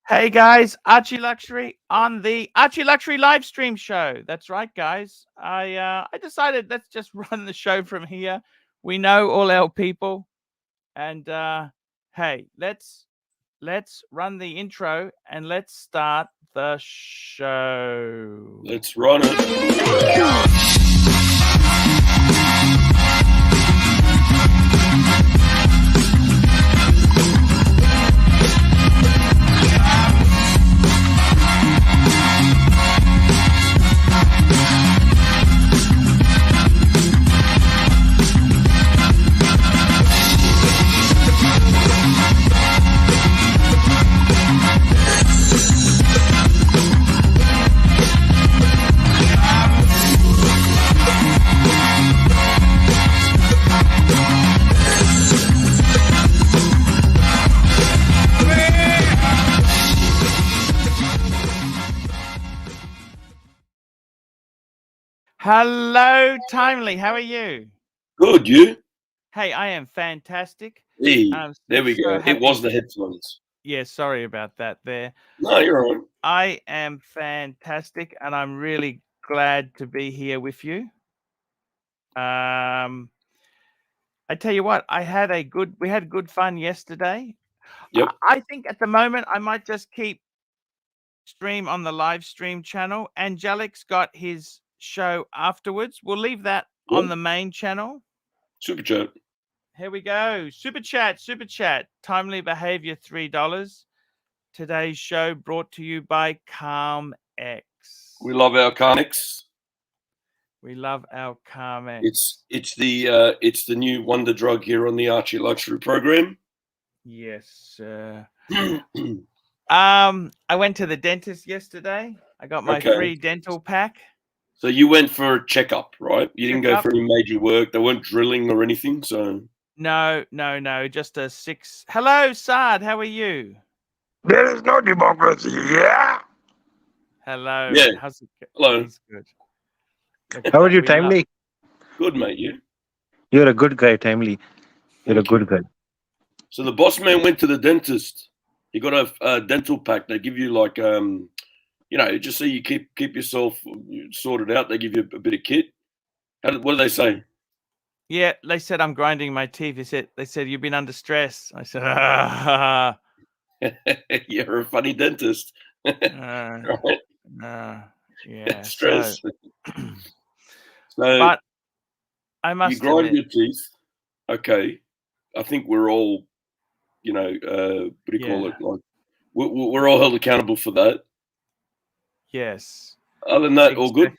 Hey guys, ArchieLuxury on the ArchieLuxury live stream show. That's right, guys. I decided let's just run the show from here. We know all our people, and hey, let's run the intro and let's start the show. Let's run it. Hello, Timely. How are you? Good, you? Hey, I am fantastic. Hey, I'm there we so go. happy. It was the headphones. Yeah, sorry about that there. No, you're all right. I am fantastic, and I'm really glad to be here with you. I tell you what, we had good fun yesterday. Yep. I think at the moment I might just keep stream on the live stream channel. Angelic's got his show afterwards. We'll leave that on Yep. the main channel. Super chat. Here we go. Super chat. Timely behavior, $3. Today's show brought to you by Calm X. We love our comics. We love our Calm X. It's the new wonder drug here on the ArchieLuxury program. Yes, sir. I went to the dentist yesterday. I got my free dental pack. So you went for a checkup, right? You didn't go Checkup. for any major work. They weren't drilling or anything. So No. Just a 6. Hello, Saad. How are you? There is no democracy. Yeah. Hello. Yeah. How's it go? Hello. He's good. How are you, Timely? Good, mate. You. You're a good guy, Timely. You're a good guy. So the boss man went to the dentist. He got a dental pack. They give you like just so you keep yourself sorted out. They give you a bit of kit. What do they say? Yeah, they said I'm grinding my teeth. They said you've been under stress. I said, You're a funny dentist. Right? Yeah. Stress. So, but I must you grind admit, your teeth. Okay, I think we're all, what do you call it? Like we're all held accountable for that. Yes. Other than that, all good.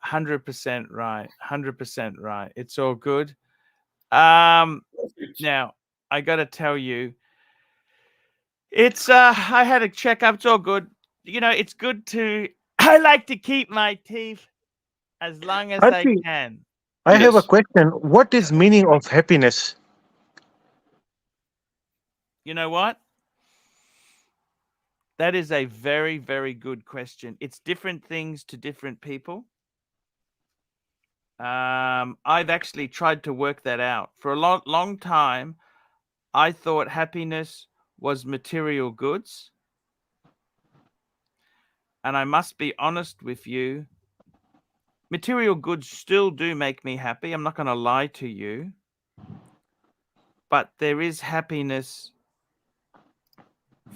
100% right. 100% right. It's all good. Now I got to tell you, it's I had a checkup. It's all good. It's good to. I like to keep my teeth as long as Archie, I can. I have a question. What is meaning of happiness? You know what? That is a very, very good question. It's different things to different people. I've actually tried to work that out. For a long time, I thought happiness was material goods. And I must be honest with you, material goods still do make me happy. I'm not going to lie to you. But there is happiness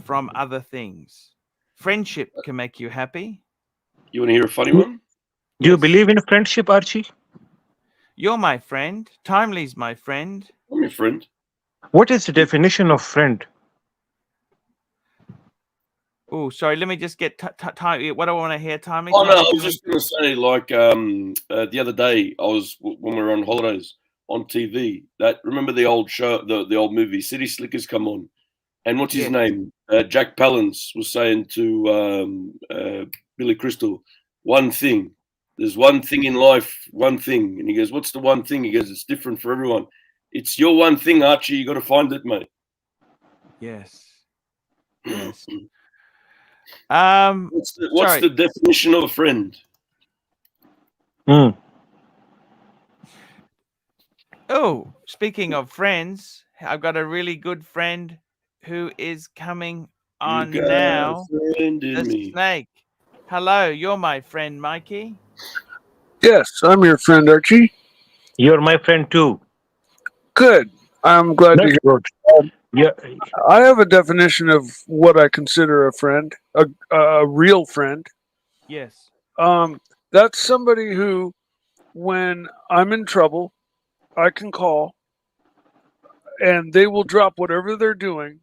from other things. Friendship can make you happy. You want to hear a funny one? Do you believe in friendship, Archie? You're my friend. Timely's my friend. I'm your friend. What is the definition of friend? Oh, sorry. Let me just get time. What do I want to hear, Timely? Oh, no, I was just going to say, like, the other day, when we were on holidays on TV, remember the old show, the old movie, City Slickers come on. And what's his name? Jack Palance was saying to Billy Crystal, one thing. There's one thing in life, one thing. And he goes, what's the one thing? He goes, it's different for everyone. It's your one thing, Archie. You got to find it, mate. Yes. Yes. What's the definition of a friend? Oh, speaking of friends, I've got a really good friend who is coming You on got now. a friend in The me. snake. Hello, you're my friend, Mikey. Yes, I'm your friend, Archie. You're my friend too. Good. I'm glad to That's hear. good. Yeah. I have a definition of what I consider a friend, a real friend. Yes. That's somebody who, when I'm in trouble, I can call, and they will drop whatever they're doing,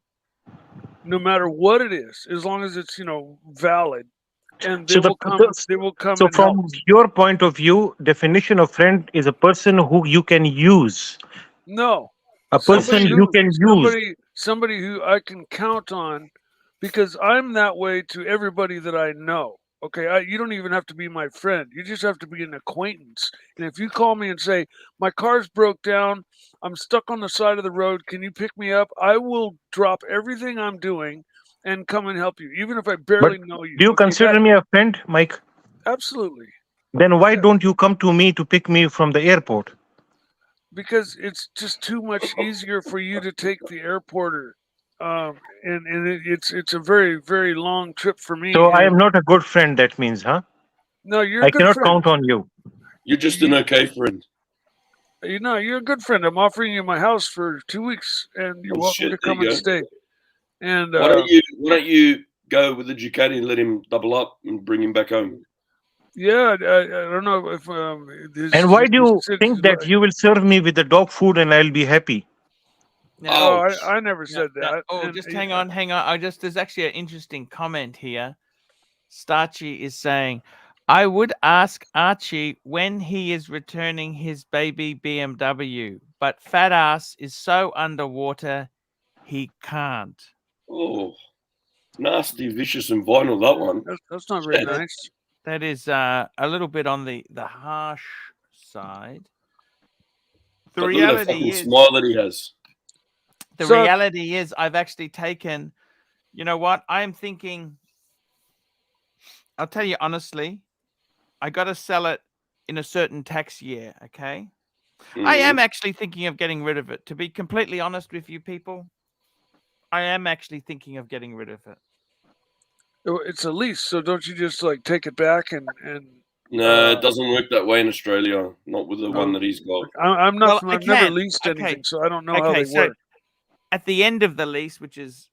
no matter what it is, as long as it's valid, and they So will come. They will come so and help. from your point of view, definition of friend is a person who you can use. No, A person you can use. somebody who I can count on, because I'm that way to everybody that I know. Okay, you don't even have to be my friend. You just have to be an acquaintance. And if you call me and say, my car's broke down, I'm stuck on the side of the road, can you pick me up? I will drop everything I'm doing and come and help you, even if I But barely know you. do you Okay, consider me a friend, Mike? absolutely. Then why Yeah. don't you come to me to pick me from the airport? Because it's just too much easier for you to take the airporter, it's a very, very long trip for me. So I And am not a good friend, that means, huh? no, you're a I good cannot friend. count on you. You're just an okay friend. You're a good friend. I'm offering you my house for 2 weeks, and you're Oh welcome shit! to There come you and go. stay. And Why don't you go with the Ducati and let him double up and bring him back home? yeah, I don't know if And why do his you think that you will serve me with the dog food and I'll be happy? Now, Oh, Ouch! I never now, said now, that. oh, And just hang on. There's actually an interesting comment here. Starchy is saying, I would ask Archie when he is returning his baby BMW, but fat ass is so underwater he can't. Oh, nasty, vicious, and vinyl. That one. that's not very Shit. nice. That is a little bit on the harsh side. The But look at that reality fucking is, smile that he has. So- I've actually taken, you know what? I am thinking, I'll tell you honestly, I got to sell it in a certain tax year, okay? I am actually thinking of getting rid of it. To be completely honest with you people, I am actually thinking of getting rid of it. It's a lease, so don't you just like take it back and No, it doesn't work that way in Australia. Not with the one no. that he's got. I'm not. Well, I I've never can. leased Okay. anything, so I don't know how Okay, they so work. at the end of the lease, which is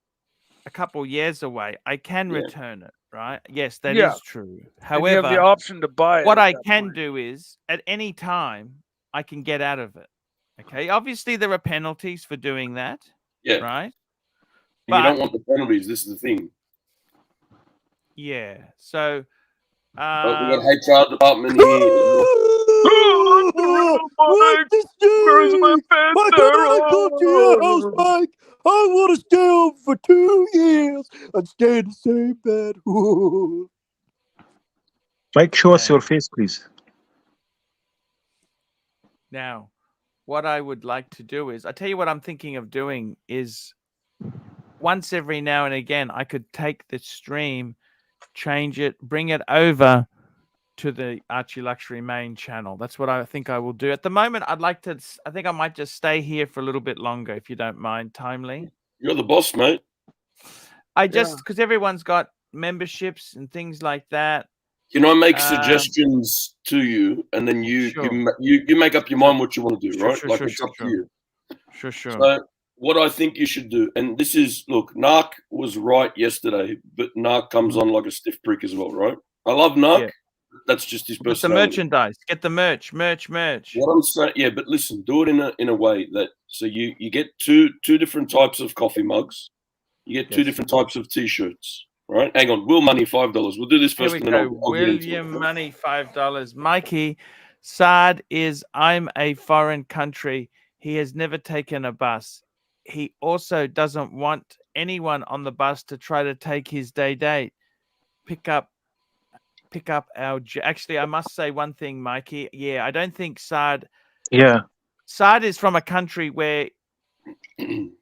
a couple years away, I can Yeah. return it, right? Yes, that Yeah. is true. And you have the However, option to buy it. what at I that can point. do is at any time I can get out of it. Okay. Obviously, there are penalties for doing that, Yeah. right? You don't But want the penalties. This is the thing. yeah, so But we got HR department here. Where's my pants? Why can't I come to your house, Mike? I want to stay home for 2 years and stay in the same bed. Mike, show us Okay. your face, please. Now, what I would like to do is, I tell you what I'm thinking of doing is once every now and again, I could take the stream, change it, bring it over to the ArchieLuxury main channel. That's what I think I will do. At the moment, I think I might just stay here for a little bit longer, if you don't mind, Timely. You're the boss, mate. Because everyone's got memberships and things like that. Can I make suggestions to you, and then you make up your mind what you want to do, right? It's up to you. Sure. So what I think you should do, and this is, look, Narc was right yesterday, but Narc comes on like a stiff prick as well, right? I love Narc. Yeah. That's just his It's the personality. merchandise. Get the merch. What I'm saying, yeah, but listen, do it in a way that so you get two different types of coffee mugs, you get two different types of t-shirts, right? Hang on, Will Money $5. We'll do this first, Here we and then go. I'll get into it. William Money $5. Mikey, Saad is I'm a foreign country. He has never taken a bus. He also doesn't want anyone on the bus to try to take his date. Pick up our. Actually, I must say one thing, Mikey. Yeah, I don't think Saad. Yeah. Saad is from a country where,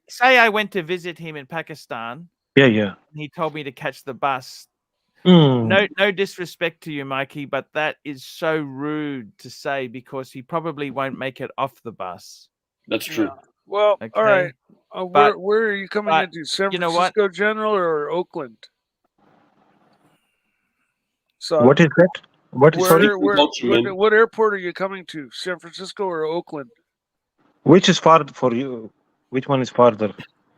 say, I went to visit him in Pakistan. Yeah. He told me to catch the bus. Mm. No disrespect to you, Mikey, but that is so rude to say because he probably won't make it off the bus. That's true. Yeah. Well, Okay. all right. But- where are you coming but into? San you know what? Francisco General or Oakland? So What is that? What is sorry? what airport are you coming to? San Francisco or Oakland? Which is farther for you? Which one is farther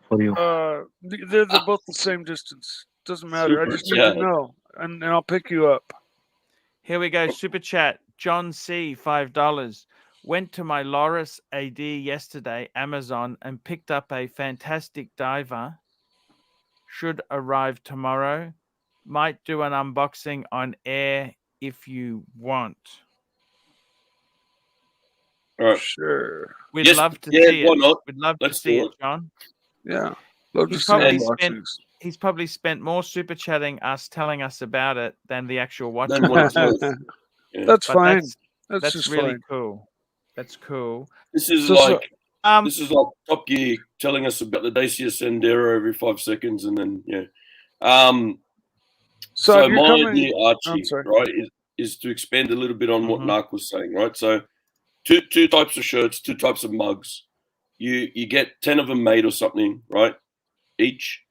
for you? They're both the same distance. Doesn't matter. I Super just need chat. to know, and I'll pick you up. Here we go. Super chat. John C. $5. Went to my Loris AD yesterday, Amazon, and picked up a fantastic diver. Should arrive tomorrow. Might do an unboxing on air if you want. All right. Sure. We'd Yes, love to yeah, see why it. not? We'd love Let's to see do it, John. Yeah. Love to He's see probably unboxings. He's probably spent more super chatting us, telling us about it, than the actual watch. Then what it's worth. Yeah. That's But fine. That's just really fine. cool. That's cool. This is So- like Um, this is like Top Gear telling us about the Dacia Sandero every 5 seconds, and then So, So you're my coming. idea, Archie, I'm sorry. right, is to expand a little bit on what Mhm. Narc was saying, right? So two types of shirts, 2 types of mugs. You get 10 of them made or something, right? Each.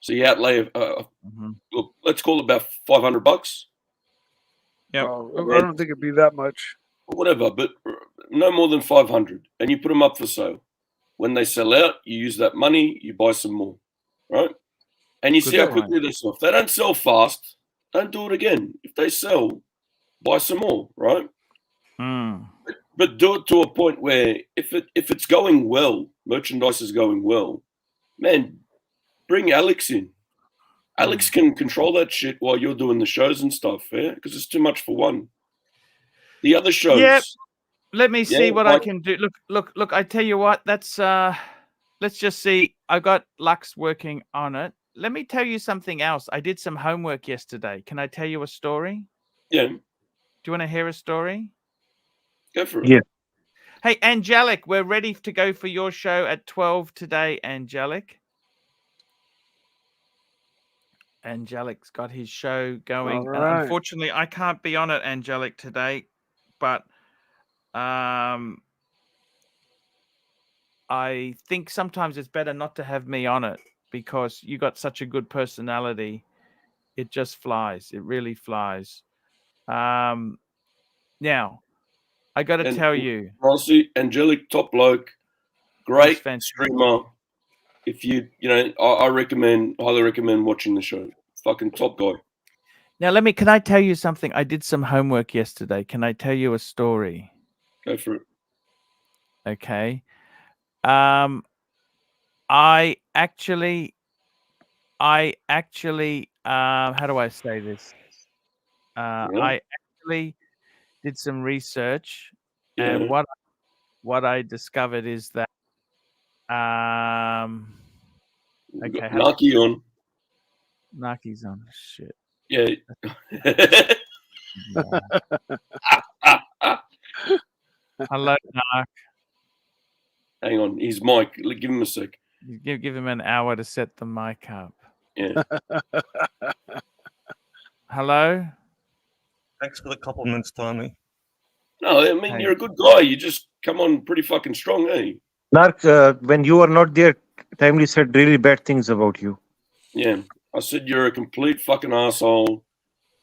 So you outlay mhm. look, let's call it about $500, Yep. I don't think it'd be that much. or whatever, but no more than 500, and you put them up for sale. When they sell out, you use that money, you buy some more, right? And you Good see how point. quickly they sell. If they don't sell fast, don't do it again. If they sell, buy some more, right? Mm. But do it to a point where if it's going well, merchandise is going well, man, bring Alex in. Alex can control that shit while you're doing the shows and stuff, yeah? Because it's too much for one. The other shows, Yep. Let me see Yeah, what I like- can do. Look. I tell you what. That's let's just see. I got Lux working on it. Let me tell you something else. I did some homework yesterday. Can I tell you a story? yeah, Do you want to hear a story? go for it. Yeah. Hey, Angelic, we're ready to go for your show at 12 today, Angelic. Angelic's got his show going. All And right. unfortunately, I can't be on it, Angelic, today. But I think sometimes it's better not to have me on it because you got such a good personality. It just flies. It really flies. Now, I got to And- tell you, Rossi, Angelic, top bloke, great fantastic. streamer. If I highly recommend watching the show. Fucking top guy. Now, can I tell you something? I did some homework yesterday. Can I tell you a story? Go for it. Okay. I actually, how do I say this? I actually did some research, and Yeah. what I discovered is that, We've okay, got Naki on. Naki's on shit. Yeah. Hello, Nark. Hang on. He's Mike. Give him a sec. Give him an hour to set the mic up. Yeah. Hello. Thanks for the compliments, Tommy. No, I mean, Hey. you're a good guy. You just come on pretty fucking strong, eh? Narc, when you are not there, Timely said really bad things about you. Yeah. I said you're a complete fucking asshole.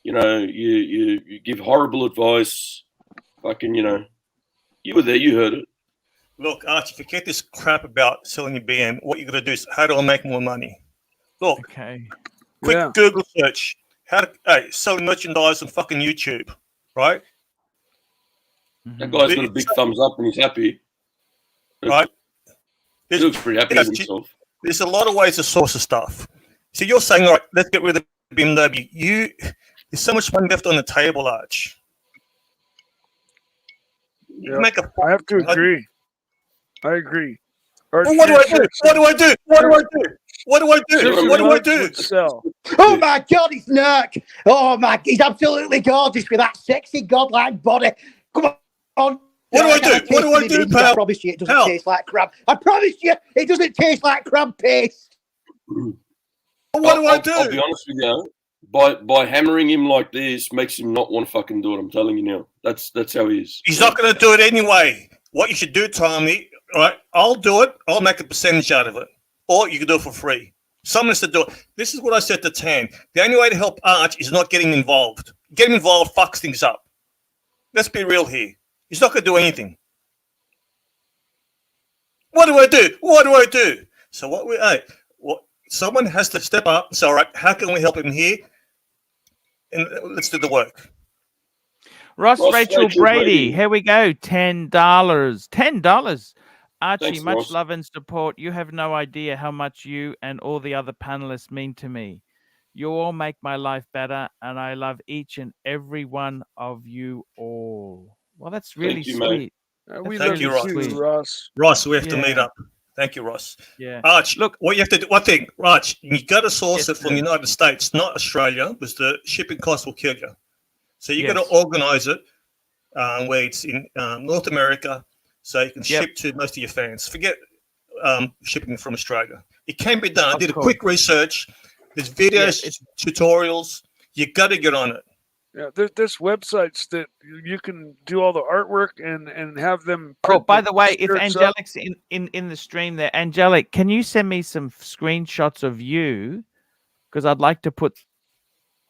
You know, you give horrible advice. Fucking, you know. You were there, you heard it. Look, Archie, forget this crap about selling your BM. What you're going to do is, how do I make more money? Look, Okay. quick Yeah. Google search. Selling merchandise on fucking YouTube, right? That Mhm. guy's got a big thumbs up and he's happy. Right? He looks pretty happy Yeah, with himself. There's a lot of ways to source the stuff. So you're saying, all right, let's get rid of BMW. There's so much money left on the table, Arch. You Yep. make a. I have to agree. I agree. Well, what do I do? What do I do? What do I do? What do I do? What do I do? Would sell. Oh my God, it's Narc. Oh my, he's absolutely gorgeous with that sexy godlike body. Come on. What do I Narc, do? I'll What taste do I the do, meat. pal? I promise you it doesn't Pal. taste like crab. I promise you it doesn't taste like crab paste. What do I I'll be do? honest with you. By hammering him like this makes him not want to fucking do it. I'm telling you now. That's how he is. He's not going to do it anyway. What you should do, Tommy, All right, I'll do it. I'll make a percentage out of it, or you can do it for free. Someone has to do it. This is what I said to Tan. The only way to help Arch is not getting involved. Getting involved fucks things up. Let's be real here. He's not going to do anything. What do I do? What do I do? So someone has to step up and say, all right, how can we help him here? And let's do the work. Ross Rachel Brady. Here we go. $10. $10. Archie, Thanks, much Ross. love and support. You have no idea how much you and all the other panelists mean to me. You all make my life better, and I love each and every one of you all. Well, that's really you, mate. sweet. We Thank love you, you Ross. too, Ross. Ross, we have to Yeah. meet up. Thank you, Ross. Yeah. Arch, Look- what you have to do, one thing, Arch, you got to source Yes, it from sir. the United States, not Australia, because the shipping costs will kill you. So you got Yes. to organize it where it's in North America, so you can Yep. ship to most of your fans. Forget shipping from Australia. It can be done. I Of did a course. quick research. There's videos, it's- tutorials. You got to get on it. Yeah, there's websites that you can do all the artwork and have them. Oh, print by the way, if shirts up. Angelic's in the stream there, Angelic, can you send me some screenshots of you? Because I'd like to put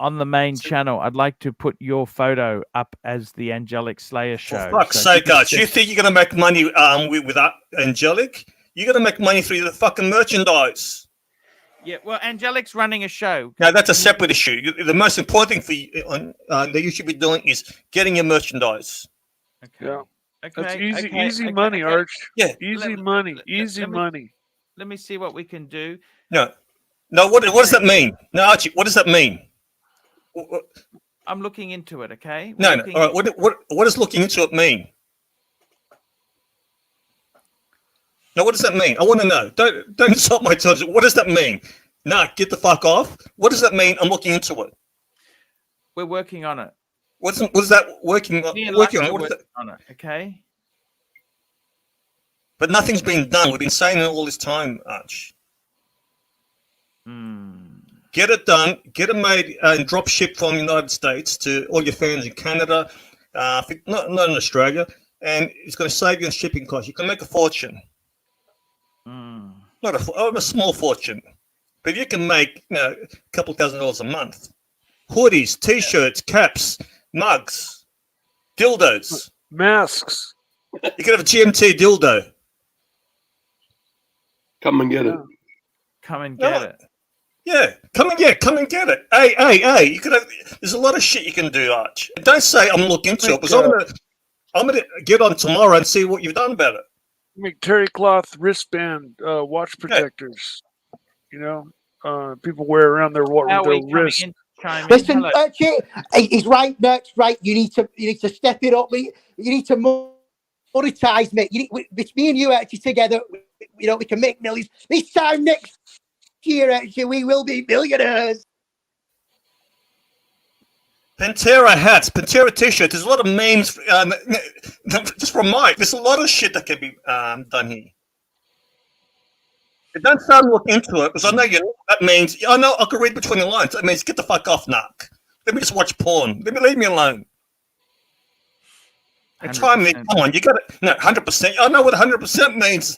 on the main channel. I'd like to put your photo up as the Angelic Slayer show. For fuck's So if sake, you Arch, can you think you're going to make money with Angelic? You're going to make money through the fucking merchandise. Yeah, well, Angelic's running a show. Now that's a separate issue. The most important thing for you that you should be doing is getting your merchandise. Okay. Yeah, Okay. that's easy, okay, easy okay, money, okay. Arch. Yeah. Easy Let- money, let- easy let me- money. Let me see what we can do. No. What does that mean? No, Archie, what does that mean? I'm looking into it. Okay. No, We're no. looking- All right. What does looking into it mean? Now, what does that mean? I want to know. Don't insult my intelligence. What does that mean? Nah, get the fuck off. What does that mean? I'm looking into it. We're working on it. What is that working? Me and Working Lux on? are What is that? working on it. Okay. But nothing's been done. We've been saying it all this time, Arch. Get it done. Get it made and drop ship from the United States to all your fans in Canada, not in Australia, and it's going to save you on shipping costs. You can make a fortune. Not a small fortune, but if you can make a couple $1,000s a month. Hoodies, T-shirts, caps, mugs, dildos. Masks. You can have a GMT dildo. Come and get it. Come and get No. it. Yeah, come and get it. Hey, you could have. There's a lot of shit you can do, Arch. And don't say I'm looking into it, because I'm gonna get on tomorrow and see what you've done about it. Make terry cloth wristband watch protectors. You know, people wear around their Howie coming wrist. in, chime in. Listen, Hello. Archie, he's right. That's right. You need to step it up. You need to monetize, mate. It's me and you, Archie, together. We can make millions. This time next year, Archie, we will be millionaires. Pantera hats, Pantera t-shirts. There's a lot of memes just from Mike. There's a lot of shit that can be done here. But don't start looking into it, because I know that means I know I can read between the lines. That means get the fuck off, knock. Let me just watch porn. Leave me alone. And try me. 100%. Come on, you got it. No, 100%. I know what 100% means.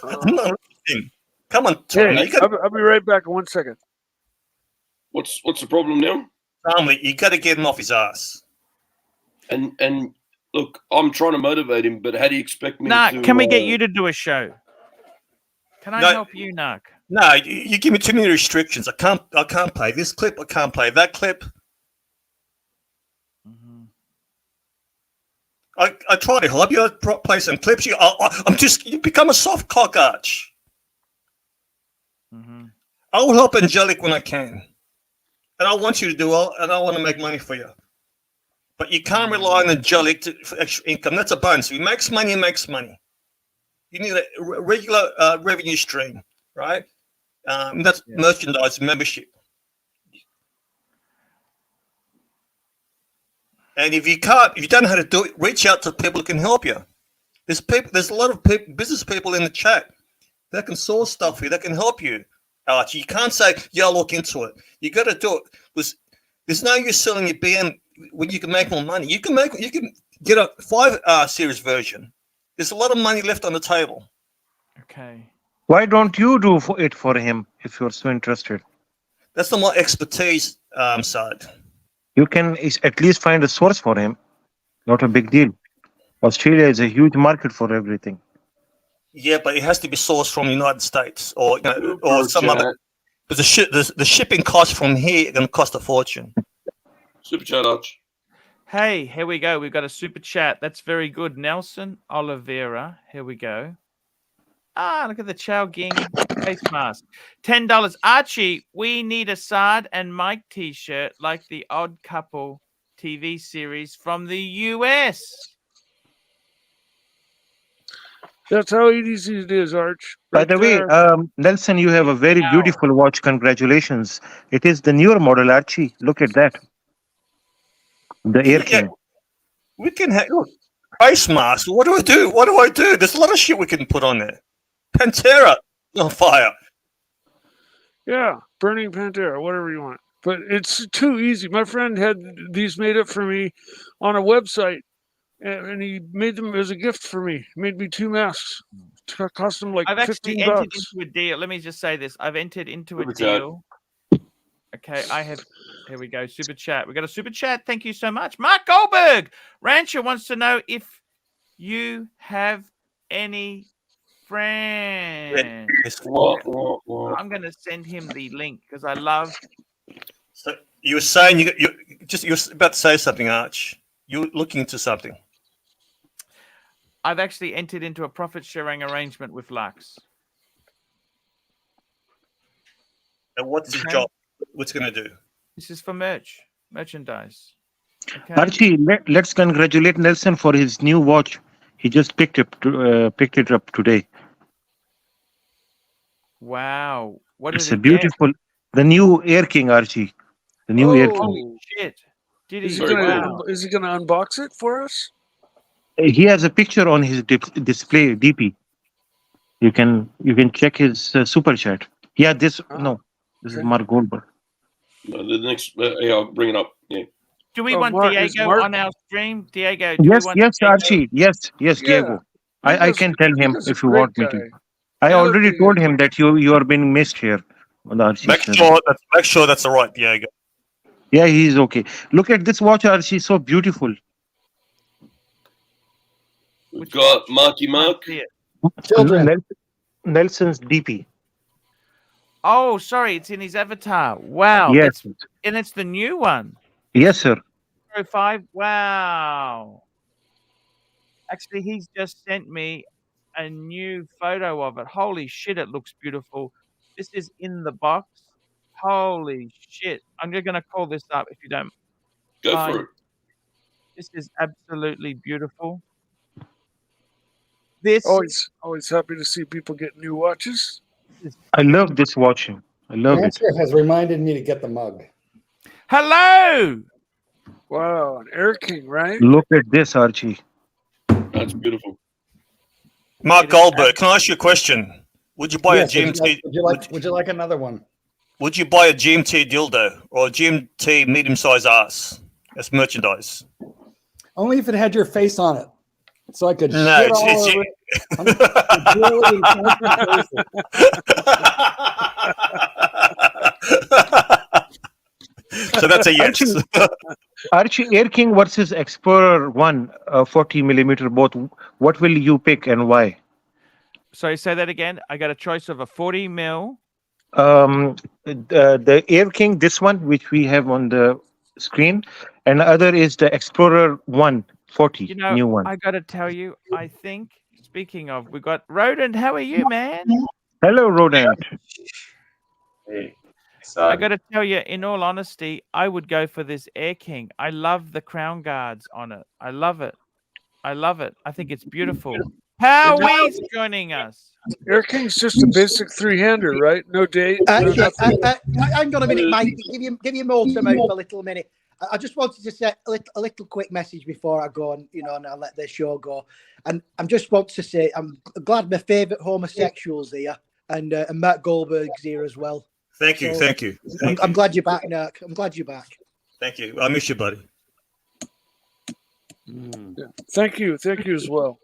I'm not listening. Come on, Tommy. Hey, I'll be right back in 1 second. What's the problem now? Tommy, you got to get him off his ass. And look, I'm trying to motivate him, but how do you expect me Nark, to? can we get you to do a show? Can I No. help you, Nark? No, you give me too many restrictions. I can't play this clip. I can't play that clip. I try to help you. I play some clips. You become a soft cock, Arch. I will help Angelic when I can, and I want you to do well, and I want to make money for you. But you can't rely on Angelic for extra income. That's a bonus. If he makes money, he makes money. You need a regular revenue stream, right? That's merchandise membership. And if you don't know how to do it, reach out to people who can help you. There's a lot of business people in the chat that can source stuff for you, that can help you, Archie. You can't say, yeah, I'll look into it. You got to do it. Because there's no use selling your BM when you can make more money. You can get a 5 series version There's a lot of money left on the table. Okay. Why don't you do it for him if you're so interested? That's not my expertise side. You can at least find a source for him. Not a big deal. Australia is a huge market for everything. Yeah, but it has to be sourced from the United States or or some other. But the shipping costs from here are going to cost a fortune. Super chat, Arch. Hey, here we go. We've got a super chat. That's very good. Nelson Oliveira. Here we go. Ah, look at the Chow Ging face mask. $10. Archie, we need a Sard and Mike t-shirt like the Odd Couple TV series from the US. That's how easy it is, Arch. By the way, Nelson, you have a very beautiful watch. Congratulations. It is the newer model, Archie. Look at that. The Air King. We can have face masks. What do I do? What do I do? There's a lot of shit we can put on there. Pantera on fire. Yeah, burning Pantera, whatever you want. But it's too easy. My friend had these made up for me on a website, and he made them as a gift for me. He made me 2 masks. It cost him like I've actually $15. entered into a deal. Let me just say this. I've entered into a deal. Okay, I have. Here we go. Super chat. We got a super chat. Thank you so much. Mark Goldberg. Rancher wants to know if you have any friends. I'm going to send him the link because I love. So you were saying you're about to say something, Arch. You're looking into something. I've actually entered into a profit sharing arrangement with Lux. And what's his job? What's going to do? This is for merchandise. Okay. Archie, let's congratulate Nelson for his new watch. He just picked it up today. Wow. What It's is a beautiful, the new Air King, Archie. The new Air King. Holy shit. Is he going to unbox it for us? He has a picture on his display, DP. You can check his super chat. Yeah, this is Mark Goldberg. No, the next, I'll bring it up. Yeah. Do we want Diego on our stream? Diego, yes, Archie. Yes, Diego. I can tell him if you want me to. I already told him that you are being missed here on the Archie. Make sure that's all right, Diego. Yeah, he's okay. Look at this watch, Archie. So beautiful. We've got Marky Mark. Nelson's DP. Oh, sorry, it's in his avatar. Wow. Yes. And it's the new one. Yes, sir. 05. Wow. Actually, he's just sent me a new photo of it. Holy shit, it looks beautiful. This is in the box. Holy shit. I'm just going to call this up if you don't Go mind. for it. This is absolutely beautiful. Always happy to see people get new watches. I love this watching. I love it. Has reminded me to get the mug. Hello. Wow, an Air King, right? Look at this, Archie. That's beautiful. Mark Goldberg, can I ask you a question? Would you buy a GMT? Would you like another one? Would you buy a GMT dildo or a GMT medium-sized ass as merchandise? Only if it had your face on it, so I could. No, shit all over So that's a yes. Archie, Air King versus Explorer 1, 40mm both. What will you pick and why? Sorry, say that again. I got a choice of a 40 mil. The Air King, this one, which we have on the screen, and the other is the Explorer 1, 40, new one. I got to tell you, I think, speaking of, we got Rodent. How are you, man? Hello, Rodent. Hey. I got to tell you, in all honesty, I would go for this Air King. I love the crown guards on it. I love it. I think it's beautiful. Howie's joining us. Air King's just a basic 3-hander, right? No date. Hang on a minute, Mike. Give you more time out for a little minute. I just wanted to say a little quick message before I go on, and I'll let the show go. And I just want to say I'm glad my favourite homosexual's here, and Matt Goldberg's here as well. Thank you. I'm glad you're back, Nick. I'm glad you're back. Thank you. I miss you, buddy. Yeah. Thank you as well.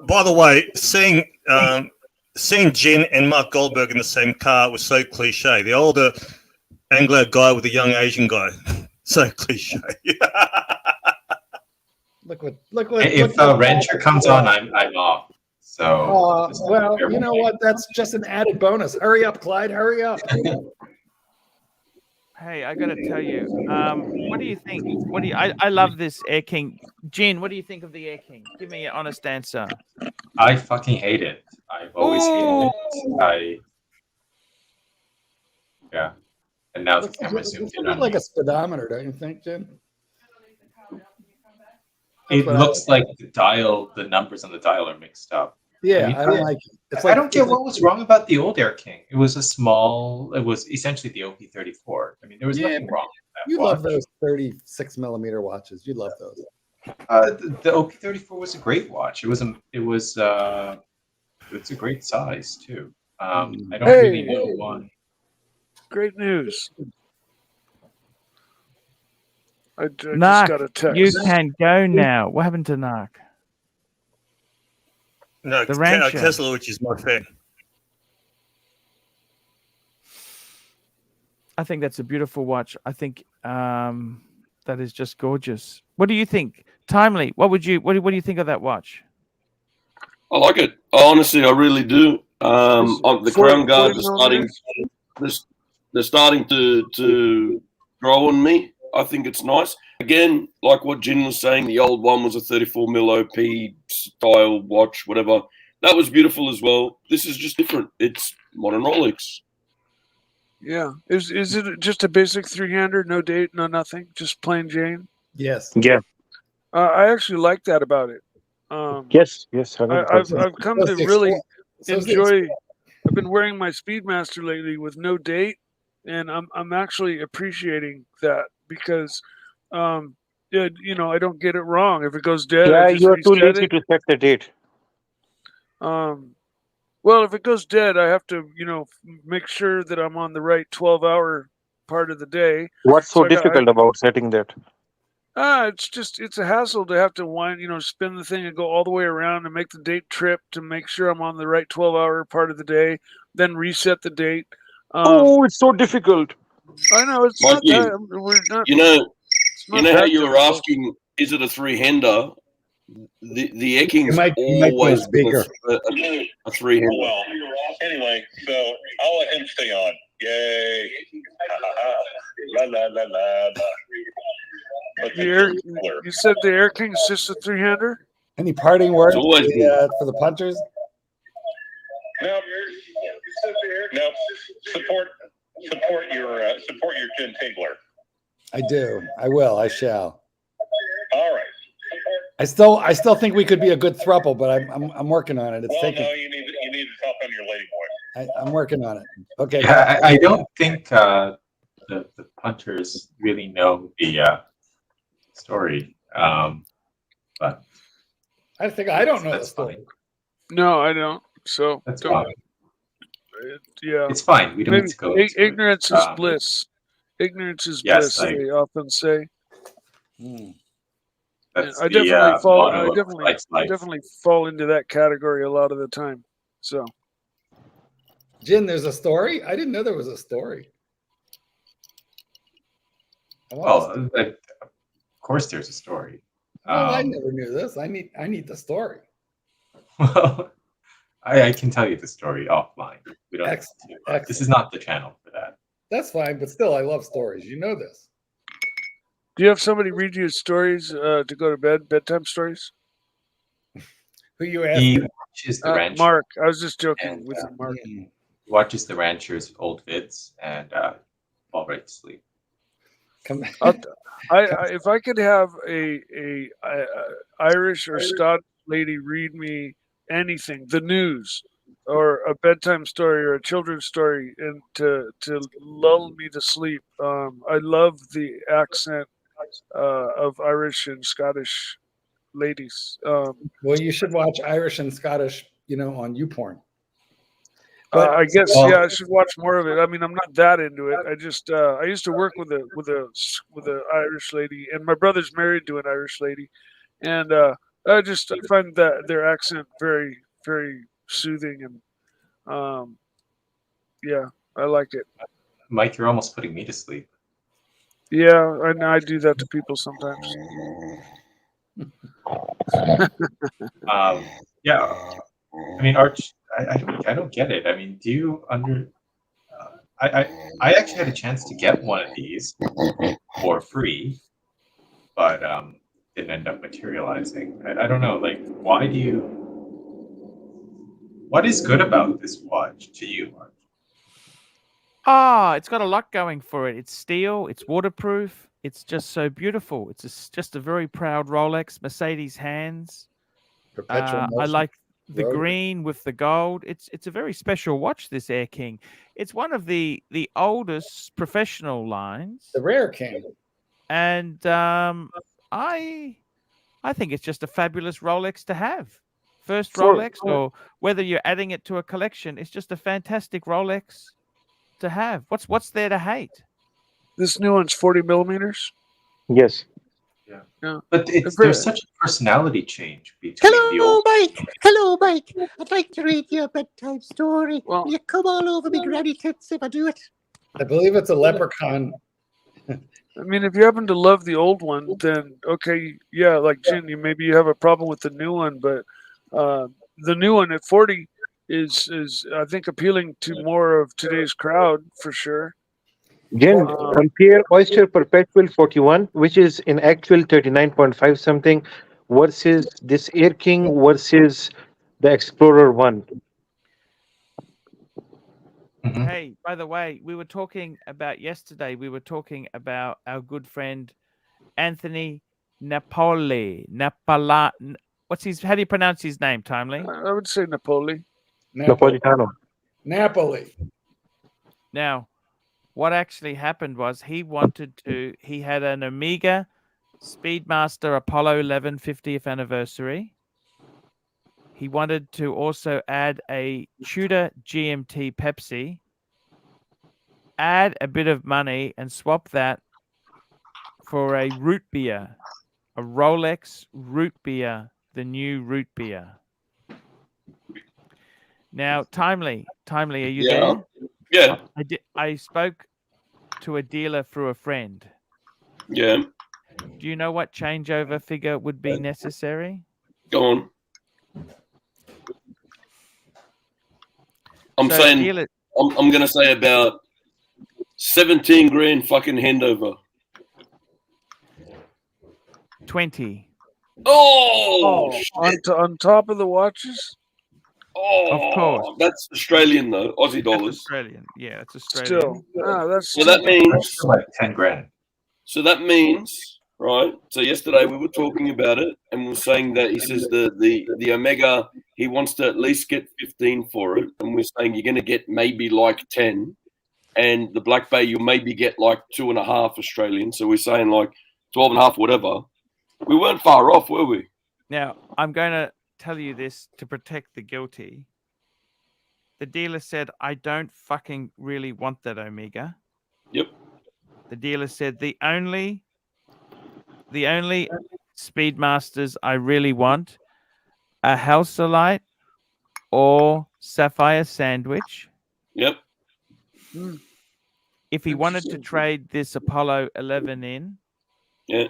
By the way, seeing Jen and Mark Goldberg in the same car was so cliche. The older Anglo guy with the young Asian guy, so cliche. Look what. If Rancher comes on, I'm off. So. Well, you know what? That's just an added bonus. Hurry up, Clyde. Hurry up. Hey, I gotta tell you, what do you think? I love this Air King. Jen, what do you think of the Air King? Give me an honest answer. I fucking hate it. I've always hated it. Yeah. And now the camera zoomed in on like me. a speedometer, don't you think, Jim? It looks like the numbers on the dial are mixed up. Yeah, I don't like it. It's I don't get what was wrong about the old Air King. It was essentially the OP-34. I mean, there was nothing wrong with that You watch. love those 36 millimeter watches. You love those. The OP-34 was a great watch. It's a great size too. I don't really know why. Great news. I just Narc, got a text. you can go now. What happened to Narc? No, The Rancher. Tesla, which is my fan. I think that's a beautiful watch. I think that is just gorgeous. What do you think, Timely? What do you think of that watch? I like it. Honestly, I really do. The crown guards are starting to grow on me. I think it's nice. Again, like what Jin was saying, the old one was a 34 mil OP style watch, whatever. That was beautiful as well. This is just different. It's modern Rolex. Yeah. Is it just a basic 3-hander, no date, no nothing, just plain Jane? Yes. Yeah. I actually like that about it. Yes. I've come to really enjoy. I've been wearing my Speedmaster lately with no date, and I'm actually appreciating that because, I don't get it wrong. If it goes dead, Yeah, I just you are too reset lazy it. to set the date. Well, if it goes dead, I have to, make sure that I'm on the right 12-hour part of the day. What's so difficult about setting that? It's a hassle to have to spin the thing and go all the way around and make the date trip to make sure I'm on the right 12-hour part of the day, then reset the date. It's so difficult. I know it's Mikey, not that. We're not. You know how that you were difficult. asking, is it a 3-hander? The Air King's might always go bigger. a 3-hander. Well, anyway, so I'll let him stay on. Yay. La, la, la, la, la. But You said the Air King's just a 3-hander? Any parting words It's always for the punchers? No. Support your Jim Tingler. I do. I will. I shall. All right. I still think we could be a good throuple, but I'm working on it. It's taking. No, you need to talk on your lady boy. I'm working on it. Okay. Yeah, I don't think the punters really know the story, but I think I don't know the that's story. fine. No, I don't. So That's don't. fine. Yeah. It's fine. We don't need to go. into it. Ignorance is bliss. Ignorance is Yes, bliss. They often say. That's I the, definitely fall. motto I of definitely, Life's I Life. definitely fall into that category a lot of the time. So, Jin, there's a story. I didn't know there was a story. Well, of course, there's a story. I never knew this. I need the story. Well, I can tell you the story offline. We don't. Excellent. This is not the channel for that. That's fine, but still, I love stories. You know this. do you have somebody read you stories to go to bed? Bedtime stories? Who you He asking? watches the rancher. Mark. I was just joking And, with Mark. He watches the rancher's old vids and fall right to sleep. Come. If I could have a Irish or Scottish lady read me anything, the news, or a bedtime story, or a children's story, and to lull me to sleep, I love the accent of Irish and Scottish ladies. Well, you should watch Irish and Scottish, on YouPorn. I guess Well- I should watch more of it. I mean, I'm not that into it. I just I used to work with a Irish lady, and my brother's married to an Irish lady, and I find that their accent very, very soothing, and yeah, I like it. Mike, you're almost putting me to sleep. Yeah, and I do that to people sometimes. Yeah, I mean, Arch, I don't get it. I mean, do you I actually had a chance to get one of these for free, but didn't end up materializing. I don't know, like, what is good about this watch to you, Arch? It's got a lot going for it. It's steel, it's waterproof, it's just so beautiful. It's just a very proud Rolex, Mercedes hands. Perpetual I motion. like the Rotary. green with the gold. It's a very special watch, this Air King. It's one of the oldest professional lines. The Rare King. And I think it's just a fabulous Rolex to have. First Rolex, or whether you're adding it to a collection, it's just a fantastic Rolex to have. What's there to hate? This new one's 40 millimeters. Yes. Yeah. But there's such a personality change between the old. Hello, Mike. I'd like to read you a bedtime story. Well- Will you come all over me granny tits if I do it? I believe it's a leprechaun. I mean, if you happen to love the old one, then okay, yeah, like Jin, maybe you have a problem with the new one, but the new one at 40 is I think appealing to more of today's crowd for sure. Jen, compare Oyster Perpetual 41, which is in actual 39.5 something, versus this Air King versus the Explorer 1. Hey, by the way, we were talking about yesterday. We were talking about our good friend Anthony Napoli. How do you pronounce his name, Timely? I would say Napoli. Napolitano. Napoli. Now, what actually happened was he had an Omega Speedmaster Apollo 11 50th anniversary. He wanted to also add a Tudor GMT Pepsi, add a bit of money and swap that for a root beer, a Rolex root beer, the new root beer. Now, Timely, are you there? Yeah. I spoke to a dealer through a friend. Yeah. Do you know what changeover figure would be necessary? Go on. I'm going to say about 17 grand fucking handover. 20. Oh, on top of the watches? Oh, of course. That's Australian though, Aussie dollars. That's Australian, yeah, it's Australian. Still, that's so that means like 10 grand. So that means, right? So yesterday we were talking about it, and we were saying that he says the Omega, he wants to at least get 15 for it, and we're saying you're going to get maybe like 10, and the Black Bay you'll maybe get like 2.5 Australian. So we're saying like 12.5, whatever. We weren't far off, were we? Now I'm going to tell you this to protect the guilty. The dealer said, I don't fucking really want that Omega. Yep. The dealer said the only Speedmasters I really want are Halcylite or Sapphire Sandwich. Yep. If he wanted to trade this Apollo 11 in, yeah,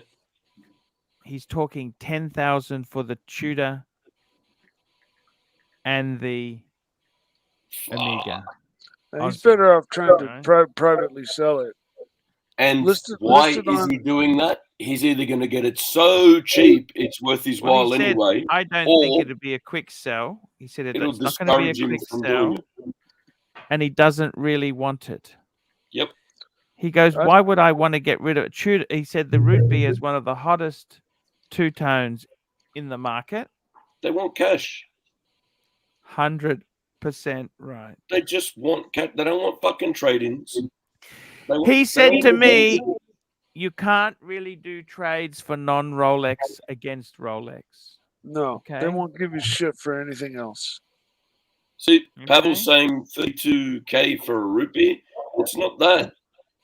he's talking 10,000 for the Tudor and the Omega. He's better off trying to privately sell it. And why is he doing that? He's either going to get it so cheap it's worth his while anyway. I don't think it'd be a quick sell. He said it's not going to be a quick sell, and he doesn't really want it. Yep. He goes, why would I want to get rid of it? Tudor, he said the root beer is one of the hottest two-tones in the market. They want cash. 100% right. They just want cash. They don't want fucking trade-ins. He said to me, you can't really do trades for non-Rolex against Rolex. No, they won't give you shit for anything else. See, Pavel's saying 32K for a rupee. It's not that.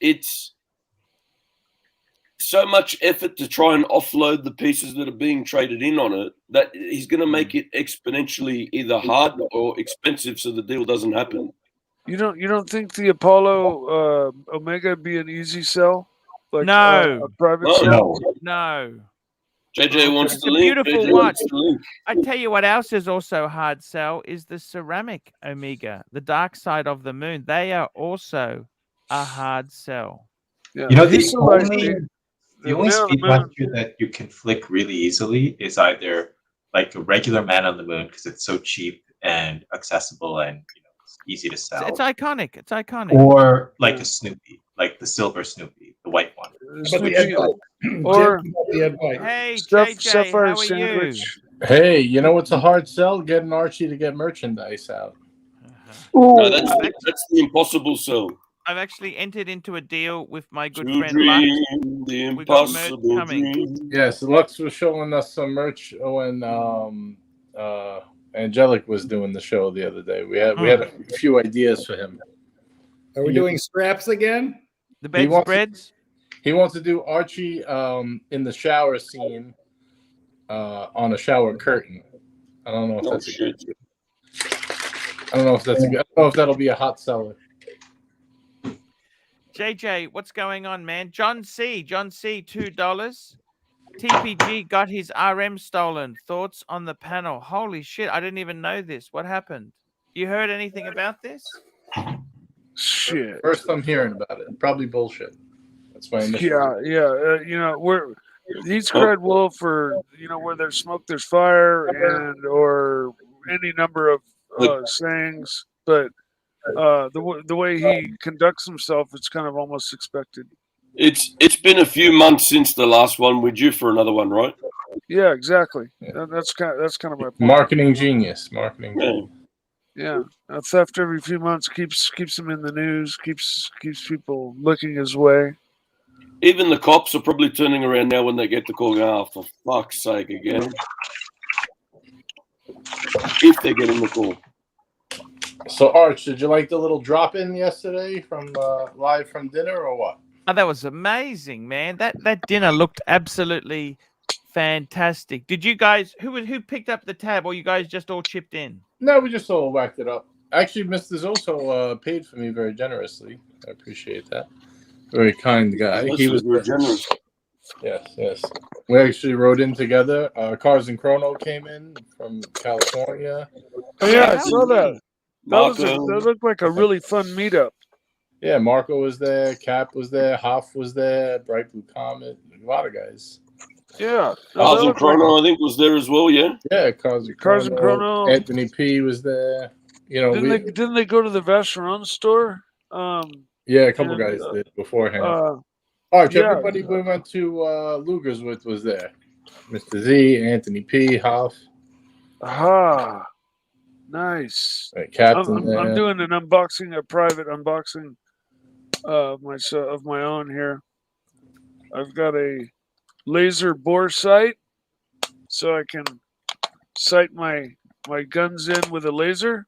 It's so much effort to try and offload the pieces that are being traded in on it that he's going to make it exponentially either hard or expensive, so the deal doesn't happen. You don't think the Apollo Omega be an easy sell? Like No. a private No. sell? No. JJ wants It's the a link. beautiful JJ watch. wants the link. I tell you what else is also hard sell is the ceramic Omega, the dark side of the moon. They are also a hard sell. Yeah. You know, He's the so like only Man on the speed Moon. watcher that you can flick really easily is either like a regular Man on the Moon because it's so cheap and accessible and it's easy to sell. It's iconic. It's iconic. Or like a Snoopy, like the silver Snoopy, the white one. But the Ed White. Or the Ed White. Hey, Sapphire JJ, how are you? sandwich. Hey, you know what's a hard sell? Getting Archie to get merchandise out. No, that's the impossible sell. I've actually entered into a deal with my good To friend Lux. dream the We got merch impossible coming. dream. Yes, Lux was showing us some merch when Angelic was doing the show the other day. We had a few ideas for him. Are we doing scraps again? The He wants bedspreads? He wants to do Archie in the shower scene on a shower curtain. I don't know if that's a good idea. I don't know if that's a good. I don't know if that'll be a hot seller. JJ, what's going on, man? John C, $2. TPG got his RM stolen. Thoughts on the panel? Holy shit, I didn't even know this. What happened? You heard anything about this? Shit. First I'm hearing about it. Probably bullshit. That's my initial. He's cried wolf for where there's smoke, there's fire, and or any number of sayings. But the way he conducts himself, it's kind of almost expected. It's been a few months since the last one. We're due for another one, right? Yeah, exactly. That's kind of my point. Marketing genius. Marketing genius. Yeah, a theft every few months keeps him in the news, keeps people looking his way. Even the cops are probably turning around now when they get the call, going, "Oh, for fuck's sake, again." If they're getting the call. So, Arch, did you like the little drop-in yesterday from live from dinner, or what? Oh, that was amazing, man. That dinner looked absolutely fantastic. Did you guys who picked up the tab, or you guys just all chipped in? No, we just all whacked it up. Actually, Mr. Zoso paid for me very generously. I appreciate that. Very kind guy. He was very generous. Yes. We actually rode in together. Cars and Chrono came in from California. Oh yeah, I saw that. That looked like a really fun meetup. Yeah, Marco was there, Cap was there, Hoff was there, Bright Blue Comet, a lot of guys. Yeah. Cars and Chrono, I think, was there as well, yeah? Yeah, Cars and Chrono. Anthony P was there. Didn't they go to the Vacheron store? Yeah, a couple guys did beforehand. Arch, everybody we went to Luger's with was there. Mr. Z, Anthony P, Hoff. Aha. Nice. Captain. I'm doing an unboxing, a private unboxing of my own here. I've got a laser bore sight, so I can sight my guns in with a laser.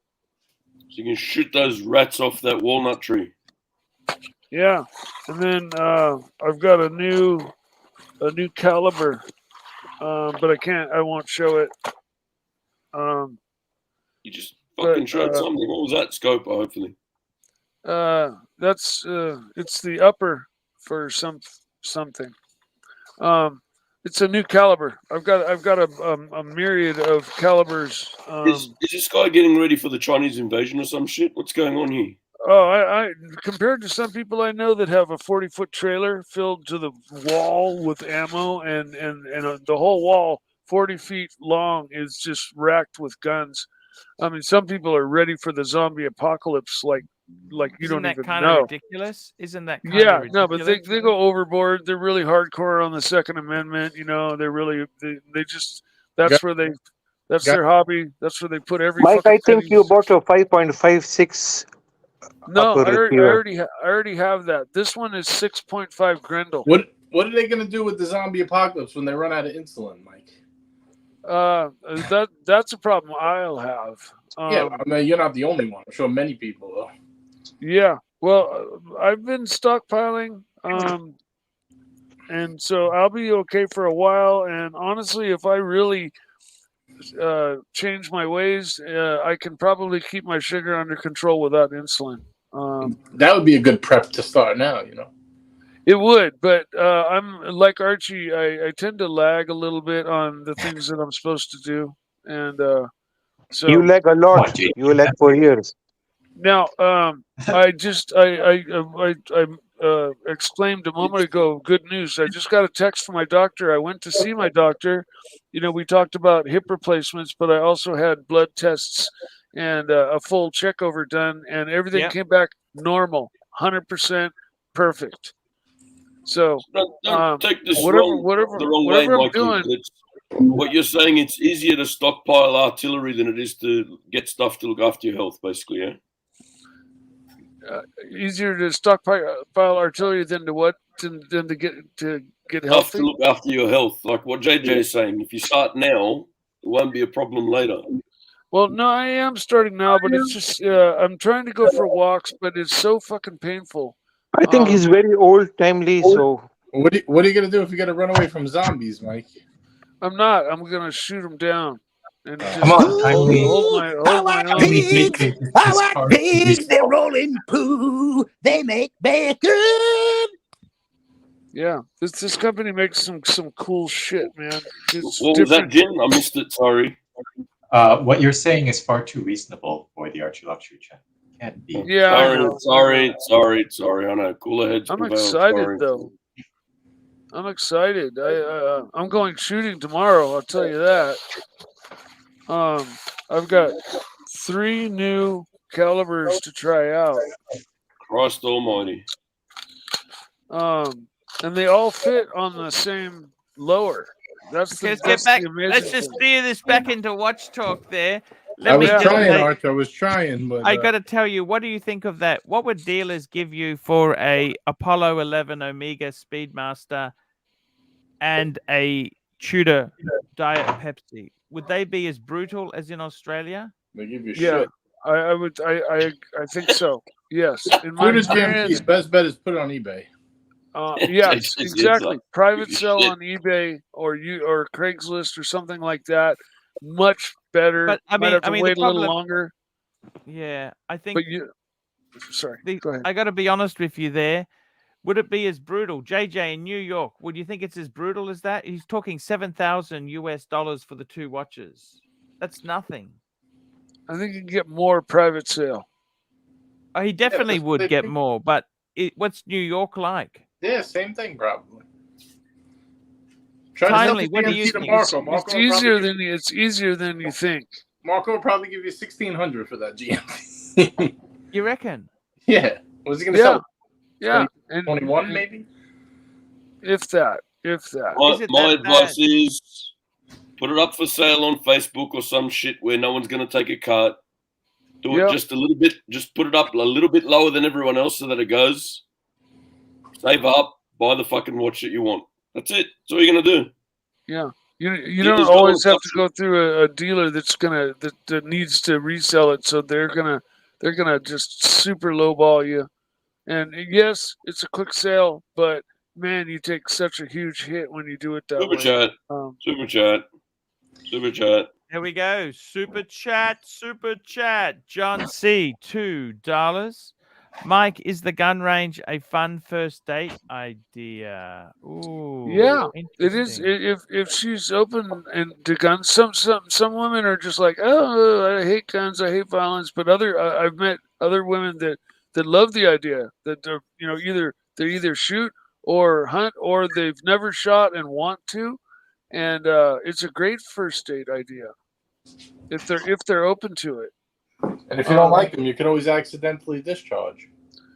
So you can shoot those rats off that walnut tree. Yeah, and then I've got a new caliber, but I won't show it. You just fucking showed something. What was that scope? Hopefully. It's the upper for something. It's a new caliber. I've got a myriad of calibers. Is this guy getting ready for the Chinese invasion or some shit? What's going on here? Oh, I compared to some people I know that have a 40-foot trailer filled to the wall with ammo, and the whole wall 40 feet long is just racked with guns. I mean, some people are ready for the zombie apocalypse, like you don't even know. Isn't that kind of ridiculous? Isn't that kind of ridiculous? No, but they go overboard. They're really hardcore on the Second Amendment. They're really they just that's their hobby. That's where they put every. Mike, I think you bought a 5.56. No, I already have that. This one is 6.5 Grendel. What are they gonna do with the zombie apocalypse when they run out of insulin, Mike? That's a problem I'll have. Yeah, I mean, you're not the only one. I'm sure many people will. Yeah, well, I've been stockpiling. and so I'll be okay for a while. And honestly, if I really change my ways, I can probably keep my sugar under control without insulin. That would be a good prep to start now, you know. It would, but I'm like Archie. I tend to lag a little bit on the things that I'm supposed to do, and so You lag a lot. You lag for years. now I exclaimed a moment ago, good news. I just got a text from my doctor. I went to see my doctor. You know, we talked about hip replacements, but I also had blood tests and a full checkover done, and everything came back normal, 100% perfect. So don't take this whatever the wrong way, I'm Mikey. doing. What you're saying, it's easier to stockpile artillery than it is to get stuff to look after your health, basically, yeah? Easier to stockpile artillery than to what? Than to get Stuff healthy? to look after your health. Like what JJ is saying, if you start now, it won't be a problem later. Well, no, I am starting now, but it's just I'm trying to go for walks, but it's so fucking painful. I think he's very old timely, so What are you gonna do if you gotta run away from zombies, Mike? I'm not. I'm gonna shoot them down and just Come on, timely. hold my own. Our pigs, they roll in poo. They make bacon. Yeah, this company makes some cool shit, man. It's What was that, Jim? I missed it. Sorry. What you're saying is far too reasonable for the ArchieLuxury channel. Can't be. Yeah, Sorry. I know. Cooler heads I'm prevail. excited Sorry. though. I'm excited. I'm going shooting tomorrow. I'll tell you that. I've got 3 new calibers to try out. Christ Almighty. And they all fit on the same lower. That's the, Let's that's get back. the amazing Let's just thing. steer this back into watch talk there. I was just trying, say- Arch. I was trying, but I got to tell you, what do you think of that? What would dealers give you for a Apollo 11 Omega Speedmaster and a Tudor Diet Pepsi? Would they be as brutal as in Australia? they give you Yeah, shit. I think so. Yes, in my Food is experience, GMT. Best bet is put it on eBay. yes, It's exactly. Private give you sell shit. on eBay or Craigslist or something like that. Much better. But I Might mean, have to the wait a little problem- longer. Yeah, I think. But sorry. Go ahead. I got to be honest with you there. Would it be as brutal? JJ in New York, would you think it's as brutal as that? He's talking $7,000 for the 2 watches. That's nothing. I think you can get more private sale. Oh, he definitely but would they get do- more, but what's New York like? Yeah, same thing probably. Try Timely, to what do sell you GMT to think? Marco. It's Marco will easier probably than it's easier than you think. Marco will probably give you $1,600 for that GMT. You reckon? Yeah. Was he gonna Yeah, sell? yeah, and 21 maybe? if that. My advice is put it up for sale on Facebook or some shit where no one's going to take a cut. Do it just a little bit. Just put it up a little bit lower than everyone else so that it goes. Save up. Buy the fucking watch that you want. That's it. That's all you're going to do. Yeah, you Dealers don't don't always have touch to go through a dealer that needs to resell it, so they're gonna just super lowball you. And yes, it's a quick sale, but man, you take such a huge hit when you do it that Super way. chat. Super chat. Here we go. Super chat. John C. $2. Mike, is the gun range a fun first date idea? Ooh, Yeah, it is. interesting. If she's open and to guns, some women are just like, oh, I hate guns, I hate violence. But I've met other women that love the idea that they're they either shoot or hunt or they've never shot and want to, and it's a great first date idea if they're open to it. And if you don't like them, you can always accidentally discharge.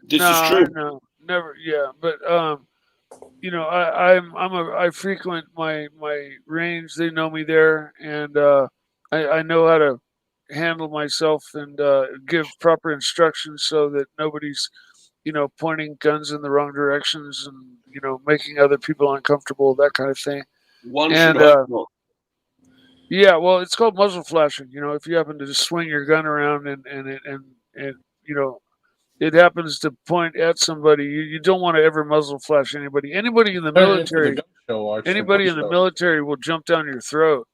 This is true. No, never. Yeah, but I frequent my range. They know me there, and I know how to handle myself and give proper instructions so that nobody's pointing guns in the wrong directions and making other people uncomfortable, that kind of thing. One should hope not. Yeah, well, it's called muzzle flashing. If you happen to just swing your gun around and it happens to point at somebody, you don't want to ever muzzle flash anybody. Anybody in the Turn it into the military, gun show, Arch, the anybody gun in the show. military will jump down your throat,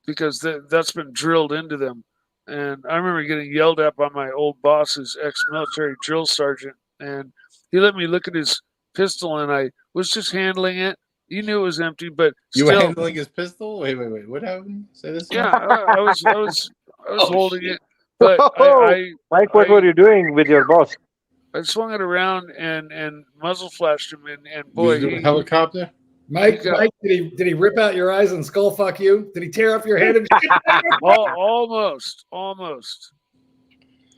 because that's been drilled into them. And I remember getting yelled at by my old boss's ex-military drill sergeant, and he let me look at his pistol, and I was just handling it. He knew it was empty, but You were still, handling his pistol? Wait. What happened? Say this yeah, again? I was Oh, holding shit. it, but Mike, what were you doing with your boss? I swung it around and muzzle flashed him, and You boy, was doing helicopter? Mike, did he rip out your eyes and skull fuck you? Did he tear up your head? And almost.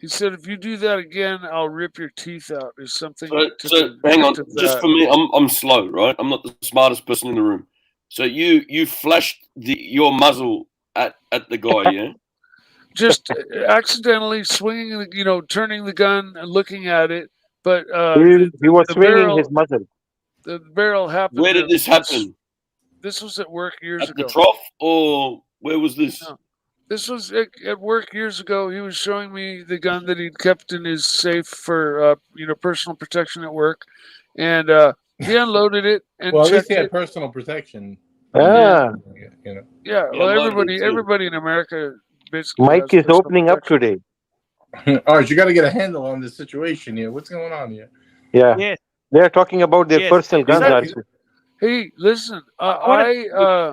He said, "If you do that again, I'll rip your teeth out." Or something. So hang on, just for me, I'm slow, right? I'm not the smartest person in the room. So you flashed your muzzle at the guy, yeah? Just accidentally swinging, turning the gun and looking at it, but he was swinging his muzzle. The barrel happened. Where did this happen? This was at work years ago. At the trough, or where was this? No. This was at work years ago. He was showing me the gun that he'd kept in his safe for personal protection at work, and he unloaded it and Well, at least checked he had it. personal protection. Ah. Yeah. Well, everybody in America basically. Mike has is opening up today. All right, you got to get a handle on this situation here. What's going on here? Yeah. Yes. They're talking about their personal guns, Archie. Hey, listen, I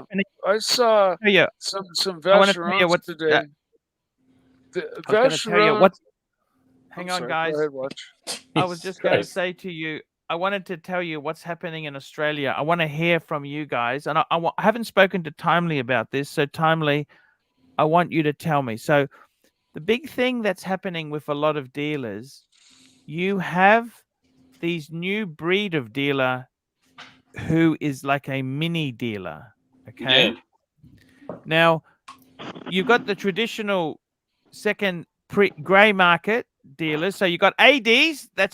saw some Vacherons today. Hang on, guys. I was just going to say to you, I wanted to tell you what's happening in Australia. I want to hear from you guys, and I haven't spoken to Timely about this. So Timely, I want you to tell me. So the big thing that's happening with a lot of dealers, you have these new breed of dealer who is like a mini dealer. Okay. Yeah. Now you've got the traditional second gray market dealers. So you got ADs. They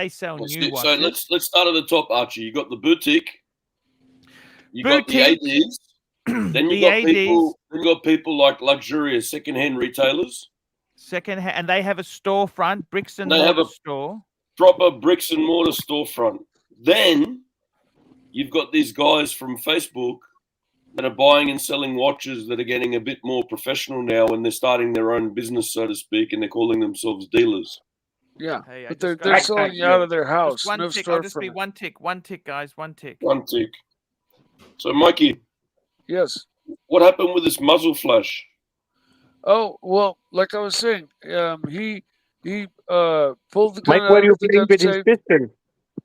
sell new watches. So let's start at the top, Archie. You got the boutique. You got the ADs. Then you got people like luxurious second-hand retailers. Second-hand, and they have a storefront, bricks and mortar store. Proper bricks and mortar storefront. Then you've got these guys from Facebook that are buying and selling watches that are getting a bit more professional now, and they're starting their own business, so to speak, and they're calling themselves dealers. Yeah, but they're selling out of their house. One tick. I'll just be one tick, guys. One tick. One tick. So, Mikey. Yes. What happened with this muzzle flash? Oh well, like I was saying, he pulled the gun Mike, were you playing with his pistol?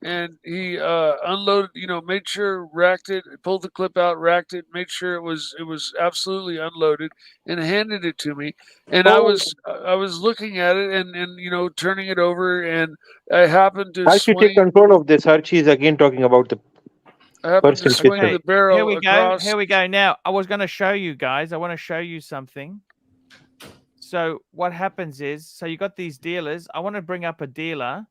And he unloaded, made sure, racked it, pulled the clip out, racked it, made sure it was absolutely unloaded, and handed it to me. And I was looking at it and turning it over, and I happened to Archie, take control of this. Archie is again talking about the personal swing the barrel. Here we go. Now I was going to show you guys. I want to show you something. So what happens is, so you got these dealers. I want to bring up a dealer.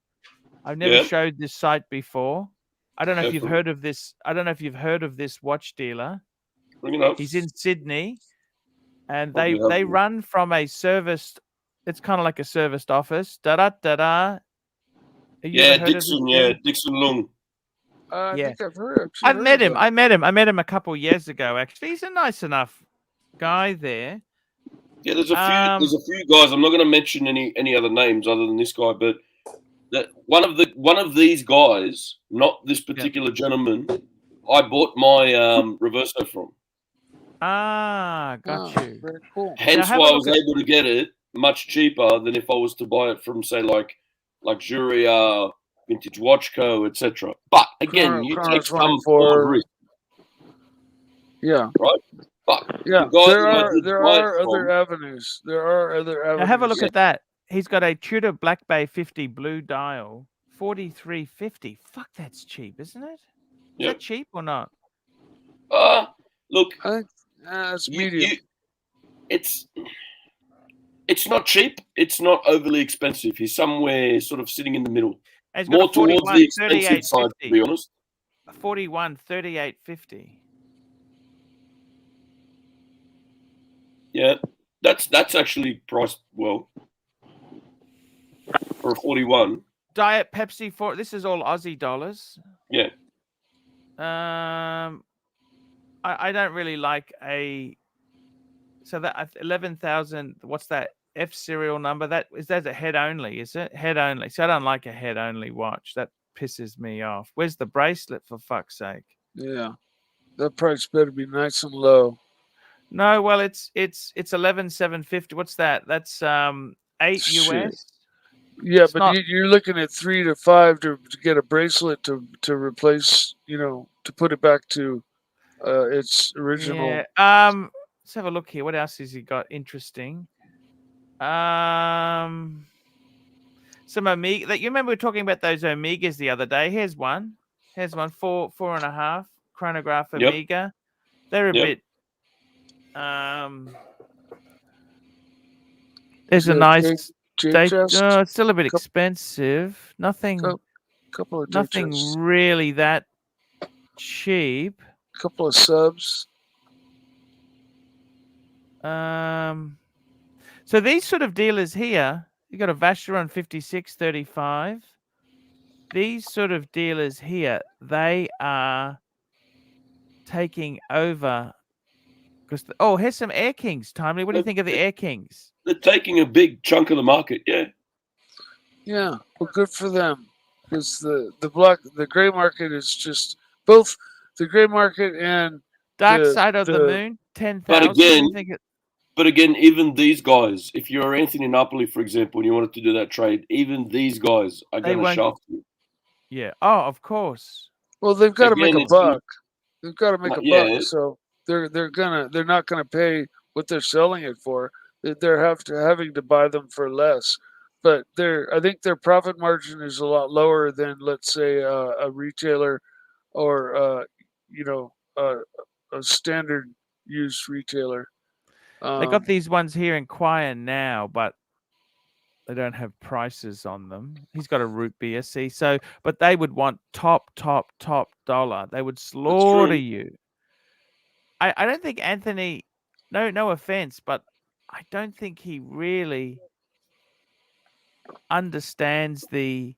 I've never showed this site before. I don't know if you've heard of this. I don't know if you've heard of this watch dealer. Bring it up. He's in Sydney, and they run from a serviced. It's kind of like a serviced office. Yeah, Dixon. Yeah, Dixon Lung. I think I've heard. I met him. I met him a couple years ago. Actually, he's a nice enough guy there. Yeah, there's a few guys. I'm not going to mention any other names other than this guy, but that one of these guys, not this particular gentleman, I bought my Reverso from. Ah, got you. Very cool. Hence why I was able to get it much cheaper than if I was to buy it from, say, like Luxury, Vintage Watch Co., etc. But again, you take some form of risk. Yeah. Right. But yeah, there are other avenues. There are other avenues. Now have a look at that. He's got a Tudor Black Bay 50 blue dial, 4350. Fuck, that's cheap, isn't it? Is that cheap or not? Look, it's medium. It's not cheap. It's not overly expensive. He's somewhere sort of sitting in the middle. More towards the expensive side, to be honest. 41, 38.50. Yeah, that's actually priced well. for a 41. Diet Pepsi for this is all Aussie dollars. Yeah. I don't really like a. So that 11,000. What's that F serial number? That's a head only, is it? Head only. So I don't like a head only watch. That pisses me off. Where's the bracelet, for fuck's sake? Yeah, that price better be nice and low. No, well, it's 11,750. What's that? That's 8 Shit. US. Yeah, It's but not- you're looking at 3 to 5 to get a bracelet to replace, to put it back to its original. Yeah. Let's have a look here. What else has he got interesting? Some Omega. That you remember we were talking about those Omegas the other day. Here's one. Here's one. 4.5 chronograph Yep. Omega. They're a Yep. bit. There's a Yeah, nice. J chest, it's still a bit expensive. Nothing. couple of Nothing J-chests, really that cheap. couple of subs. So these sort of dealers here, you got a Vacheron 5635. These sort of dealers here, they are taking over. Because here's some Air Kings, Timely. What do you think of the Air Kings? They're taking a big chunk of the market. Yeah. Yeah, well, good for them, because the gray market is just both the gray market and Dark Side of the Moon, 10,000. But again, even these guys, if you're Anthony Napoli, for example, and you wanted to do that trade, even these guys are going to shaft you. Yeah. Oh, of course. Well, they've got to make a buck. They've got to make a buck. Yeah. So they're not gonna pay what they're selling it for. They're having to buy them for less. But I think their profit margin is a lot lower than, let's say, a retailer or a standard used retailer. They got these ones here in Choir now, but they don't have prices on them. He's got a root beer, see. So, but they would want top dollar. They would slaughter you. I don't think Anthony. No offense, but I don't think he really understands the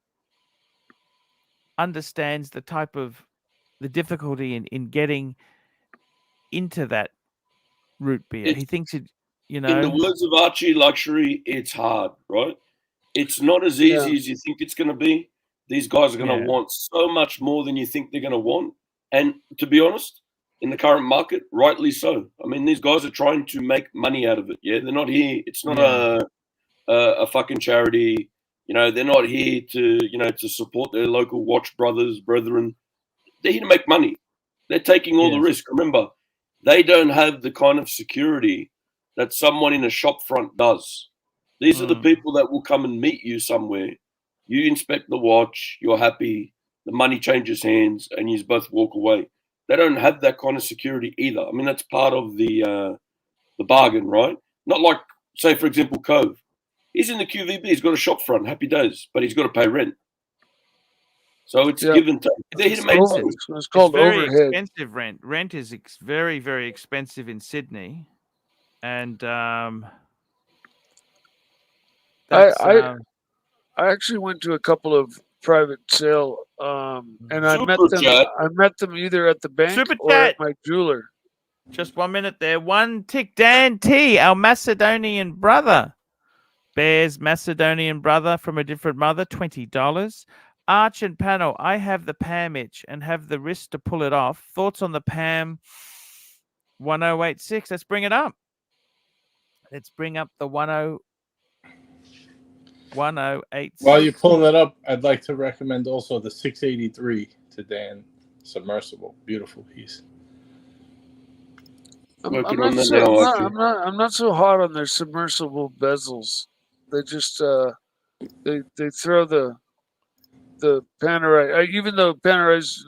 type of the difficulty in getting into that root beer. He thinks it, In the words of ArchieLuxury, it's hard, right? It's not as easy as you think it's going to be. These guys are going to want so much more than you think they're going to want. And to be honest, in the current market, rightly so. I mean, these guys are trying to make money out of it. Yeah, they're not here. It's not a fucking charity. They're not here to support their local watch brethren. They're here to make money. They're taking all the risk. Remember, they don't have the kind of security that someone in a shop front does. These are the people that will come and meet you somewhere. You inspect the watch, you're happy, the money changes hands, and you both walk away. They don't have that kind of security either. I mean, that's part of the bargain, right? Not like, say, for example, Cove. He's in the QVB, he's got a shop front, happy days, but he's got to pay rent. So it's give and take. They're here to make money. It's called very overhead. expensive rent. Rent is very, very expensive in Sydney, and I actually went to a couple of private sale, and I met them either at the bank or at my jeweler. Just 1 minute there. One tick. Dan T, our Macedonian brother. Bear's Macedonian brother from a different mother, $20. Arch and panel. I have the Pam itch and have the wrist to pull it off. Thoughts on the Pam 1086? Let's bring it up. Let's bring up the 1086. While you're pulling that up, I'd like to recommend also the 683 to Dan submersible. Beautiful piece. I'm not so hot on their submersible bezels. They just they throw the Panerai, even though Panerai is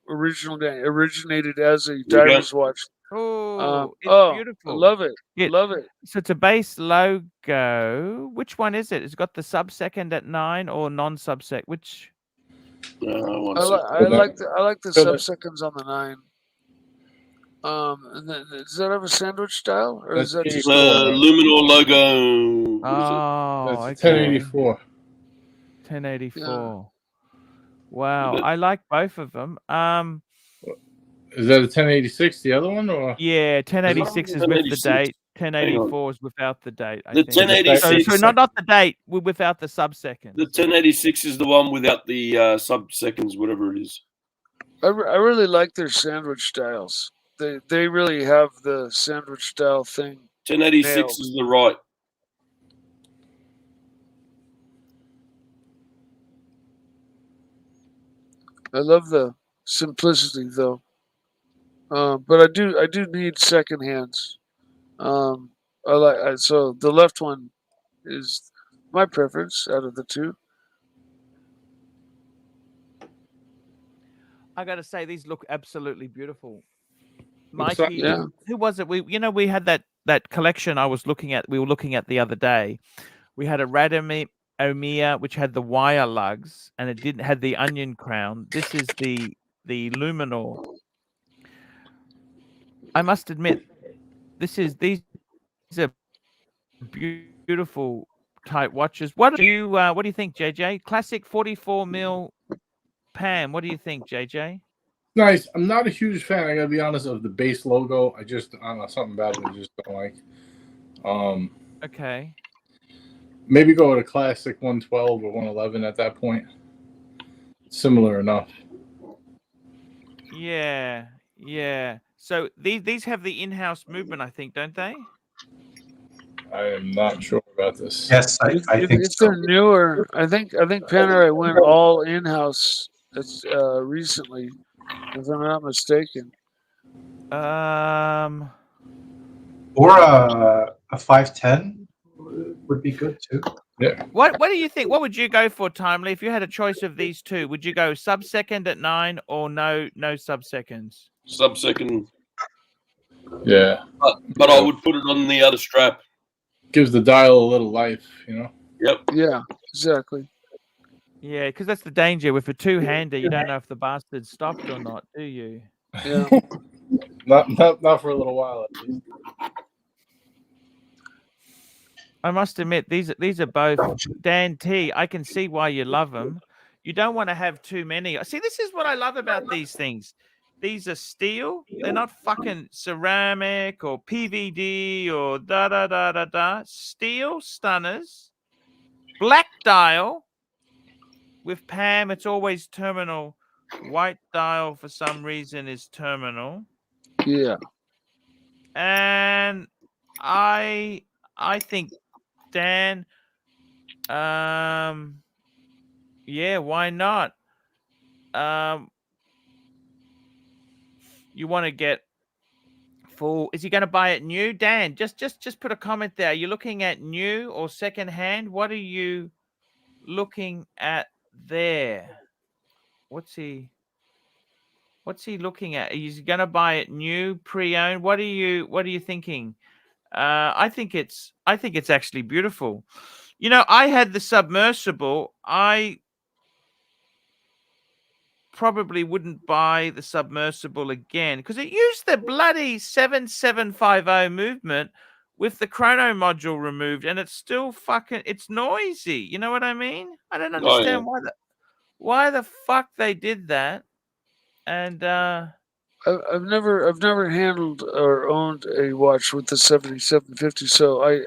originated as a diver's watch. Oh, it's beautiful. I love it. Love it. So it's a base logo. Which one is it? It's got the sub-second at 9 or non-sub-sec. Which? I like the sub-seconds on the 9. And then, does that have a sandwich style, or is that just Luminor logo? Oh, that's 1084. 1084. Wow, I like both of them. Is that a 1086? The other one, or yeah, 1086 is with the date. 1084 is without the date. I The think. 1086. So not the date, without the sub-seconds. The 1086 is the one without the sub-seconds, whatever it is. I really like their sandwich styles. They really have the sandwich style thing. 1086 nailed. is the right. I love the simplicity though. But I do need second hands. So the left one is my preference out of the two. I got to say, these look absolutely beautiful. Mikey, Yeah. who was it? We had that collection we were looking at the other day. We had a Radomir, which had the wire lugs, and it didn't have the onion crown. This is the Luminor. I must admit, these are beautiful type watches. What do you think, JJ? Classic 44mm Pam. What do you think, JJ? nice. I'm not a huge fan. I gotta be honest of the base logo. I don't know, something about it I just don't like. Okay. Maybe go with a classic 112 or 111 at that point. Similar enough. Yeah. So these have the in-house movement, I think, don't they? I am not sure about this. Yes, I think If so. they're newer, I think Panerai went all in-house. That's recently, if I'm not mistaken. Or a 510 would be good too. Yeah. What do you think? What would you go for, Timely, if you had a choice of these two? Would you go sub-second at 9 or no sub-seconds? Sub-second. Yeah. But I would put it on the other strap. Gives the dial a little life, you know? Yep. Yeah, exactly. Yeah, because that's the danger. With a two-hander, you don't know if the bastard stopped or not, do you? Yeah. not for a little while at least. I must admit, these are both Dan T. I can see why you love them. You don't want to have too many. See, this is what I love about these things. These are steel. They're not fucking ceramic or PVD or da. Steel stunners, black dial. With Pam, it's always terminal. White dial for some reason is terminal. Yeah. And I think Dan, yeah, why not? You want to get full? Is he going to buy it new, Dan? Just put a comment there. Are you looking at new or second hand? What are you looking at there? What's he looking at? He's going to buy it new, pre-owned. What are you thinking? I think it's actually beautiful. You know, I had the submersible. I probably wouldn't buy the submersible again because it used the bloody 7750 movement with the chrono module removed, and it's still it's noisy. You know what I mean? I don't understand why the fuck they did that. And I've never handled or owned a watch with the 7750, so I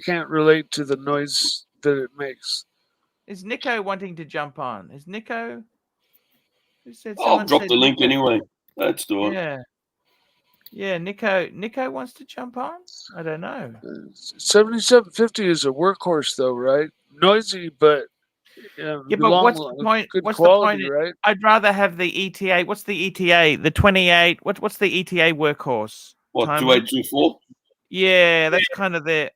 can't relate to the noise that it makes. Is Nico wanting to jump on? Is Nico? Who said? I'll drop the link anyway. Let's do it. Yeah. Nico wants to jump on. I don't know. 7750 is a workhorse, though, right? Noisy, but but what's the point? What's quality, the point? Right? I'd rather have the ETA. What's the ETA? The 28. What's the ETA workhorse? What, 2824? Yeah, that's kind of the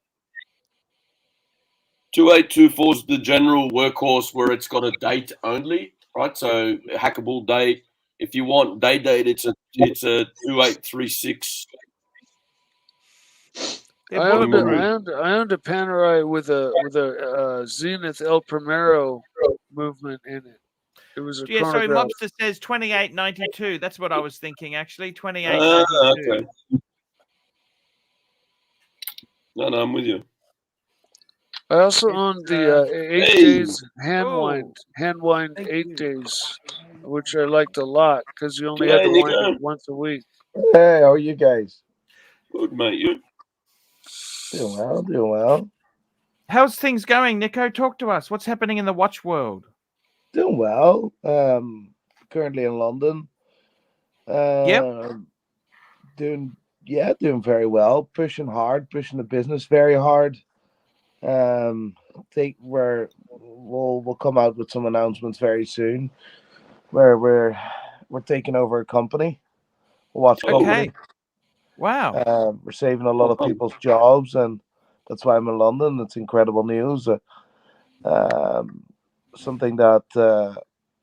2824 is the general workhorse where it's got a date only, right? So hackable date. If you want day date, it's a 2836. I owned a Panerai with a Zenith El Primero movement in it. It was a sorry, chronograph. Mobster says 2892. That's what I was thinking, actually. 2892. Okay. No, I'm with you. I also own the 8 days hand wind 8 days, which I liked a lot because you only had to wind it once a week. Hey, how are you guys? Good, mate. You? Doing well, doing well. How's things going, Nico? Talk to us. What's happening in the watch world? Doing well. Currently in London. Doing very well. Pushing hard, pushing the business very hard. Think we'll come out with some announcements very soon, where we're taking over a company, a watch company. Wow. We're saving a lot of people's jobs, and that's why I'm in London. It's incredible news. Something that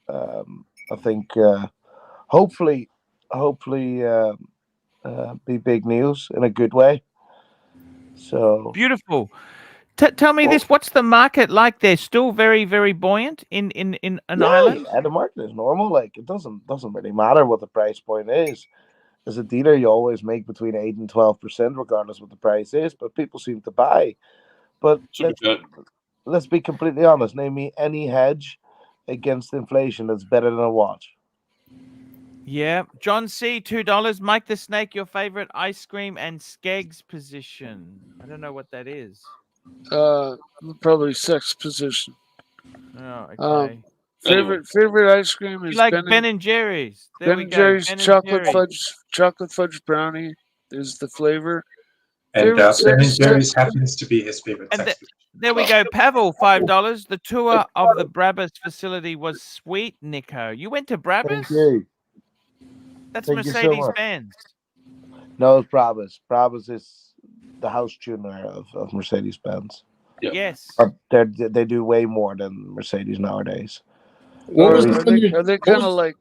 I think hopefully be big news in a good way. So beautiful. Tell me this: what's the market like there? Still very, very buoyant in Ireland? Yeah, the market is normal. Like it doesn't really matter what the price point is. As a dealer, you always make between 8 and 12%, regardless what the price is. But people seem to buy. But let's be completely honest. Name me any hedge against inflation that's better than a watch. Yeah, John C, $2. Mike the Snake, your favorite ice cream and Skeggs position. I don't know what that is. Probably sex position. Oh, okay. Favorite ice cream is Ben and Jerry's. There we Ben go. Jerry's Ben chocolate fudge brownie is the flavor. And Ben and Jerry's happens to be his favorite sex position. There we go. Pavel, $5. The tour of the Brabus facility was sweet, Nico. You went to Brabus? Thank you. That's Thank you so Mercedes much. Benz. No, it's Brabus. Brabus is the house tuner of Mercedes Benz. Yep. Yes. They do way more than Mercedes nowadays. Are they kind of like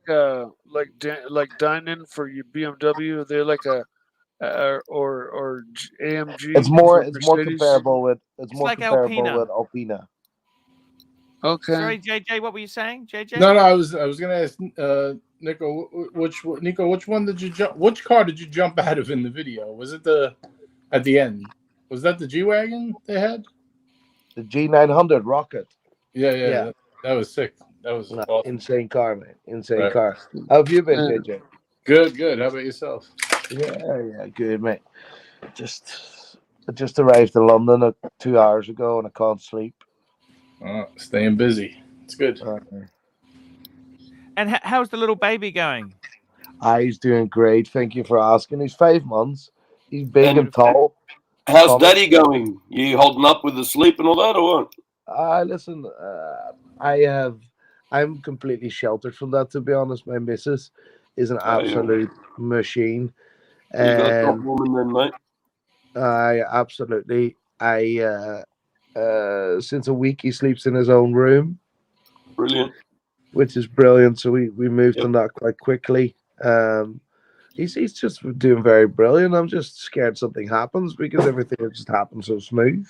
dine-in for your BMW? Are they like a or AMG? It's more Mercedes? comparable with like Alpina. Okay. Sorry, JJ, what were you saying, JJ? No, I was gonna ask Nico, which one did you jump? Which car did you jump out of in the video? Was it at the end? Was that the G-Wagon they had? The G900 Rocket. Yeah. That was sick. That was awesome. Insane car, man. Insane car. How have you been, JJ? Good. How about yourself? Yeah, good, mate. I just arrived in London 2 hours ago and I can't sleep. Staying busy. It's good. And how's the little baby going? He's doing great. Thank you for asking. He's 5 months. He's big and tall. How's Daddy going? You holding up with the sleep and all that, or what? Listen, I'm completely sheltered from that, to be honest. My missus is an absolute machine. You got a top woman then, mate. Absolutely. Since a week he sleeps in his own room. Brilliant. Which is brilliant. So we moved on that quite quickly. He's just doing very brilliant. I'm just scared something happens because everything just happens so smooth.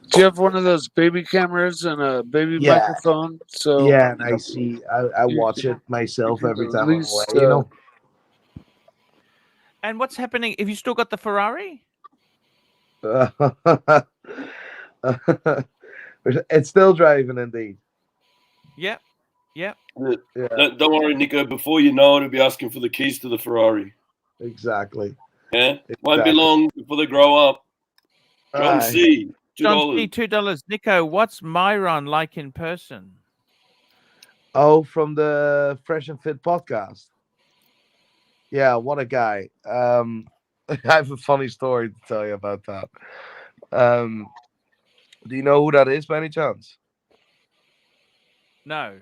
Do you have one of those baby cameras and a baby microphone? So and I watch it myself every time I'm away. You know. And what's happening? Have you still got the Ferrari? It's still driving, indeed. Yep. Don't worry, Nico. Before you know it, he'll be asking for the keys to the Ferrari. Exactly. Yeah. Won't be long before they grow up. John C. $2. Nico, what's Myron like in person? Oh, from the Fresh and Fit podcast. Yeah, what a guy. I have a funny story to tell you about that. Do you know who that is by any chance? No.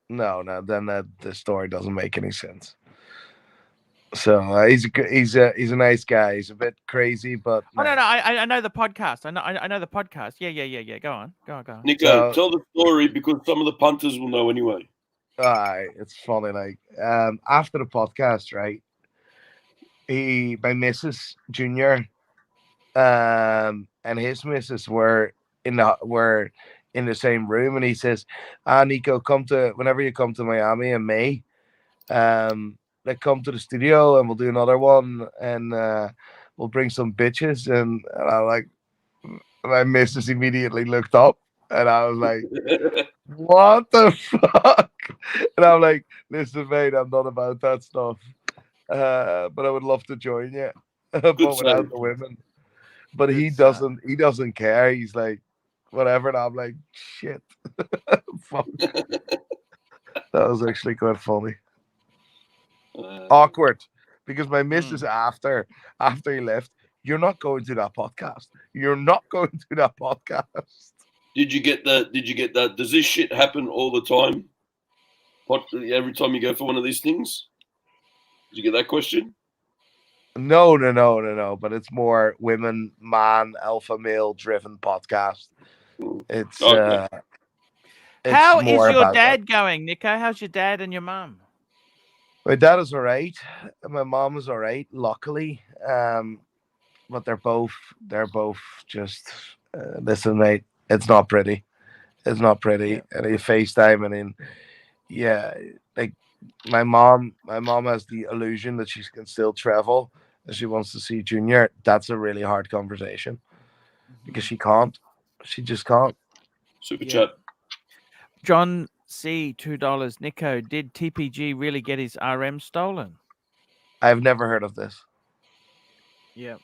No. Then the story doesn't make any sense. So he's a nice guy. He's a bit crazy, but no. I know the podcast. I know the podcast. Yeah. Go on. Nico, tell the story because some of the punters will know anyway. It's funny. Like after the podcast, right? My missus Junior, and his missus were in the same room, and he says, Nico, whenever you come to Miami in May, come to the studio and we'll do another one, and we'll bring some bitches. And I'm like, My missus immediately looked up, and I was like, "What the fuck?" And I'm like, "Listen, mate, I'm not about that stuff, but I would love to join you, but without the women." But he doesn't. He doesn't care. He's like, whatever. And I'm like, shit. Fuck. That was actually quite funny. Awkward, because my missus after he left, you're not going to that podcast. You're not going to that podcast. Did you get that? Did you get that? Does this shit happen all the time? What, every time you go for one of these things? Did you get that question? No. But it's more women, man, alpha male driven podcast. It's Okay. How is more your about dad going, Nico? How's your dad and your mum? My dad is all right. My mom is all right, luckily. But they're both just listen, mate. It's not pretty. It's not pretty. And you FaceTime, and then yeah, like my mom has the illusion that she can still travel and she wants to see Junior. That's a really hard conversation because she can't. She just can't. Super chat. John C, $2. Nico, did TPG really get his RM stolen? I've never heard of this. Yeah.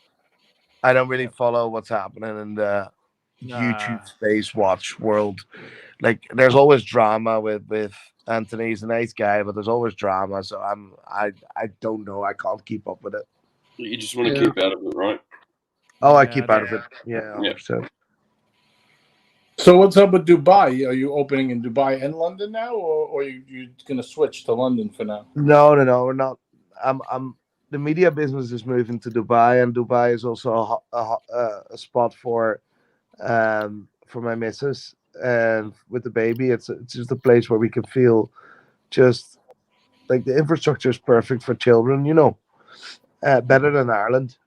I don't really follow what's happening in the YouTube space watch world. Like there's always drama with Anthony. He's a nice guy, but there's always drama. So I don't know. I can't keep up with it. You just want to keep out of it, right? Oh, I keep out of it. Yeah, 100%. So what's up with Dubai? Are you opening in Dubai and London now, or you gonna switch to London for now? No, we're not. I'm the media business is moving to Dubai, and Dubai is also a spot for my missus, and with the baby, it's just a place where we can feel just like the infrastructure is perfect for children, better than Ireland,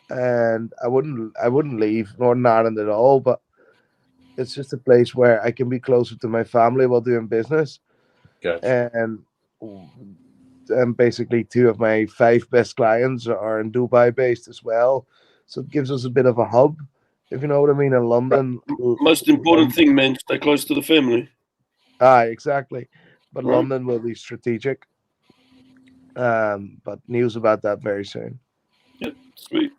and I wouldn't leave Northern Ireland at all, but it's just a place where I can be closer to my family while doing business. Gotcha. And basically 2 of my 5 best clients are in Dubai based as well, so it gives us a bit of a hub, if you know what I mean. In London, most important thing, man, stay close to the family. Exactly, but Right. London will be strategic. But news about that very soon. Yep, sweet.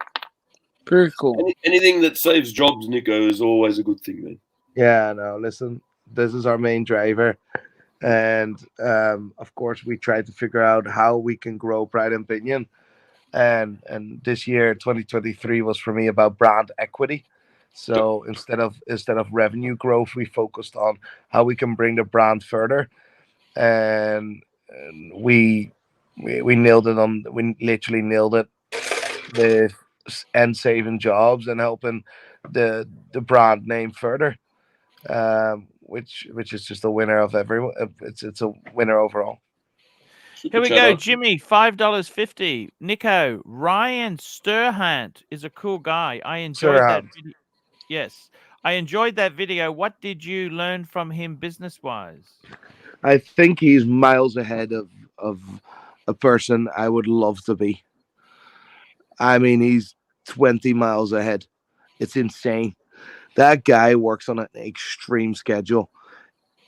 Very cool. Anything that saves jobs, Nico, is always a good thing, man. Yeah, no, listen, this is our main driver. And of course, we try to figure out how we can grow Pride and Pinion. And this year, 2023, was for me about brand equity. So instead of revenue growth, we focused on how we can bring the brand further. And we nailed it on. We literally nailed it with and saving jobs and helping the brand name further. Which is just a winner of everyone. It's a winner overall. Here we go, Jimmy, $5.50. Nico, Ryan Sturhant is a cool guy. I enjoyed that video. Yes, I enjoyed that video. What did you learn from him business-wise? I think he's miles ahead of a person I would love to be. I mean, he's 20 miles ahead. It's insane. That guy works on an extreme schedule.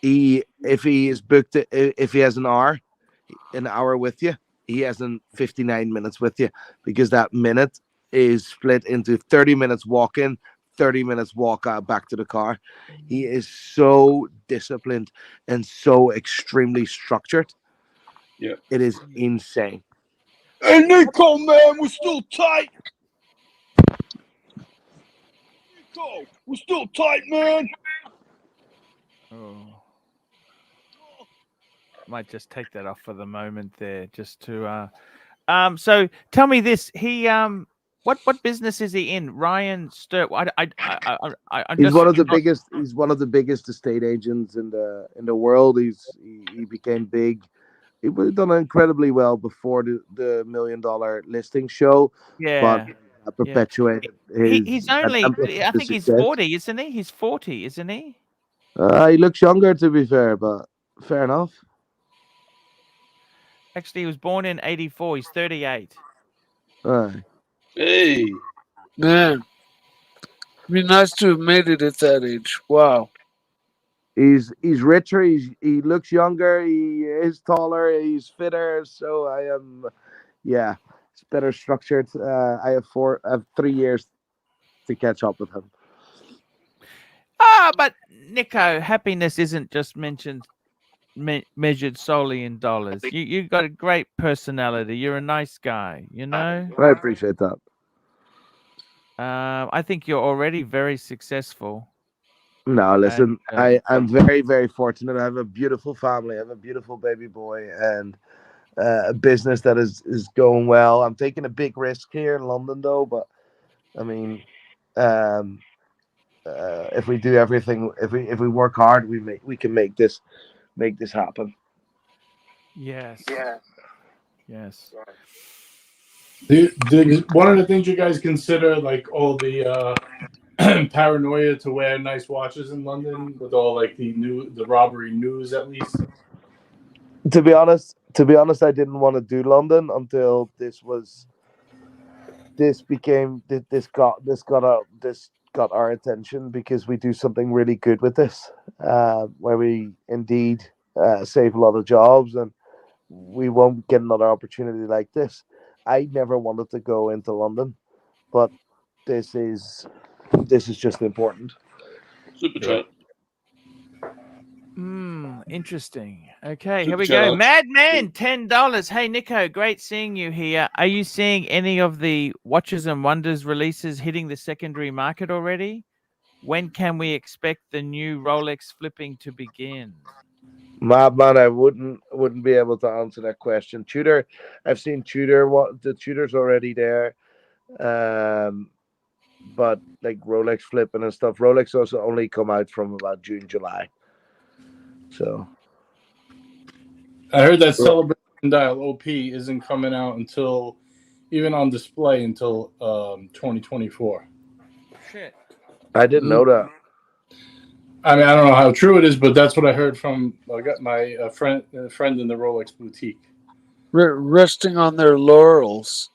If he is booked, if he has an hour with you, he has 59 minutes with you, because that minute is split into 30 minutes walk in, 30 minutes walk out back to the car. He is so disciplined and so extremely structured. Yeah, it is insane. Hey, Nico, man, we're still tight. Nico, we're still tight, man. Oh. Might just take that off for the moment there, just to so tell me this. He what business is he in? Ryan Sturt. He's one of the biggest. He's one of the biggest estate agents in the world. He became big. He would have done incredibly well before the $1 million listing show. Yeah, but perpetuated his. He's only. I think he's 40, isn't he? He's 40, isn't he? He looks younger, to be fair, but fair enough. Actually, he was born in 84. He's 38. Right. Hey. Man. be nice to have made it at that age. Wow. He's richer. He looks younger. He is taller. He's fitter. So I am, yeah, it's better structured. I have 3 years to catch up with him. But Nico, happiness isn't just measured solely in dollars. You got a great personality. You're a nice guy. You know. I appreciate that. I think you're already very successful. No, listen, I'm very, very fortunate. I have a beautiful family. I have a beautiful baby boy and a business that is going well. I'm taking a big risk here in London, though. But I mean, if we do everything, if we work hard, we can make this happen. Yes. Yeah. Yes. One of the things you guys consider, like all the paranoia to wear nice watches in London, with all like the robbery news, at least. To be honest, I didn't want to do London until this got our attention, because we do something really good with this, where we indeed save a lot of jobs, and we won't get another opportunity like this. I never wanted to go into London, but this is just important. Super chat. Interesting. Okay, here Super we chat, go. Arch. Madman, $10. Hey, Nico, great seeing you here. Are you seeing any of the Watches and Wonders releases hitting the secondary market already? When can we expect the new Rolex flipping to begin? Madman, I wouldn't be able to answer that question. Tudor, I've seen Tudor. What the Tudor's already there, but like Rolex flipping and stuff. Rolex also only come out from about June, July. So I heard that Celebration Dial OP isn't coming out until, even on display, until 2024. Shit. I didn't know that. I mean, I don't know how true it is, but that's what I heard from my friend in the Rolex boutique. Resting on their laurels.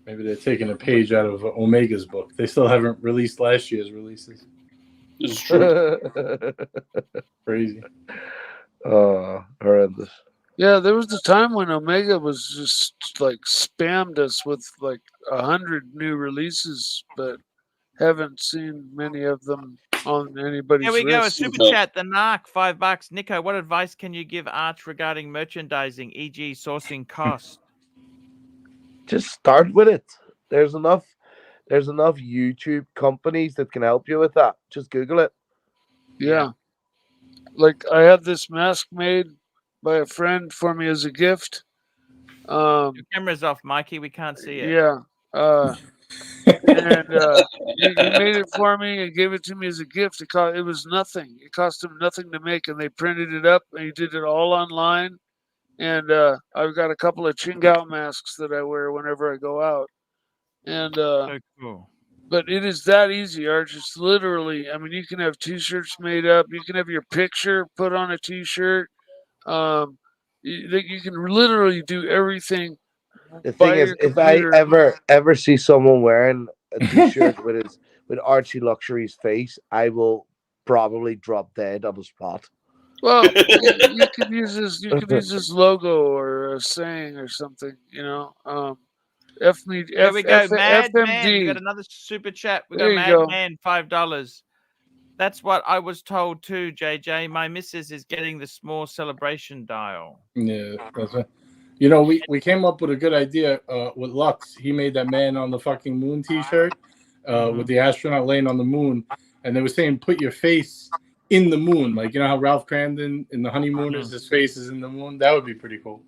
Maybe they're taking a page out of Omega's book. They still haven't released last year's releases. This is true. Crazy. Oh, horrendous. Yeah, there was a time when Omega was just like spammed us with like 100 new releases, but haven't seen many of them on anybody's Here we go. A wrist. super chat. The Narc, $5. Nico, what advice can you give Arch regarding merchandising, e.g., sourcing cost? Just start with it. There's enough YouTube companies that can help you with that. Just Google it. Yeah. Like I had this mask made by a friend for me as a gift. Your camera's off, Mikey. We can't see it. Yeah. And he made it for me and gave it to me as a gift. It was nothing. It cost him nothing to make, and they printed it up, and he did it all online. And I've got a couple of Chingao masks that I wear whenever I go out. And so cool. But it is that easy, Arch. It's literally, I mean, you can have T-shirts made up. You can have your picture put on a T-shirt. You can literally do everything. The thing is, if I ever see someone wearing a T-shirt with ArchieLuxury's face, I will probably drop dead on the spot. Well, you could use this logo or a saying or something, you know. Here we go, Madman. FMD. We got another super chat. We There got you go. Madman, $5. That's what I was told too, JJ. My missus is getting the small celebration dial. Yeah, that's right. You know, we came up with a good idea with Lux. He made that Man on the Fucking Moon T-shirt with the astronaut laying on the moon, and they were saying put your face in the moon, like you know how Ralph Cramden in The Honeymooners, his face is in the moon. That would be pretty cool.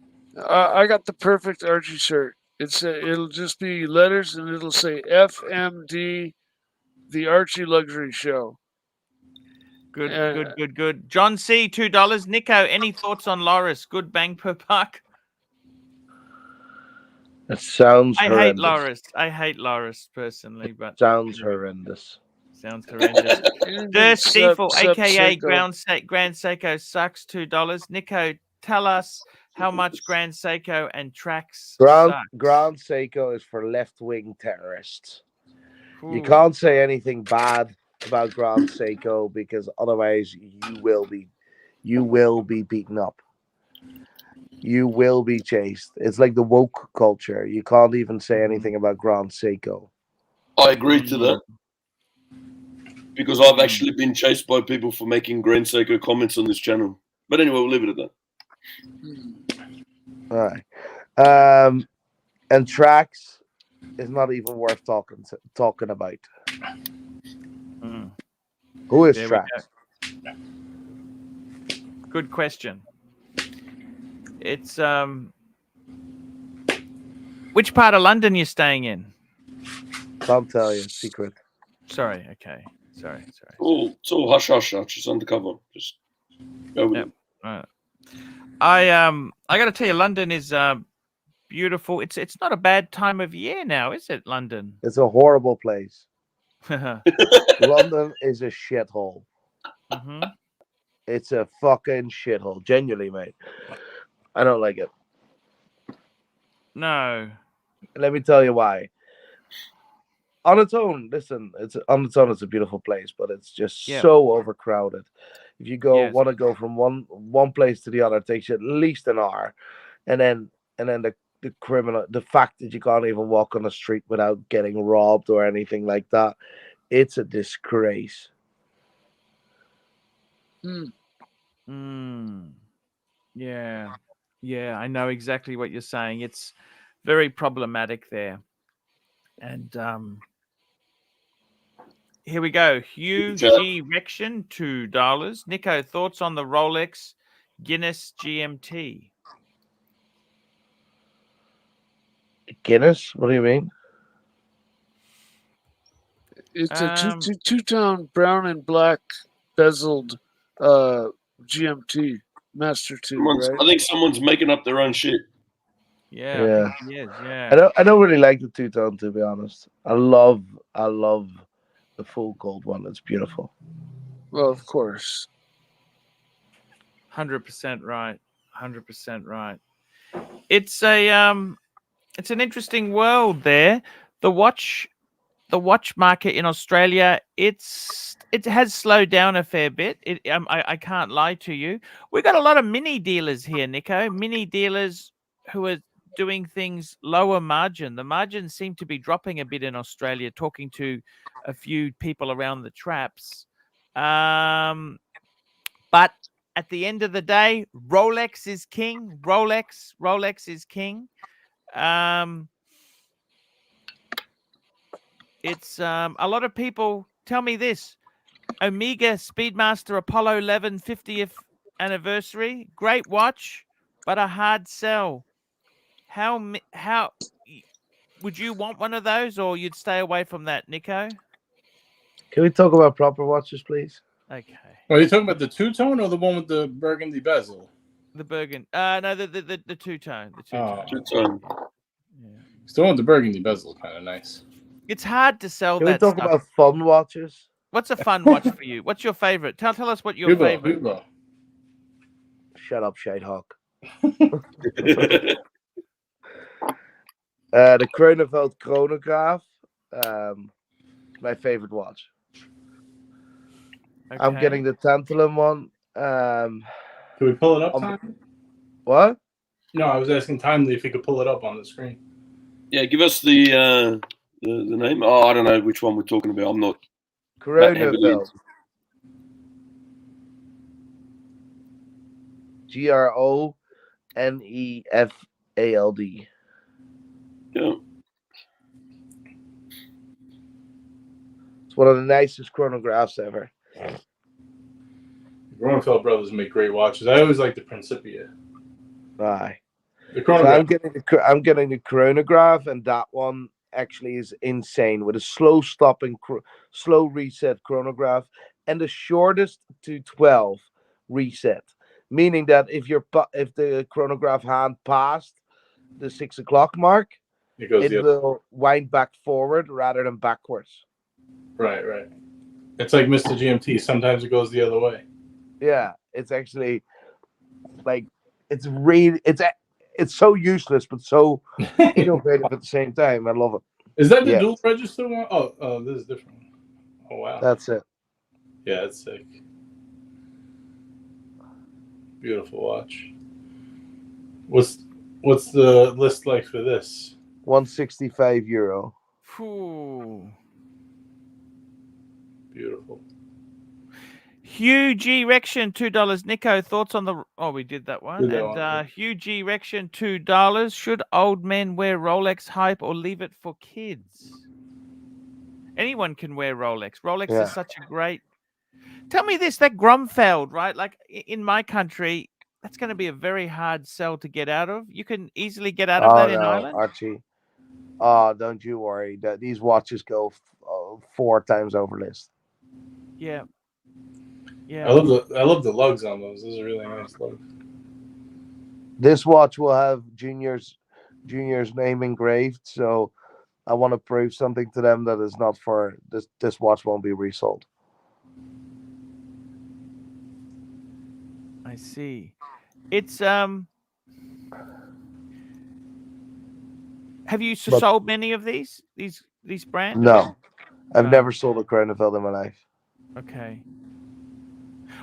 I got the perfect Archie shirt. It'll just be letters, and it'll say FMD, the ArchieLuxury Show. Good. John C, $2. Nico, any thoughts on Loris? Good bang per buck. It sounds horrendous. I hate Loris personally, but sounds horrendous. Sounds horrendous. Der Stiefel, aka Grand Seiko, sucks. $2. Nico, tell us how much Grand Seiko and tracks suck. Grand Seiko is for left-wing terrorists. You can't say anything bad about Grand Seiko because otherwise you will be beaten up. You will be chased. It's like the woke culture. You can't even say anything about Grand Seiko. I agree to that. Because I've actually been chased by people for making Grand Seiko comments on this channel. But anyway, we'll leave it at that. All right. And tracks is not even worth talking about. Who is tracks? Good question. It's which part of London you're staying in? Can't tell you. Secret. Sorry. Okay. Sorry. It's all hush hush. Just undercover. Just go with it. Right. I got to tell you, London is beautiful. It's not a bad time of year now, is it? London. It's a horrible place. London is a shithole. It's a fucking shithole. Genuinely, mate. I don't like it. No. Let me tell you why. On its own, listen, it's a beautiful place, but it's just so overcrowded. If you want to go from one place to the other, it takes you at least an hour, and then the fact that you can't even walk on the street without getting robbed or anything like that, it's a disgrace. Yeah, I know exactly what you're saying. It's very problematic there. And here we go. Hugh G. Rection, $2. Nico, thoughts on the Rolex Guinness GMT? Guinness? What do you mean? It's a two-tone brown and black bezeled GMT Master 2, right? I think someone's making up their own shit. Yeah. I don't really like the two-tone, to be honest. I love the full gold one. It's beautiful. Well, of course. 100% right. 100% right. It's an interesting world there. The watch market in Australia, it has slowed down a fair bit. I can't lie to you. We've got a lot of mini dealers here, Nico. Mini dealers who are doing things lower margin. The margins seem to be dropping a bit in Australia, talking to a few people around the traps. But at the end of the day, Rolex is king. Rolex is king. It's a lot of people tell me this. Omega Speedmaster Apollo 11 50th anniversary, great watch, but a hard sell. How would you want one of those, or you'd stay away from that, Nico? Can we talk about proper watches, please? Okay. Are you talking about the two-tone or the one with the burgundy bezel? The burgundy. No, the two-tone. The two-tone. Two-tone. It's the one with the burgundy bezel, kind of nice. It's hard to sell Can that we talk stuff. about fun watches? What's a fun watch for you? What's your favorite? Tell us what your favorite. Hublot. Shut up, Shadehawk. The Kronenfeld chronograph, my favorite watch. Okay. I'm getting the tantalum one. Can we pull it up, Time? What? No, I was asking Timely if he could pull it up on the screen. Yeah, give us the name. Oh, I don't know which one we're talking about. I'm not. Kronenfeld. GRONEFALD. Yeah. It's one of the nicest chronographs ever. The Kronenfeld brothers make great watches. I always like the Principia. Aye. The So chronograph. I'm getting the chronograph, and that one actually is insane with a slow stopping, slow reset chronograph, and the shortest to 12 reset, meaning that if the chronograph hand passed the 6 o'clock mark, it will wind back forward rather than backwards. Right. It's like Mr. GMT. Sometimes it goes the other way. Yeah, it's actually like it's so useless but so innovative at the same time. I love it. Is that the Yeah. dual register one? Oh, this is different. Oh wow. That's it. Yeah, that's sick. Beautiful watch. What's the list like for this? €165. Ooh. Beautiful. Hugh G. Rection, $2. Nico, thoughts on the... Oh, we did that one. Did that And one, yeah. Hugh G. Rection, $2. Should old men wear Rolex hype or leave it for kids? Anyone can wear Rolex. Rolex Yeah. is such a great... Tell me this, that Grumfeld, right? Like in my country, that's going to be a very hard sell to get out of. You can easily get out of that in Ireland. Archie. Oh, don't you worry. That these watches go 4 times over list. Yeah. Yeah. I love the lugs on those. Those are really nice lugs. This watch will have Junior's name engraved, so I want to prove something to them that is not for this. This watch won't be resold. I see. It's Have you sold many of these brands? No, I've No. never sold a Kronenfeld in my life. Okay.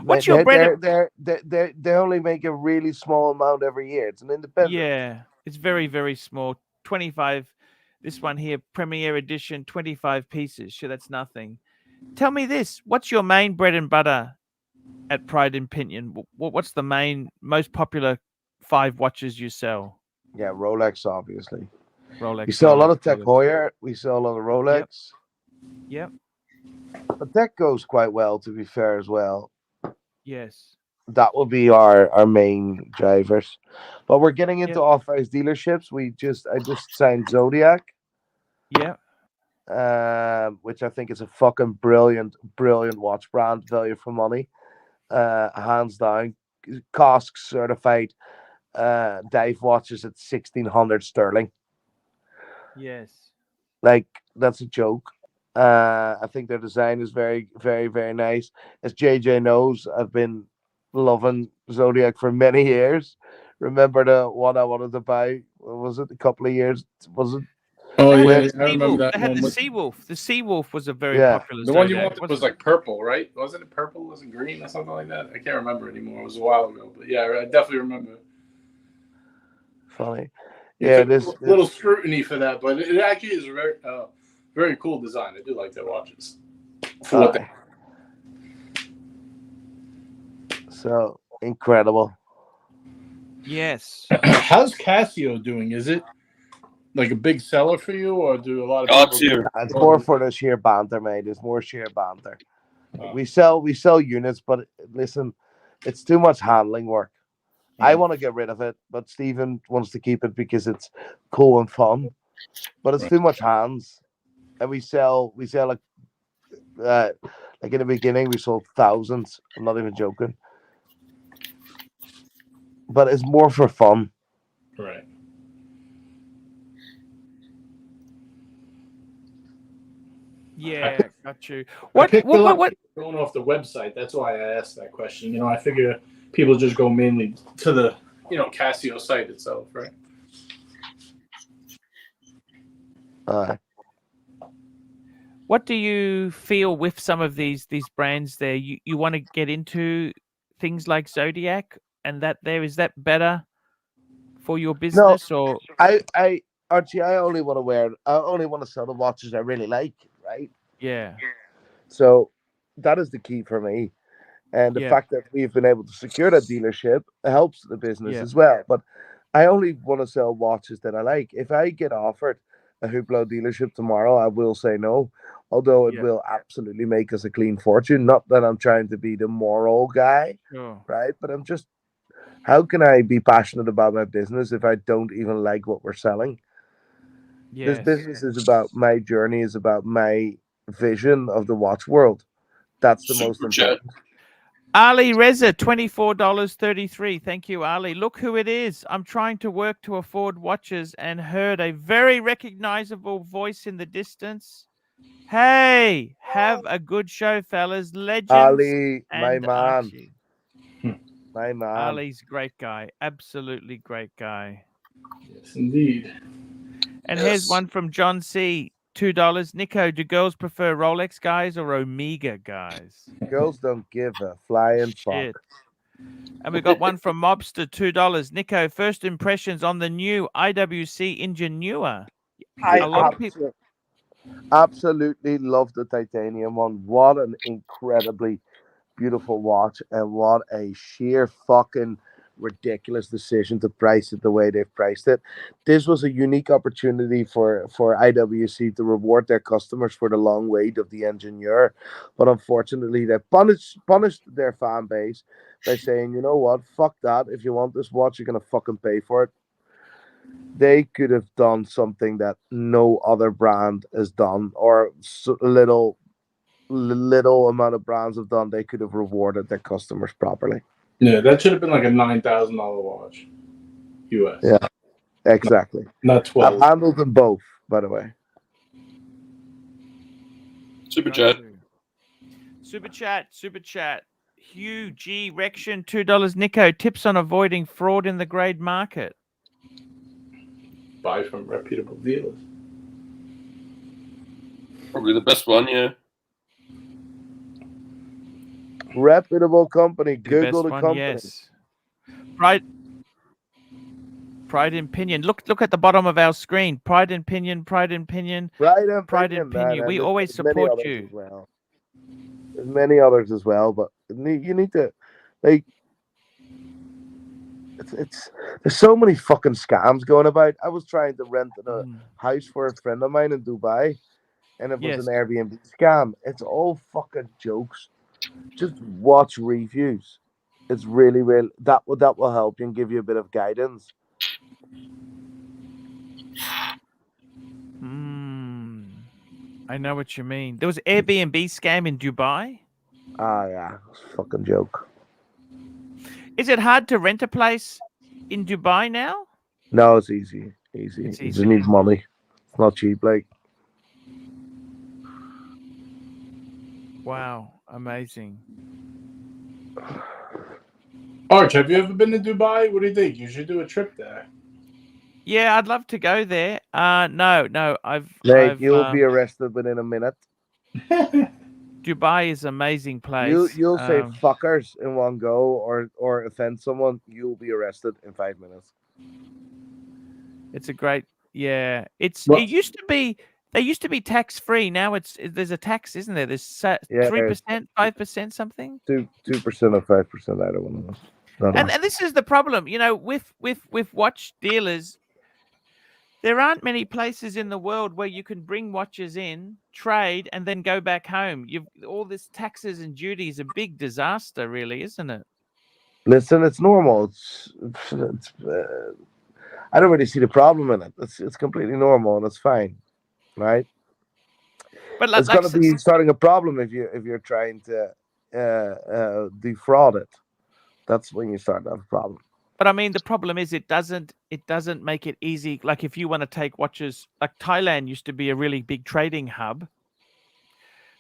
What's your They only make a really small amount every year. It's an independent. Yeah, it's very, very small. 25. This one here, Premier Edition, 25 pieces. Sure, that's nothing. Tell me this. What's your main bread and butter at Pride and Pinion? What's the most popular 5 watches you sell? Yeah, Rolex, obviously. Rolex. We sell a lot of Rolex, Tech Rolex. Heuer. We sell a lot of Rolex. Yep. But Tech goes quite well, to be fair, as well. Yes. That will be our main drivers. But we're getting into authorized dealerships. I just signed Zodiac. Yeah. Which I think is a fucking brilliant watch brand, value for money. Hands down. Cosk certified dive watches at 1,600 sterling. Yes. Like, that's a joke. I think their design is very, very, very nice. As JJ knows, I've been loving Zodiac for many years. Remember the one I wanted to buy? Was it a couple of years? Was it? Oh They yeah, had I remember that They had one. the with- Seawolf. The Seawolf was a very Yeah. popular The one you Zodiac, wanted was like purple, right? Wasn't it purple? Was it green or something like that? I can't remember anymore. It was a while ago, but yeah, I definitely remember. Funny. You Yeah, took a little scrutiny for that, but it actually is a very cool design. I do like their watches. For what they- So incredible. Yes. How's Casio doing? Is it like a big seller for you, or do a lot of people? It's more for the sheer banter, mate. It's more sheer banter. We sell units, but listen, it's too much handling work. I want to get rid of it, but Stephen wants to keep it because it's cool and fun. But it's too much hands, and we sell like in the beginning we sold thousands. I'm not even joking. But it's more for fun. Right. Yeah, got you. I picked a lot of people going off the website. That's why I asked that question. I figure people just go mainly to the Casio site itself, right? What do you feel with some of these brands there? You want to get into things like Zodiac and that is that better for your business or Archie, I only want to sell the watches I really like, right? Yeah. So that is the key for me. And the fact that we've been able to secure that dealership helps the business as well. But I only want to sell watches that I like. If I get offered a Hublot dealership tomorrow, I will say no. Although it will absolutely make us a clean fortune. Not that I'm trying to be the moral guy, right? But I'm just, how can I be passionate about my business if I don't even like what we're selling? This business is about my journey, is about my vision of the watch world. That's the most important. Ali Reza, $24.33. Thank you, Ali. Look who it is. I'm trying to work to afford watches and heard a very recognizable voice in the distance. Hey, have a good show, fellas. Legends. Ali, my and man. Archie. My man. Ali's a great guy. Absolutely great guy. Yes, indeed. And here's one from John C. $2. Nico, do girls prefer Rolex guys or Omega guys? Girls don't give a flying Shit. fuck. And we got one from Mobster, $2. Nico, first impressions on the new IWC Ingenua. A lot of people. Absolutely love the titanium one. What an incredibly beautiful watch, and what a sheer fucking ridiculous decision to price it the way they've priced it. This was a unique opportunity for IWC to reward their customers for the long wait of the Engineer, but unfortunately they punished their fan base by saying, you know what, fuck that. If you want this watch, you're gonna fucking pay for it. They could have done something that no other brand has done, or little amount of brands have done. They could have rewarded their customers properly. Yeah, that should have been like a $9,000 watch, US. Yeah, exactly. Not 12. I've handled them both, by the way. Super chat. Super chat. Hugh G. Rection, $2. Nico, tips on avoiding fraud in the grade market. Buy from reputable dealers. Probably the best one, yeah. Reputable company. Google the one, company. yes. Pride in Pinion. Look at the bottom of our screen. Pride in Pinion. Pride in Pinion. We always support you. Well. There's many others as well, but you need to, like, it's there's so many fucking scams going about. I was trying to rent a house for a friend of mine in Dubai, and it was an Airbnb scam. It's all fucking jokes. Just watch reviews. It's really that will help you and give you a bit of guidance. I know what you mean. There was an Airbnb scam in Dubai. Ah, yeah, it's a fucking joke. Is it hard to rent a place in Dubai now? No, it's easy. You just need money. It's not cheap, like. Wow, amazing. Arch, have you ever been to Dubai? What do you think? You should do a trip there. Yeah, I'd love to go there. No, You'll be arrested within a minute. Dubai is an amazing place. You'll say fuckers in one go, or offend someone. You'll be arrested in 5 minutes. It's a great, yeah. It used to be. They used to be tax free. Now there's a tax, isn't there? There's 3%, 5%, something. 2% or 5%. I don't know. And this is the problem, with watch dealers. There aren't many places in the world where you can bring watches in, trade, and then go back home. All this taxes and duties, a big disaster, really, isn't it? Listen, it's normal. I don't really see the problem in it. It's completely normal and it's fine, right? But it's going to be starting a problem if you're trying to defraud it. That's when you start to have a problem. But I mean, the problem is it doesn't make it easy. Like if you want to take watches, like Thailand used to be a really big trading hub.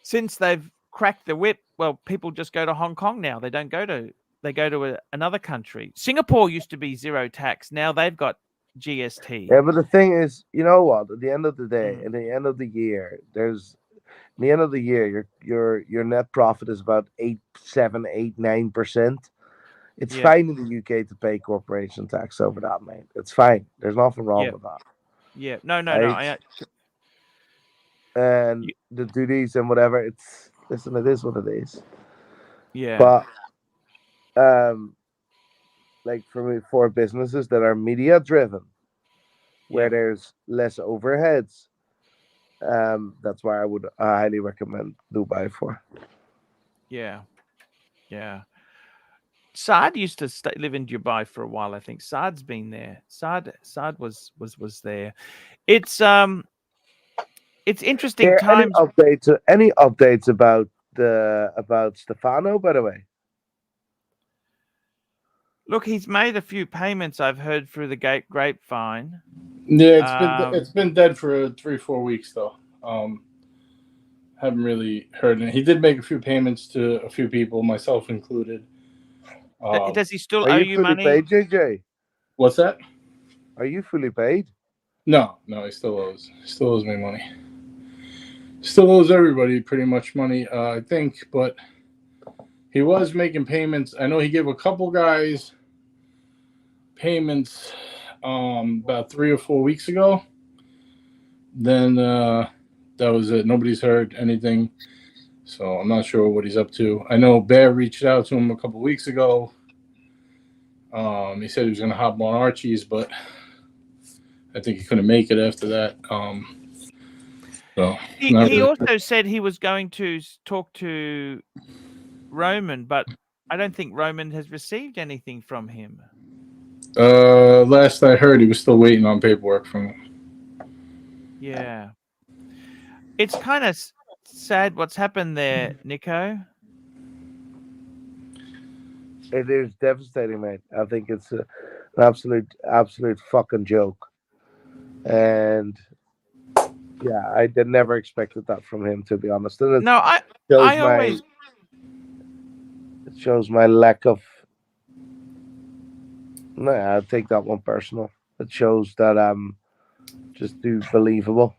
Since they've cracked the whip, well, people just go to Hong Kong now. They go to another country. Singapore used to be zero tax. Now they've got GST. Yeah, but the thing is, you know what? At the end of the day, at the end of the year, your net profit is about 9%. It's fine in the UK to pay corporation tax over that, mate. It's fine. There's nothing wrong with that. Yeah. No. And the duties and whatever, it is what it is. Yeah. But like for businesses that are media driven, where there's less overheads, that's why I would highly recommend Dubai for. Yeah. Saad used to live in Dubai for a while. I think Saad's been there. Saad was there. It's interesting times. Any updates about Stefano, by the way? Look, he's made a few payments. I've heard through the grapevine. Yeah, it's been dead for 3-4 weeks though. Haven't really heard it. He did make a few payments to a few people, myself included. Does he still owe you money? Paid, JJ? What's that? Are you fully paid? No, he still owes me money. Still owes everybody pretty much money, I think, but he was making payments. I know he gave a couple guys payments about 3 or 4 weeks ago. Then that was it. Nobody's heard anything, so I'm not sure what he's up to. I know Bear reached out to him a couple weeks ago. He said he was going to hop on Archie's, but I think he couldn't make it after that. So he also said he was going to talk to Roman, but I don't think Roman has received anything from him. Last I heard, he was still waiting on paperwork from him. Yeah. It's kind of sad what's happened there, Nico. It is devastating, mate. I think it's an absolute fucking joke. And yeah, I never expected that from him, to be honest. And it shows my lack of. No, I take that one personal. It shows that I'm just too believable.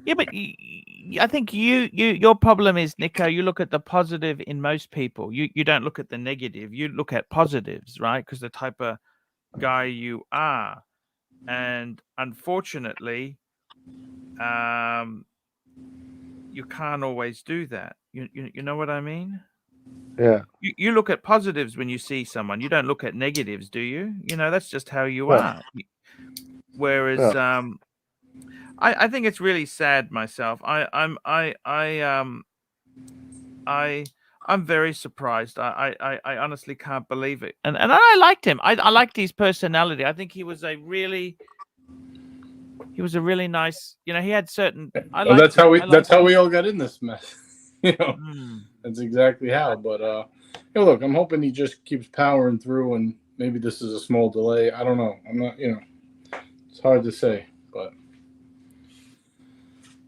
Yeah, but I think your problem is, Nico, you look at the positive in most people. You don't look at the negative. You look at positives, right? Because the type of guy you are. And unfortunately, you can't always do that. You know what I mean? Yeah. You look at positives when you see someone. You don't look at negatives, do you? You know, that's just how you are. Whereas I think it's really sad myself. I'm very surprised. I honestly can't believe it. And I liked him. I liked his personality. I think he was a really nice. You know, he had certain. That's how we all got in this mess. You know, that's exactly how. But look, I'm hoping he just keeps powering through, and maybe this is a small delay. I don't know. I'm not. It's hard to say, but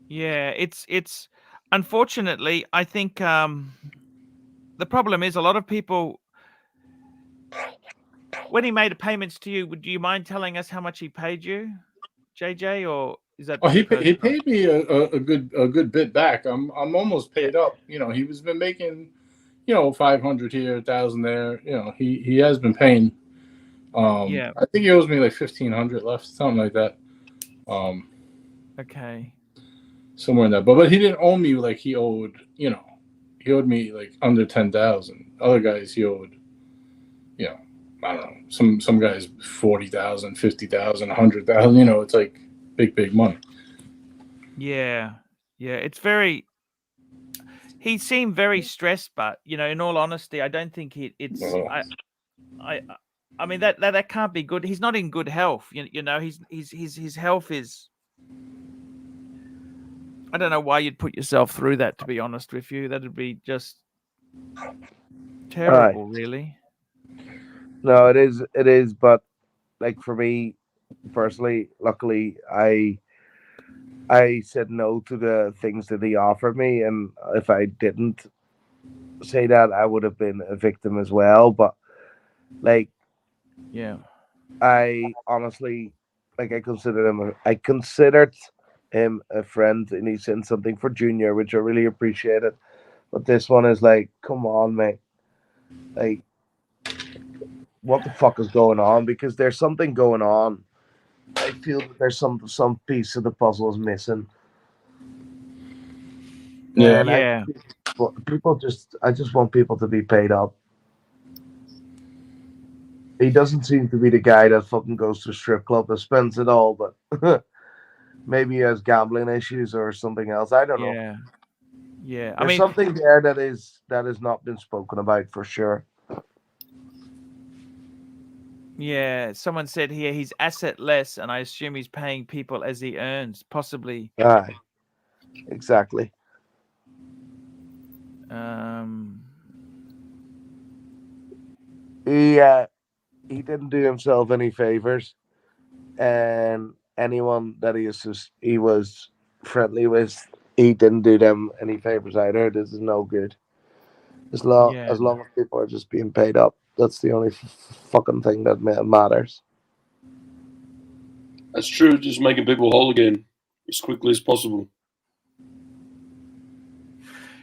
yeah, it's unfortunately. I think the problem is a lot of people. When he made payments to you, would you mind telling us how much he paid you, JJ, or is that? Oh, he paid me a good bit back. I'm almost paid up. You know, he's been making, 500 here, 1,000 there. You know, he has been paying. I think he owes me like 1,500 left, something like that. Okay. Somewhere in that, but he didn't owe me like he owed. He owed me like under 10,000. Other guys he owed. I don't know. Some guys 40,000, 50,000, 100,000. It's like big money. Yeah, it's very. He seemed very stressed, but in all honesty, I don't think it's. I mean that can't be good. He's not in good health. His health is. I don't know why you'd put yourself through that. To be honest with you, that'd be just terrible, really. No, it is. But like for me personally, luckily, I said no to the things that he offered me, and if I didn't say that, I would have been a victim as well. But like, yeah, I honestly, like, I considered him a friend, and he sent something for Junior, which I really appreciated. But this one is like, come on, mate, like, what the fuck is going on? Because there's something going on. I feel that there's some piece of the puzzle is missing. Yeah, and I just want people to be paid up. He doesn't seem to be the guy that fucking goes to a strip club and spends it all, but maybe he has gambling issues or something else. I don't know. Yeah. There's something there that has not been spoken about for sure. Yeah, someone said here he's asset-less, and I assume he's paying people as he earns, possibly. Aye, exactly. He didn't do himself any favors, and anyone that he was friendly with, he didn't do them any favors either. This is no good. As long as people are just being paid up, that's the only fucking thing that matters. That's true. Just making people whole again. as quickly as possible.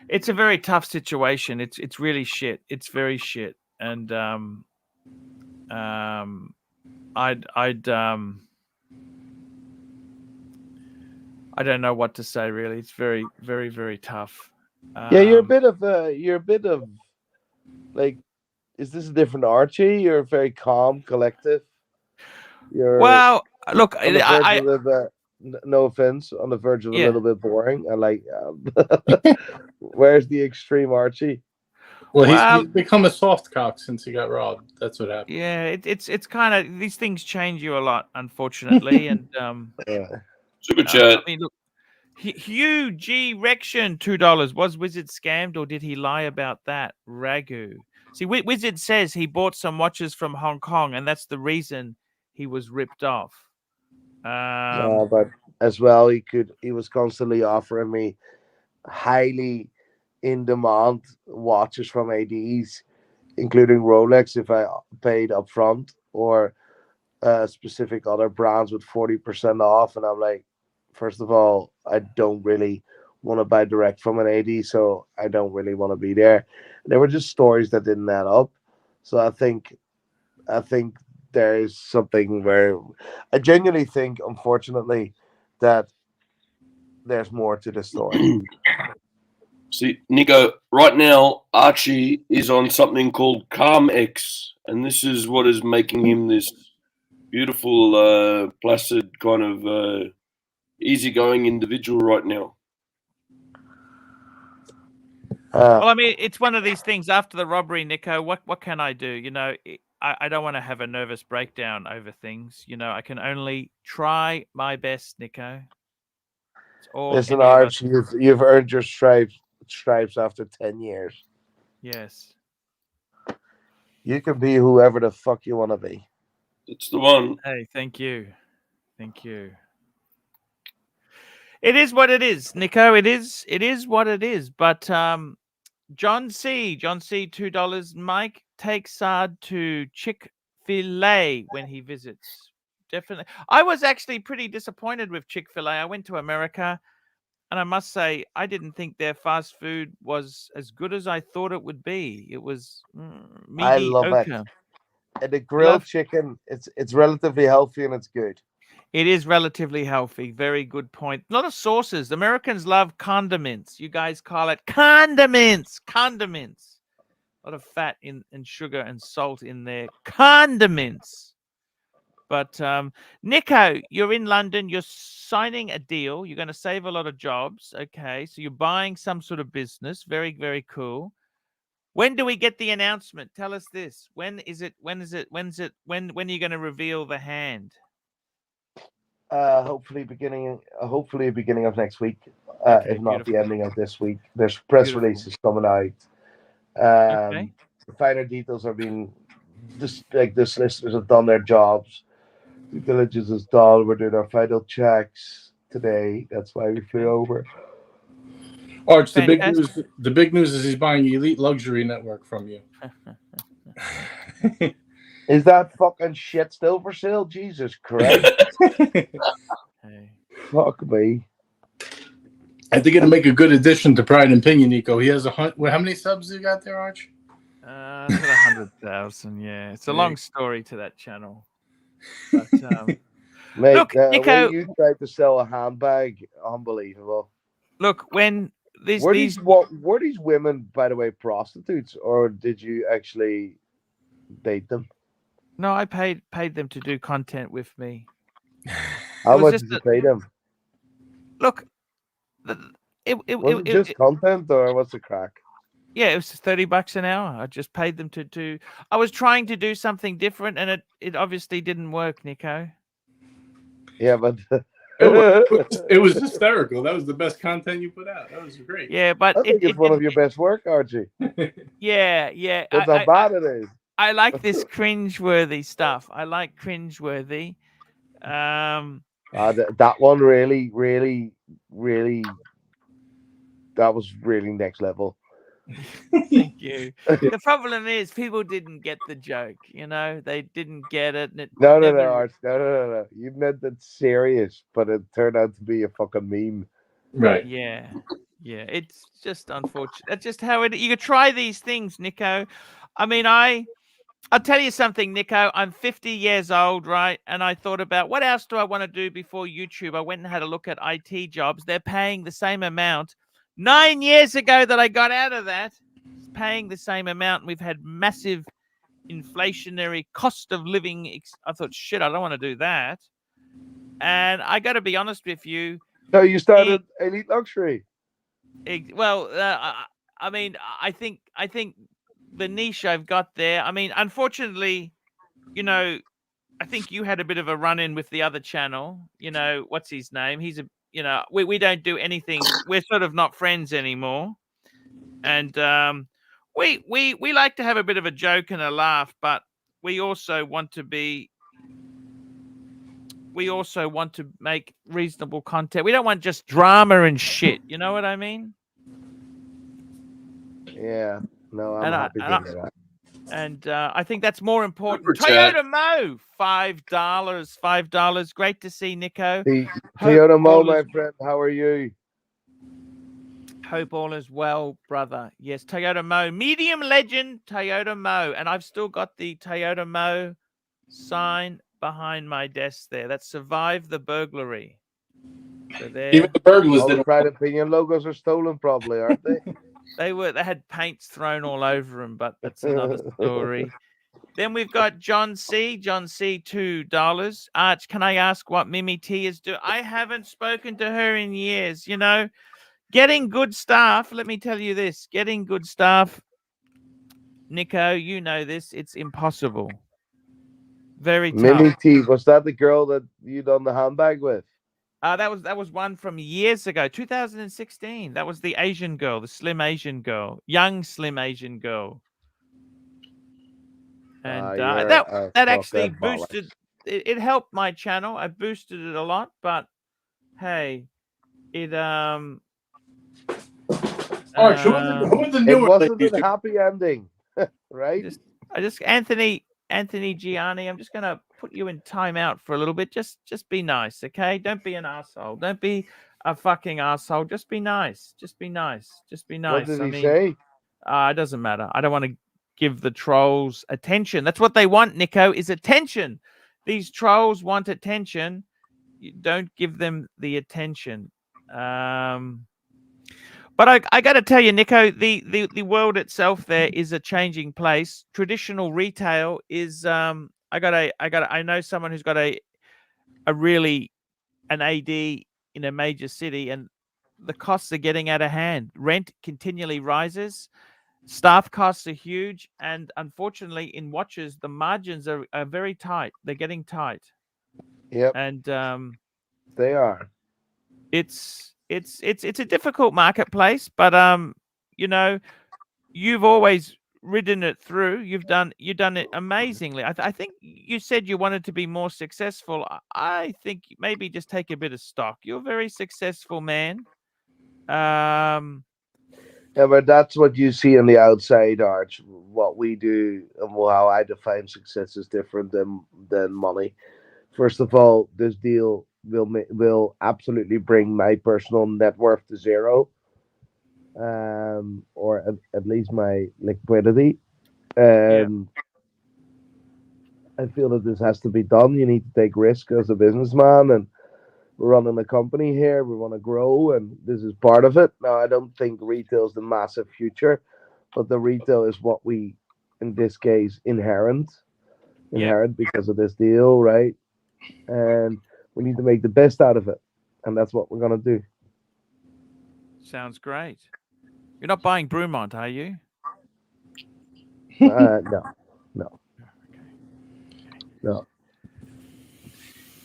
It's a very tough situation. It's really shit. It's very shit. And I'd I don't know what to say really. It's very, very, very tough. Yeah, you're a bit of like, is this a different Archie? You're very calm, collective. You're well, look, on the verge of a little bit, no offense, on the verge of a Yeah. little bit boring. I like, where's the extreme Archie? Well, Well- he's become a soft cock since he got robbed. That's what happened. Yeah, it's kind of, these things change you a lot, unfortunately. And Super chat. I mean, look, Hugh G Rection, $2. Was Wizard scammed or did he lie about that? Ragu. See, Wizard says he bought some watches from Hong Kong, and that's the reason he was ripped off. But as well, he was constantly offering me highly in demand watches from ADs, including Rolex if I paid up front, or specific other brands with 40% off. And I'm like, first of all, I don't really want to buy direct from an AD, so I don't really want to be there. There were just stories that didn't add up. So I think there is something where I genuinely think, unfortunately, that there's more to the story. See, Nico, right now, Archie is on something called Calm X, and this is what is making him this beautiful, placid, kind of easygoing individual right now. Well, I mean, it's one of these things. After the robbery, Nico, what can I do? You know, I don't want to have a nervous breakdown over things. You know, I can only try my best, Nico. It's all Listen, any of us- Archie, you've earned your stripes after 10 years. Yes. You can be whoever the fuck you want to be. It's the one. Hey, thank you. Thank you. It is what it is, Nico. It is what it is. But John C, $2. Mike, take Sard to Chick-fil-A when he visits. Definitely. I was actually pretty disappointed with Chick-fil-A. I went to America, and I must say, I didn't think their fast food was as good as I thought it would be. It was I love it. mediocre. And the grilled chicken, it's relatively healthy and it's good. It is relatively healthy. Very good point. A lot of sauces. Americans love condiments. You guys call it condiments. Condiments. A lot of fat and sugar and salt in there. Condiments. But Nico, you're in London. You're signing a deal. You're going to save a lot of jobs. Okay, so you're buying some sort of business. Very, very cool. When do we get the announcement? Tell us this. When is it? When are you going to reveal the hand? Hopefully beginning of next week, if not the ending of this week. There's press releases coming out. The finer details are being the solicitors have done their jobs. Due diligence is done. We're doing our final checks today. That's why we flew over. Arch, the big news is he's buying Elite Luxury Network from you. Is that fucking shit still for sale? Jesus Christ. Fuck me. I think it'll make a good addition to Pride and Pinion, Nico. He has how many subs you got there, Arch? It's 100,000. Yeah, it's a long story to that channel. But, Mate, look, Nico, when you tried to sell a handbag, unbelievable. Look, when were these women, by the way, prostitutes, or did you actually date them? No, I paid them to do content with me. How much did you pay them? Look, was it just content, or what's the crack? Yeah, it was $30 an hour. I just paid them to do. I was trying to do something different, and it obviously didn't work, Nico. Yeah, but it was hysterical. That was the best content you put out. That was great. Yeah, but I think it's one of your best work, Archie. Yeah. That's how bad it is. I like this cringeworthy stuff. I like cringeworthy. That one really, that was really next level. Thank you. The problem is people didn't get the joke. You know, they didn't get it. And it No, never... Arch. No. You meant it serious, but it turned out to be a fucking meme. Right. Yeah. It's just unfortunate. That's just how it. You could try these things, Nico. I mean, I'll tell you something, Nico. I'm 50 years old, right? And I thought about what else do I want to do before YouTube. I went and had a look at IT jobs. They're paying the same amount 9 years ago that I got out of that. It's paying the same amount. We've had massive inflationary cost of living. I thought, shit, I don't want to do that. And I got to be honest with you. So you started Elite Luxury. Well, I mean, I think the niche I've got there. I mean, unfortunately, you know, I think you had a bit of a run-in with the other channel. You know, what's his name? He's we don't do anything. We're sort of not friends anymore. And we like to have a bit of a joke and a laugh, but we also want to make reasonable content. We don't want just drama and shit. You know what I mean? Yeah. No, I'm happy to hear that. And I think that's more important. Toyota Mo, $5. Great to see Nico. Toyota Mo, my friend, how are you? Hope all is well, brother. Yes, Toyota Mo, medium legend Toyota Mo, and I've still got the Toyota Mo sign behind my desk there. That survived the burglary. So there. Even the burglars. All the Pride Opinion logos are stolen, probably, aren't they? They had paints thrown all over them, but that's another story. Then we've got John C. $2. Arch, can I ask what Mimi T is doing? I haven't spoken to her in years. You know, getting good staff. Let me tell you this: getting good staff, Nico. You know this. It's impossible. Very tough. Mimi T. Was that the girl that you done the handbag with? That was one from years ago, 2016. That was the Asian girl, the slim Asian girl, young slim Asian girl. And that actually boosted. It helped my channel. I boosted it a lot, but hey, it it wasn't a happy ending, right? I just Anthony Gianni. I'm just gonna put you in timeout for a little bit. Just be nice, okay? Don't be an asshole. Don't be a fucking asshole. Just be nice. Just be nice. Just be nice. What did he say? It doesn't matter. I don't want to give the trolls attention. That's what they want, Nico, is attention. These trolls want attention. You don't give them the attention. But I got to tell you, Nico, the world itself there is a changing place. Traditional retail is I know someone who's got an AD in a major city, and the costs are getting out of hand. Rent continually rises. Staff costs are huge, and unfortunately, in watches, the margins are very tight. They're getting tight. Yep. And they are. It's a difficult marketplace, but you know, you've always ridden it through. You've done it amazingly. I think you said you wanted to be more successful. I think maybe just take a bit of stock. You're a very successful man. Yeah, but that's what you see on the outside, Arch. What we do and how I define success is different than money. First of all, this deal will absolutely bring my personal net worth to zero, or at least my liquidity. I feel that this has to be done. You need to take risk as a businessman, and we're running a company here. We want to grow, and this is part of it. Now, I don't think retail is the massive future, but the retail is what we, in this case, inherit because of this deal, right? And we need to make the best out of it, and that's what we're gonna do. Sounds great. You're not buying Brumont, are you? No.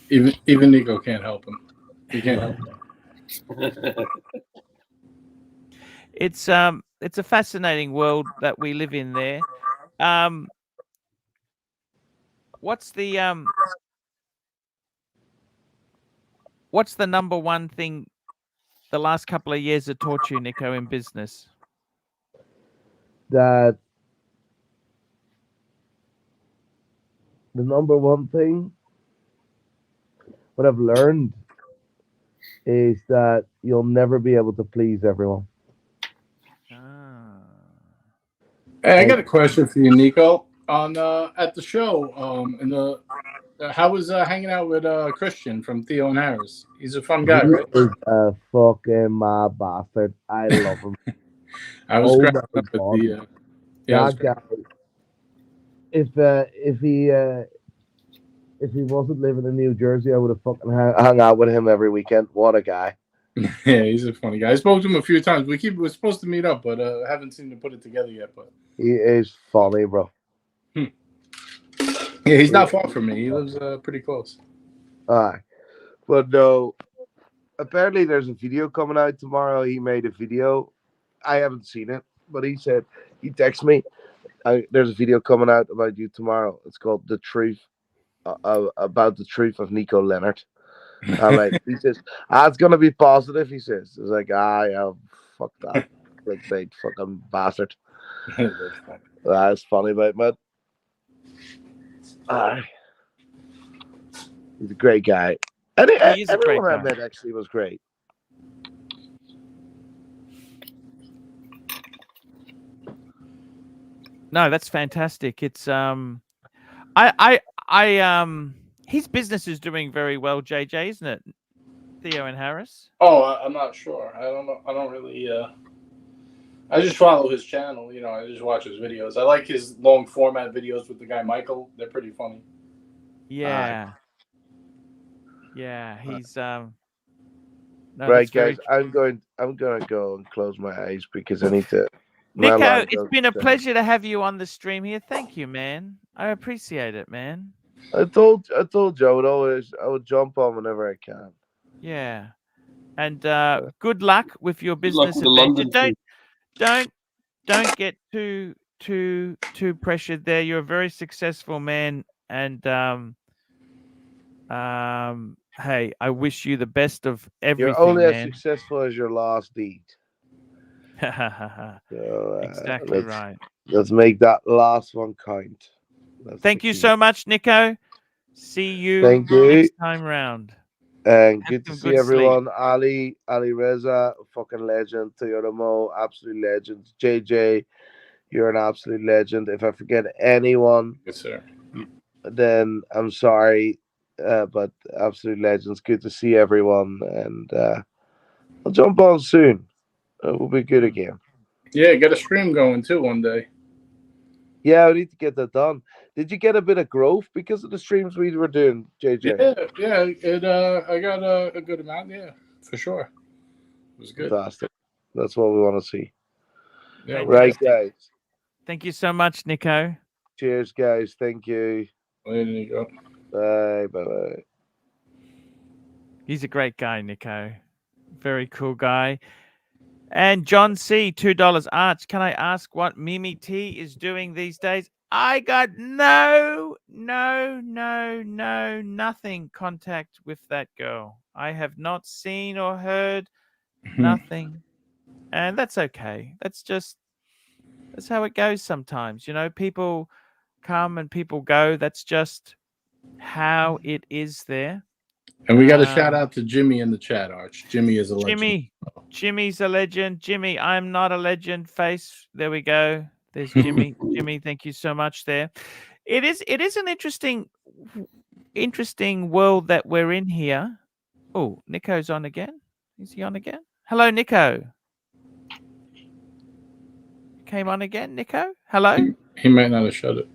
Even Nico can't help him. He can't help him. It's a fascinating world that we live in there. What's the number one thing the last couple of years have taught you, Nico, in business? that the number one thing what I've learned is that you'll never be able to please everyone. Hey, I got a question for you, Nico. On at the show, in the how was hanging out with Christian from Theo and Harris? He's a fun guy, He right? is a fucking mad bastard. I love him. I was Oh cracking my up at god, the yeah, I was that guy. If he wasn't living in New Jersey, I would have fucking hung out with him every weekend. What a guy! yeah, he's a funny guy. I spoke to him a few times. We're supposed to meet up, but haven't seemed to put it together yet. But He is funny, bro. yeah, he's not far from me. He lives pretty close. Aye, but no. Apparently, there's a video coming out tomorrow. He made a video. I haven't seen it, but he said he texted me. There's a video coming out about you tomorrow. It's called "The Truth," about the truth of Nico Leonard. I'm like, he says, it's gonna be positive. He says, it's like, fuck that, clickbait, fucking bastard. That's funny, mate, man. He's a great guy. He is a great Everyone I guy. met actually was great. No, that's fantastic. It's his business is doing very well, JJ, isn't it? Theo and Harris. Oh, I'm not sure. I don't know. I don't really. I just follow his channel. You know, I just watch his videos. I like his long format videos with the guy Michael. They're pretty funny. Yeah. Yeah, he's no, Right, that's very guys. I'm gonna go and close my eyes because I need to. my Nico, alarm it's goes been a down. pleasure to have you on the stream here. Thank you, man. I appreciate it, man. I told you I would jump on whenever I can. Yeah. And good luck with your Good luck business with the adventure. London Don't get too pressured there. You're a very successful man, and hey, I wish you the best of everything, You're only as man. successful as your last deed. So, Exactly right. Let's make that last one count. Thank you so much, Nico. See you Thank you. next time round. And Have good to some see good everyone. Ali Reza, fucking legend. Toyota Mo, absolute legend. JJ, you're an absolute legend. If I forget anyone, yes, sir, then I'm sorry. But absolute legends. Good to see everyone. And I'll jump on soon. We'll be good again. Yeah, get a stream going too one day. Yeah, I need to get that done. Did you get a bit of growth because of the streams we were doing, JJ? Yeah. I got a good amount. Yeah, for sure. It was good. Fantastic. That's what we want to see. Yeah, right, guys. Thank you so much, Nico. Cheers, guys. Thank you. Later, Nico. Bye. He's a great guy, Nico. Very cool guy. And John C, $2. Arch, can I ask what Mimi T is doing these days? I got nothing contact with that girl. I have not seen or heard nothing. And that's okay. That's how it goes sometimes. You know, people come and people go. That's just how it is there. And we got a shout out to Jimmy in the chat, Arch. Jimmy is a legend. Jimmy's a legend. Jimmy, I'm not a legend face. There we go. There's Jimmy. Jimmy, thank you so much there. It is an interesting world that we're in here. Oh, Nico's on again. Is he on again? Hello, Nico. Came on again, Nico? Hello? He might not have shut it.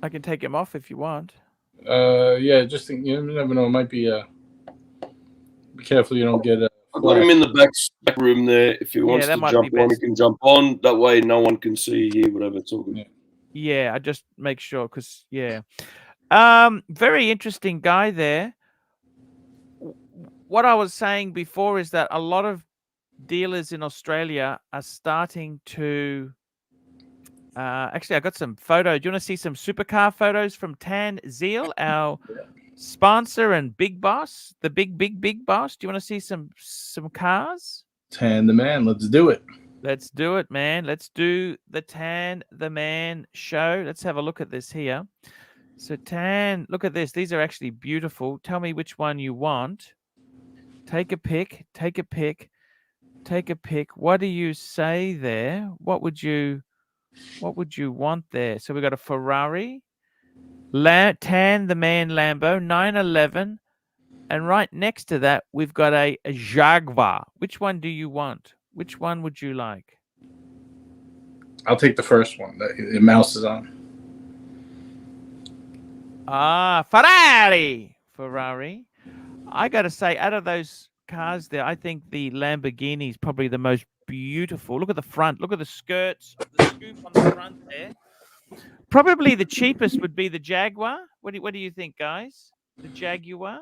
I can take him off if you want. Yeah, just think, you never know. It might be be careful you don't get I've got him in the back room there. If he wants that to might jump be on, he best. can jump on. That way no one can see, hear, whatever it's all good. Yeah, I just make sure because very interesting guy there. What I was saying before is that a lot of dealers in Australia are starting to actually I got some photos. Do you want to see some supercar photos from Tan Zeal, our Sponsor and Big Boss, the big boss. Do you want to see some cars? Tan the Man. Let's do it. Let's do it, man. Let's do the Tan the Man show. Let's have a look at this here. So Tan, look at this. These are actually beautiful. Tell me which one you want. Take a pick. Take a pick. Take a pick. What do you say there? What would you want there? So we got a Ferrari, Tan the Man Lambo, 911, and right next to that we've got a Jaguar. Which one do you want? Which one would you like? I'll take the first one. It mouses on. Ferrari. I got to say, out of those cars there, I think the Lamborghini is probably the most beautiful. Look at the front. Look at the skirts, the scoop on the front there. Probably the cheapest would be the Jaguar. What do you think, guys? The Jaguar?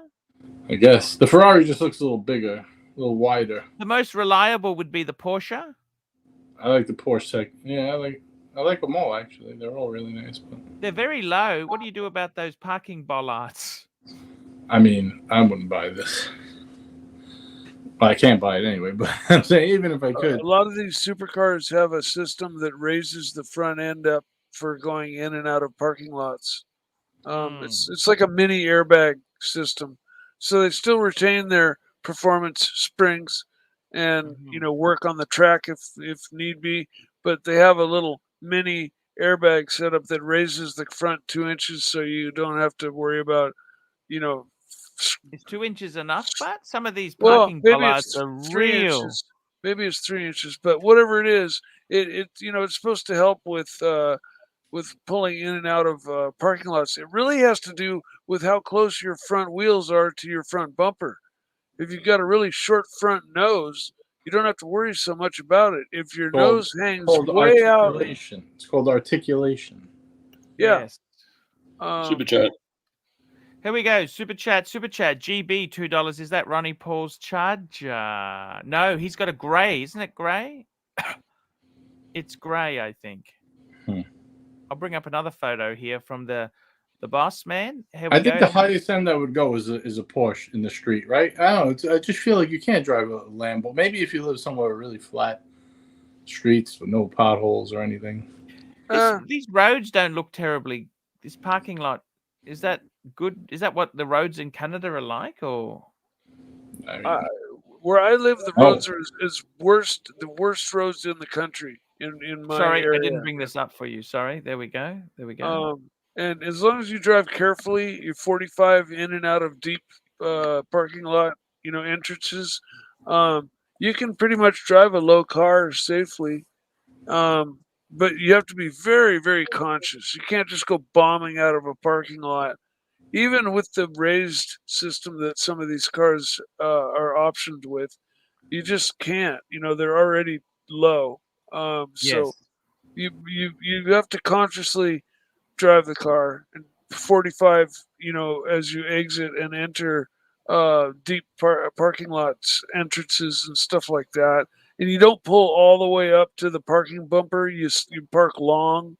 I guess the Ferrari just looks a little bigger, a little wider. The most reliable would be the Porsche. I like the Porsche. Yeah, I like them all actually. They're all really nice, but they're very low. What do you do about those parking bollards? I mean, I wouldn't buy this. Well, I can't buy it anyway, but I'm saying even if I could. A lot of these supercars have a system that raises the front end up for going in and out of parking lots. It's like a mini airbag system. So they still retain their performance springs and work on the track if need be, but they have a little mini airbag setup that raises the front 2 inches so you don't have to worry about Is 2 inches enough? But some of these parking bollards are real. Inches. Maybe it's 3 inches, but whatever it is, it's supposed to help with pulling in and out of parking lots. It really has to do with how close your front wheels are to your front bumper. If you've got a really short front nose, you don't have to worry so much about it. If your nose hangs way out, it's called articulation. Yeah. Yes. Super chat. Here we go. Super chat. GB $2. Is that Ronnie Paul's charger? No, he's got a grey. Isn't it grey? It's grey, I think. I'll bring up another photo here from the boss man. I think the highest end that would go is a Porsche in the street, right? I don't know. I just feel like you can't drive a Lambo. Maybe if you live somewhere with really flat streets with no potholes or anything. These roads don't look terribly. This parking lot, is that good? Is that what the roads in Canada are like, or? Where I live, the roads are the worst roads in the country. In my area. I didn't bring this up for you. Sorry. There we go. And as long as you drive carefully, you're 45 in and out of deep parking lot, entrances. You can pretty much drive a low car safely, but you have to be very, very conscious. You can't just go bombing out of a parking lot, even with the raised system that some of these cars are optioned with. You just can't. They're already low. So you have to consciously drive the car and 45, as you exit and enter deep parking lots, entrances and stuff like that. And you don't pull all the way up to the parking bumper. You park long.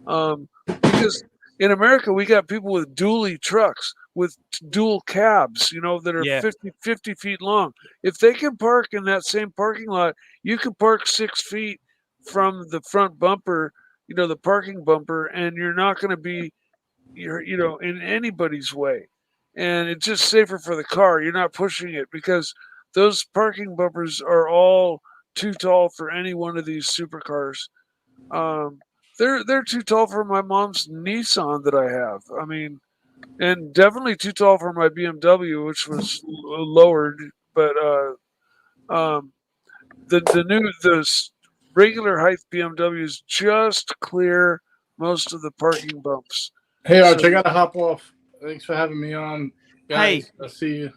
Because in America, we got people with dually trucks, with dual cabs, that are 50 feet long. If they can park in that same parking lot, you can park 6 feet from the front bumper, the parking bumper, and you're not going to be, in anybody's way. And it's just safer for the car. You're not pushing it because those parking bumpers are all too tall for any one of these supercars. They're too tall for my mom's Nissan that I have. I mean, and definitely too tall for my BMW, which was lowered. But the regular height BMWs just clear most of the parking bumps. Hey, Arch, I gotta hop off. Thanks for having me on. Guys, Hey, I'll see you.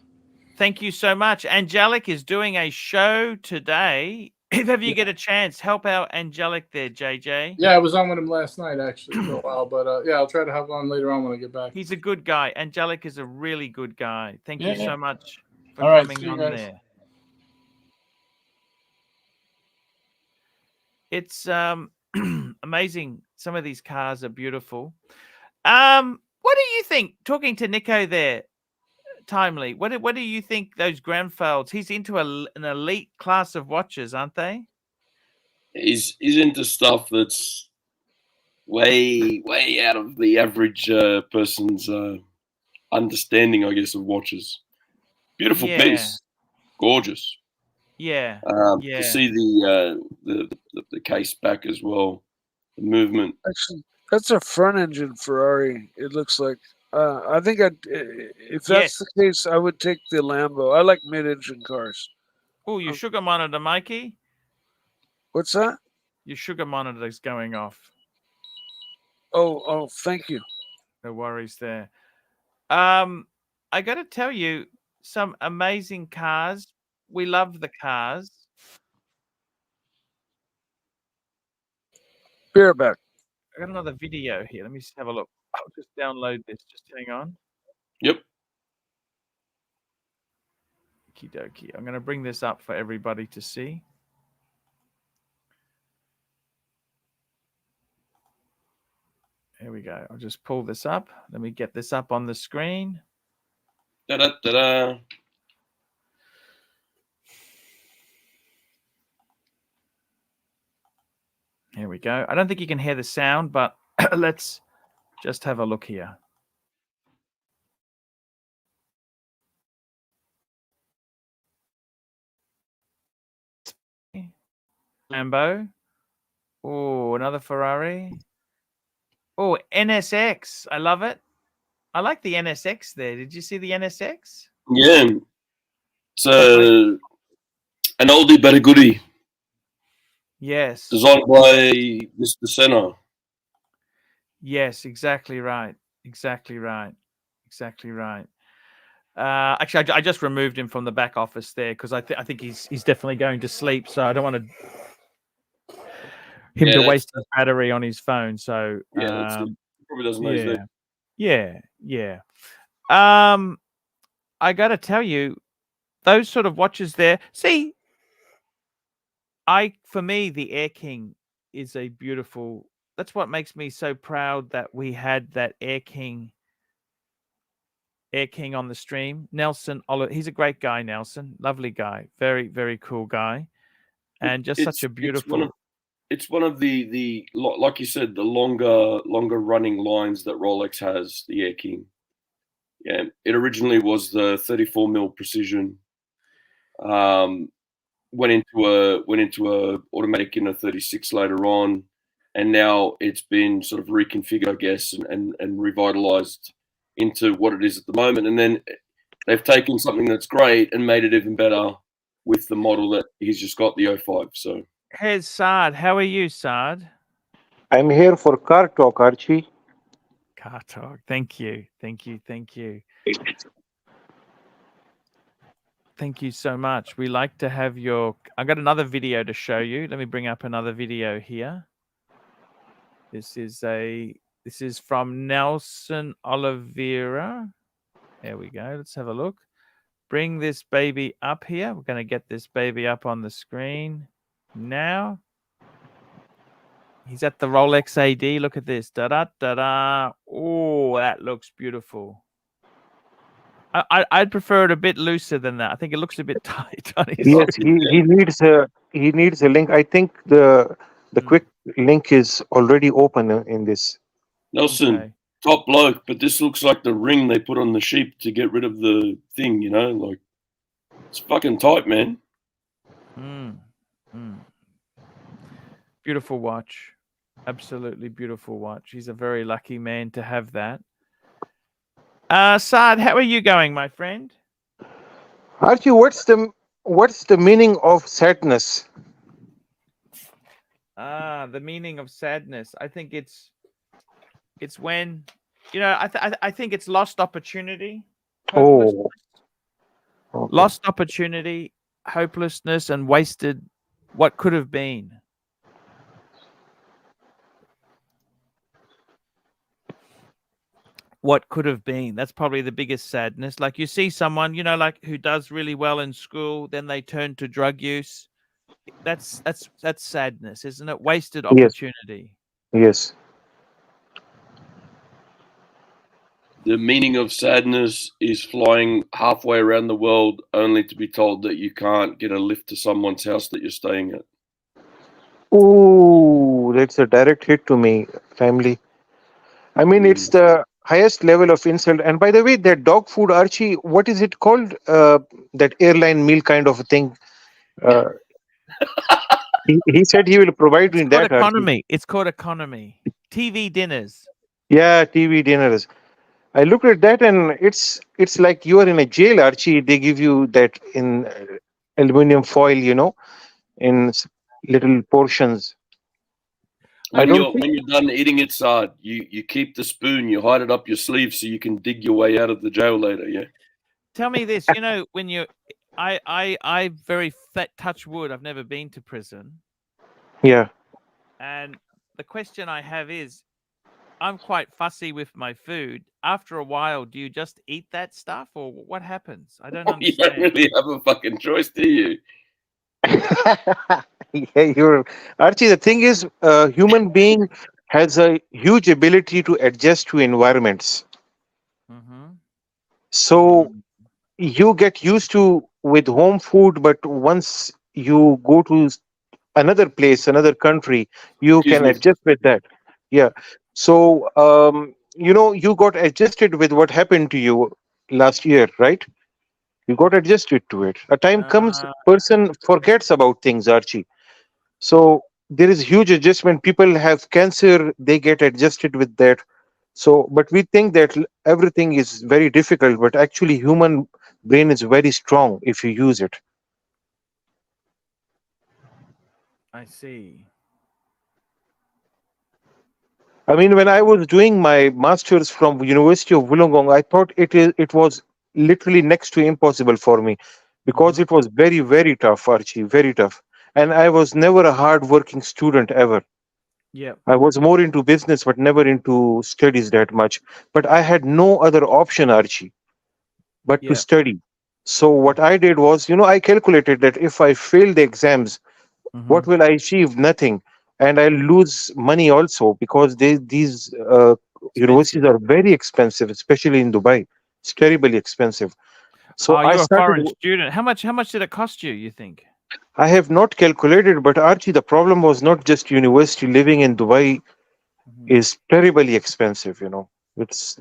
Thank you so much. Angelic is doing a show today. If ever you get a chance, help out Angelic there, JJ. Yeah, I was on with him last night actually for a while, but yeah, I'll try to have on later on when I get back. He's a good guy. Angelic is a really good guy. Thank you so much for All right, coming see you on guys. there. It's amazing. Some of these cars are beautiful. What do you think? Talking to Nico there, Timely. What do you think those Grenfelds? He's into an elite class of watches, aren't they? He's into stuff that's way out of the average person's understanding, I guess, of watches. Beautiful piece, gorgeous. Yeah. To see the case back as well, the movement. Actually, that's a front engine Ferrari. It looks like. I think if that's the case, I would take the Lambo. I like mid-engine cars. Oh, your sugar monitor, Mikey. What's that? Your sugar monitor is going off. Oh, thank you. No worries there. I got to tell you, some amazing cars. We love the cars. Beer back. I got another video here. Let me just have a look. I'll just download this. Just hang on. Yep. Okie dokie. I'm going to bring this up for everybody to see. Here we go. I'll just pull this up. Let me get this up on the screen. Da-da-da-da. Here we go. I don't think you can hear the sound, but let's just have a look here. Lambo. Oh, another Ferrari. Oh, NSX. I love it. I like the NSX there. Did you see the NSX? Yeah. It's an oldie but a goodie. Yes. Designed by Mr. Senna. Yes, exactly right. Exactly right. Exactly right. Actually, I just removed him from the back office there because I think he's definitely going to sleep. So I don't want him to waste his battery on his phone. So that's it. Probably doesn't know he's there. Yeah. I got to tell you, those sort of watches there. See, for me, the Air King is a beautiful. That's what makes me so proud that we had that Air King on the stream. Nelson Oliver, he's a great guy, Nelson. Lovely guy. Very, very cool guy. And just such a beautiful. It's one of the like you said, the longer running lines that Rolex has, the Air King. Yeah, it originally was the 34 mil precision. Went into a automatic in a 36 later on, and now it's been sort of reconfigured, I guess, and revitalized into what it is at the moment. And then they've taken something that's great and made it even better with the model that he's just got, the 05. So here's Saad. How are you, Saad? I'm here for car talk, Archie. Car talk. Thank you. Thank you so much. We like to have your. I got another video to show you. Let me bring up another video here. This is from Nelson Oliveira. There we go. Let's have a look. Bring this baby up here. We're going to get this baby up on the screen now. He's at the Rolex AD. Look at this. Da-da-da-da. Oh, that looks beautiful. I'd prefer it a bit looser than that. I think it looks a bit tight on his Yes, he needs a link. I think the quick link is already open in this. Nelson, top bloke, but this looks like the ring they put on the sheep to get rid of the thing, like it's fucking tight, man. Beautiful watch. Absolutely beautiful watch. He's a very lucky man to have that. Saad, how are you going, my friend? Archie, what's the meaning of sadness? The meaning of sadness. I think it's when, I think it's lost opportunity. Oh. Okay. Lost opportunity, hopelessness, and wasted what could have been. What could have been. That's probably the biggest sadness. Like you see someone, like who does really well in school, then they turn to drug use. That's sadness, isn't it? Wasted opportunity. Yes. The meaning of sadness is flying halfway around the world only to be told that you can't get a lift to someone's house that you're staying at. Ooh, that's a direct hit to me, family. I mean, it's the highest level of insult. And by the way, that dog food, Archie, what is it called? That airline meal kind of a thing. Uh, he said he will provide me It's called that, Archie. economy. It's called economy. TV dinners. Yeah, TV dinners. I looked at that and it's like you are in a jail, Archie. They give you that in aluminum foil, in little portions. I don't think. When you're done eating it, Saad, you keep the spoon, you hide it up your sleeve so you can dig your way out of the jail later. Yeah. Tell me this, when you, I very touch wood. I've never been to prison. Yeah. And the question I have is, I'm quite fussy with my food. After a while, do you just eat that stuff, or what happens? I don't You understand. don't really have a fucking choice, do you? Yeah, Archie. The thing is, a human being has a huge ability to adjust to environments. So you get used to with home food, but once you go to another place, another country, you can adjust with that. Yeah. So you got adjusted with what happened to you last year, right? You got adjusted to it. A time comes, person forgets about things, Archie. So there is huge adjustment. People have cancer, they get adjusted with that. So, but we think that everything is very difficult, but actually, human brain is very strong if you use it. I see. I mean, when I was doing my masters from University of Wollongong, I thought it was literally next to impossible for me because it was very, very tough, Archie, very tough. And I was never a hard-working student ever. Yeah. I was more into business, but never into studies that much. But I had no other option, Archie, but to study. So what I did was, I calculated that if I fail the exams, what will I achieve? Nothing. And I'll lose money also because these universities are very expensive, especially in Dubai. It's terribly expensive. So I you're a started. foreign student. How much did it cost you think? I have not calculated, but Archie, the problem was not just university. Living in Dubai is terribly expensive. It's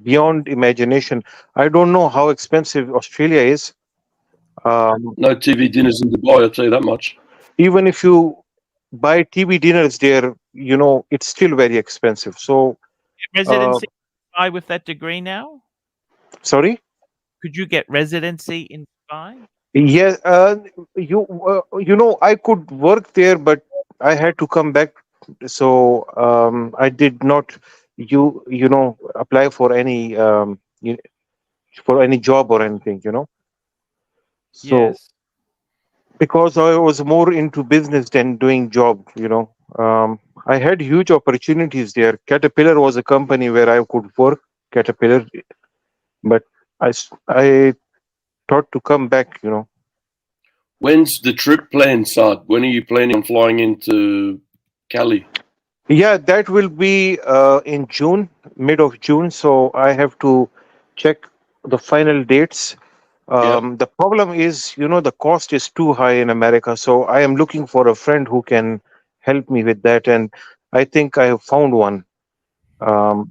beyond imagination. I don't know how expensive Australia is. No TV dinners in Dubai, I'll tell you that much. Even if you buy TV dinners there, it's still very expensive. So, Residency with that degree now? Sorry? Could you get residency in Dubai? Yeah, I could work there, but I had to come back. So I did not, apply for any job or anything. So because I was more into business than doing job. I had huge opportunities there. Caterpillar was a company where I could work. Caterpillar, but I thought to come back. When's the trip planned, Saad? When are you planning on flying into Cali? Yeah, that will be in June, mid of June. So I have to check the final dates. The problem is, the cost is too high in America. So I am looking for a friend who can help me with that. And I think I have found one. But,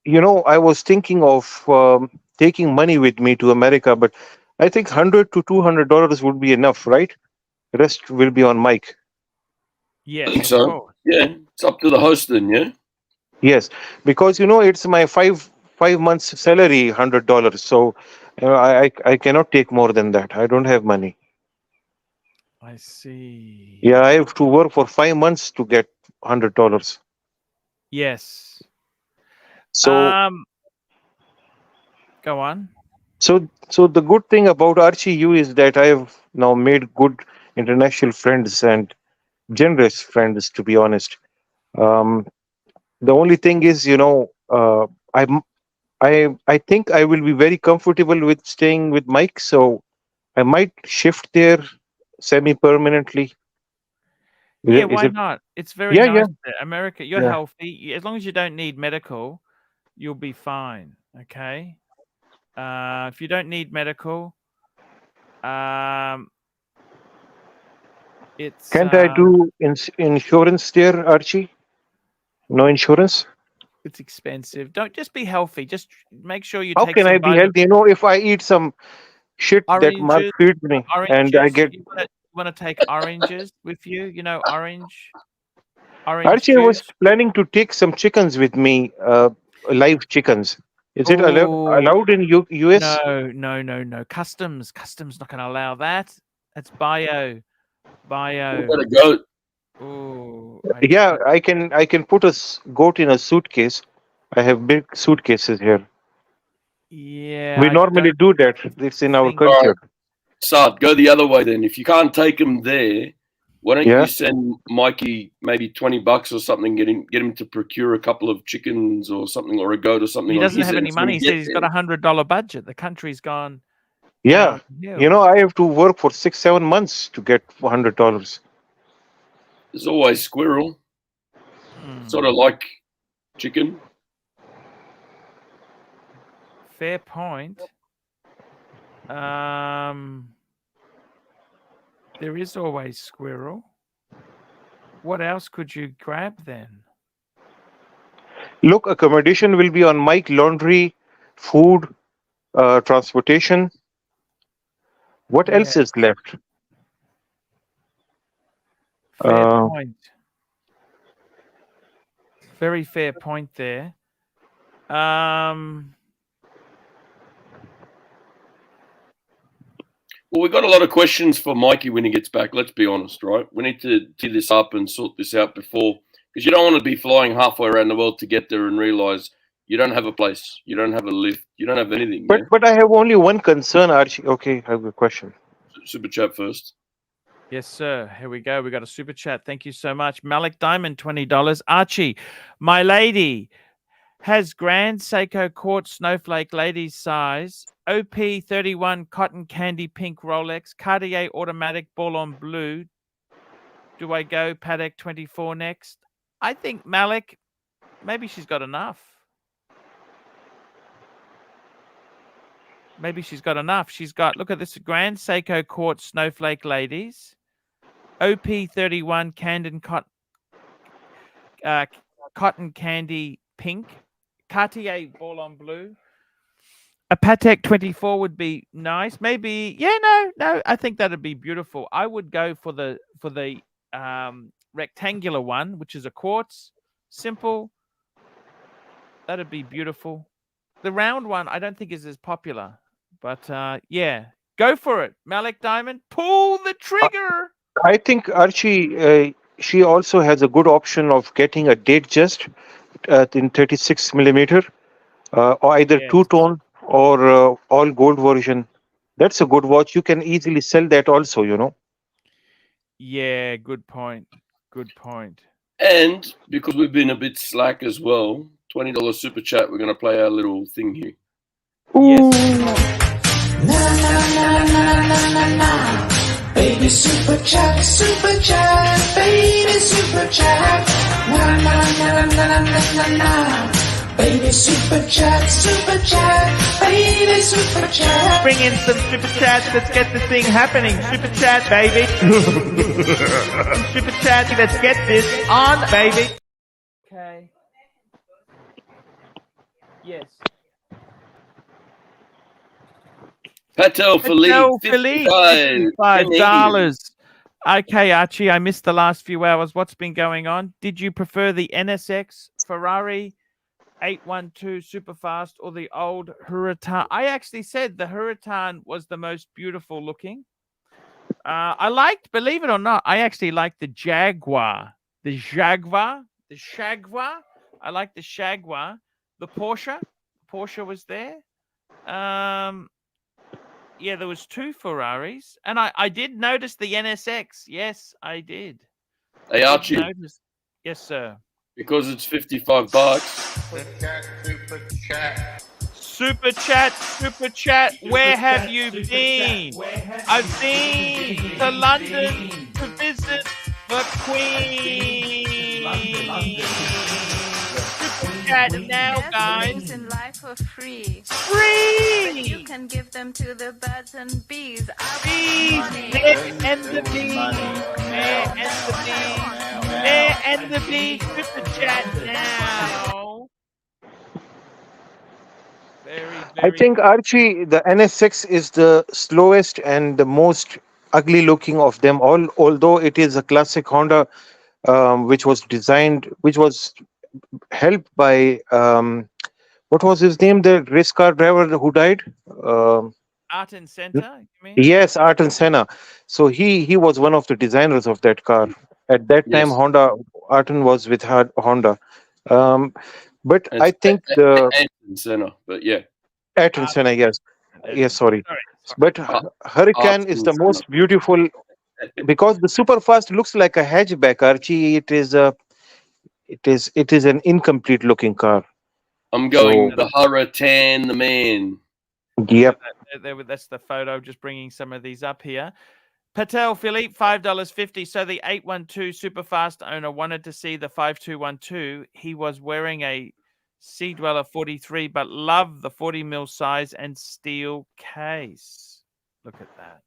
I was thinking of taking money with me to America, but I think $100 to $200 would be enough, right? The rest will be on Mike. Yes, I think so. Yeah, it's up to the host then, yeah? Yes, because it's my five months salary, $100. So I cannot take more than that. I don't have money. I see. Yeah, I have to work for 5 months to get $100. Yes. So go on. So the good thing about Archie U is that I have now made good international friends and generous friends, to be honest. The only thing is, I think I will be very comfortable with staying with Mike, so I might shift there semi-permanently. Yeah, why not? It's very Yeah, nice yeah. there. America, you're Yeah. healthy. As long as you don't need medical, you'll be fine. Okay. If you don't need medical, it's. Can't I do insurance there, Archie? No insurance? It's expensive. Don't just be healthy. Just make sure you How take can some I be healthy? You know, if I eat some shit that Mark oranges. feeds me, and I get. You want to take oranges with you? You know, orange Archie, I was juice. planning to take some chickens with me, live chickens. Is it allowed in US? No. Customs not going to allow that. That's bio. What about a goat? Oh, Yeah, I can put a goat in a suitcase. I have big suitcases here. Yeah, We normally do that. It's in our culture. Sard, go the other way then. If you can't take them there, why don't you send Mikey maybe $20 or something? Get him to procure a couple of chickens or something, or a goat or something. He doesn't have any money. He said he's got $100 budget. The country's gone. Yeah, you know, I have to work for 6-7 months to get $100. There's always squirrel. Sort of like chicken. Fair point. There is always squirrel. What else could you grab then? Look, accommodation will be on Mike, laundry, food, transportation. What else is left? Fair point. Very fair point there. Well, we've got a lot of questions for Mikey when he gets back. Let's be honest, right? We need to tee this up and sort this out before, because you don't want to be flying halfway around the world to get there and realize you don't have a place, you don't have a lift, you don't have anything. But I have only one concern, Archie. Okay, I have a question. Super chat first. Yes, sir. Here we go. We got a super chat. Thank you so much. Malik Diamond, $20. Archie, my lady has Grand Seiko Quartz Snowflake ladies size, OP31 cotton candy pink Rolex, Cartier automatic ball on blue. Do I go Patek 24 next? I think Malik, maybe she's got enough. Maybe she's got enough. She's got, look at this, Grand Seiko Quartz Snowflake ladies, OP31 cotton candy pink, Cartier ball on blue. A Patek 24 would be nice. Maybe, no. I think that'd be beautiful. I would go for the rectangular one, which is a quartz, simple. That'd be beautiful. The round one, I don't think is as popular, but yeah, go for it, Malik Diamond. Pull the trigger. I think Archie, she also has a good option of getting a Datejust in 36 millimeter, or either two-tone or all gold version. That's a good watch. You can easily sell that also, you know. Yeah, good point. Good point. And because we've been a bit slack as well, $20 super chat, we're going to play our little thing here. Yes. Baby super chat, baby super chat. Na na na na na na na. Baby super chat, baby super chat. Bring in some super chats. Let's get this thing happening. Super chat, baby. Super chat. Let's get this on, baby. Okay. Yes. Patel Philippe, $55. Okay, Archie, I missed the last few hours. What's been going on? Did you prefer the NSX Ferrari 812 Superfast or the old Huracan? I actually said the Huracan was the most beautiful looking. I liked, believe it or not, I actually liked the Jaguar. The Jaguar. I like the Jaguar. The Porsche. Porsche was there. Yeah, there was two Ferraris, and I did notice the NSX. Yes, I did. Hey, Archie. Yes, sir. Because it's $55. Super chat. Where have you been? I've been to London to visit the Queen. super chat now, Best guys. things in life are free. Free! But you can give them to the birds and bees. Bees, and the bees, and the bees, super chat now. I think Archie, the NS6 is the slowest and the most ugly looking of them all, although it is a classic Honda, which was helped by, what was his name, the race car driver who died? Art Center, you mean? Yes, Ayrton Senna. So he was one of the designers of that car. At that time, Ayrton was with Honda. But I think the Ayrton Senna, but yeah. Ayrton Senna, yes. Yes, sorry. But Hurricane is the most beautiful because the Superfast looks like a hatchback, Archie. It is an incomplete looking car. I'm going the Hurricane, the man. Yep. That's the photo. Just bringing some of these up here. Patel Philippe, $5.50. So the 812 Superfast owner wanted to see the 5212. He was wearing a Sea Dweller 43, but loved the 40mm size and steel case. Look at that.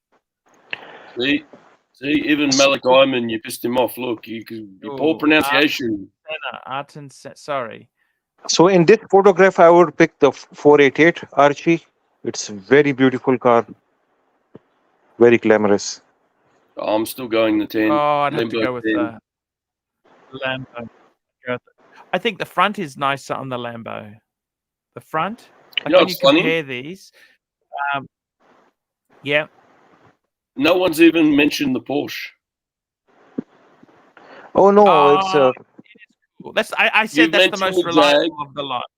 See, even Malik Iman, you pissed him off. Look, your poor pronunciation. Sorry. So in this photograph, I would pick the 488 Archie. It's a very beautiful car. Very glamorous. I'm still going the 10. Oh, I'd have to go with the Lambo. I think the front is nicer on the Lambo. The front, like when you compare these, yeah. No one's even mentioned the Porsche. Oh no, it's cool. I said that's the most reliable of the lot.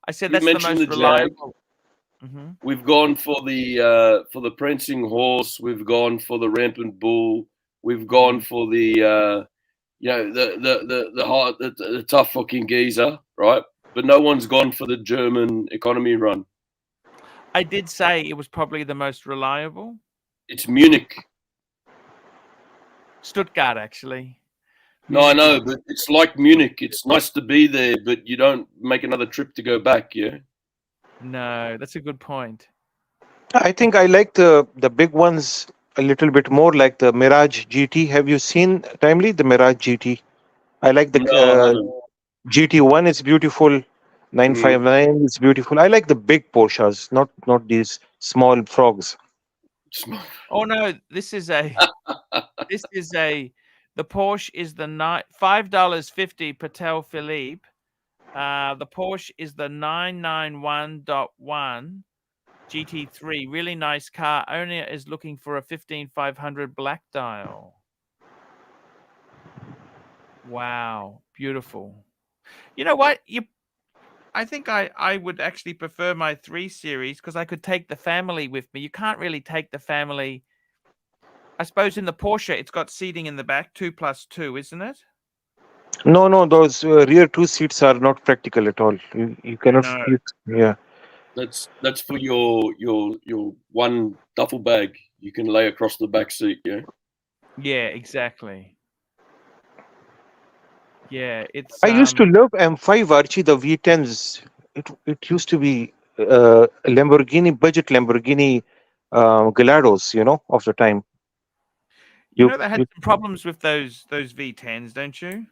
I said that's the most reliable. We've gone for the prancing horse. We've gone for the rampant bull. We've gone for the the tough fucking geezer, right? But no one's gone for the German economy run. I did say it was probably the most reliable. It's Munich. Stuttgart, actually. No, I know, but it's like Munich. It's nice to be there, but you don't make another trip to go back, yeah? No, that's a good point. I think I like the big ones a little bit more, like the Mirage GT. Have you seen, Timely, the Mirage GT? I like the GT1 is beautiful. 959 is beautiful. I like the big Porsches, not these small frogs. Oh no, the Porsche is the $5.50 Patel Philippe. The Porsche is the 991.1 GT3. Really nice car. Owner is looking for a 15500 black dial. Wow, beautiful. You know what? I think I would actually prefer my 3 Series because I could take the family with me. You can't really take the family. I suppose in the Porsche, it's got seating in the back, 2+2, isn't it? No, those rear 2 seats are not practical at all. You cannot. Yeah. That's for your one duffel bag you can lay across the back seat. Yeah. Yeah, exactly. Yeah, it's. I used to love M5 Archie, the V10s. It used to be budget Lamborghini Gelados, of the time. You know they had some problems with those V10s, don't you?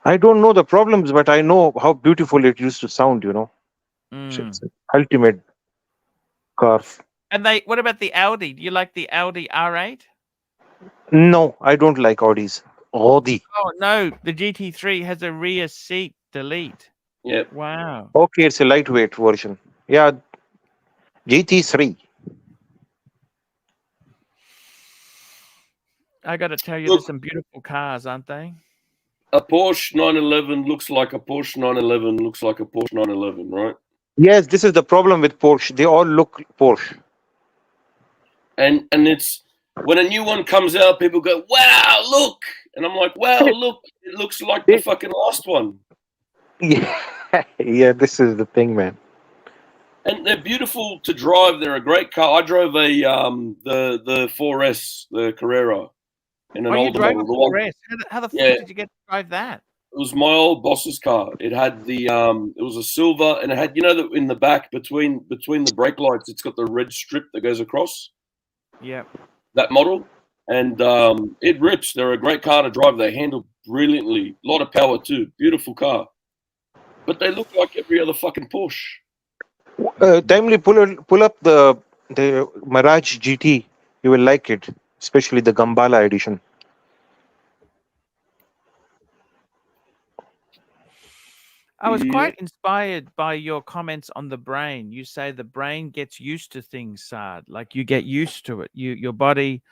I don't know the problems, but I know how beautiful it used to sound. It's an ultimate car. And what about the Audi? Do you like the Audi R8? No, I don't like Audis. Audi. Oh no, the GT3 has a rear seat delete. Yeah. Wow. Okay, it's a lightweight version. Yeah. GT3. I got to tell you, there's some beautiful cars, aren't they? A Porsche 911 looks like a Porsche 911 looks like a Porsche 911, right? Yes, this is the problem with Porsche. They all look Porsche. And it's when a new one comes out, people go, "Wow, look!" And I'm like, "Wow, look! It looks like the fucking last one." Yeah, this is the thing, man. And they're beautiful to drive. They're a great car. I drove the 4S, the Carrera, in an older model. How the fuck did you get to drive that? It was my old boss's car. It had the it was a silver, and it had, you know, that in the back between the brake lights, it's got the red strip that goes across. Yeah. That model, and it rips. They're a great car to drive. They handle brilliantly. A lot of power too. Beautiful car, but they look like every other fucking Porsche. Timely pull up the Mirage GT. You will like it, especially the Gambala edition. I was quite inspired by your comments on the brain. You say the brain gets used to things, Saad. Like you get used to it. Your body,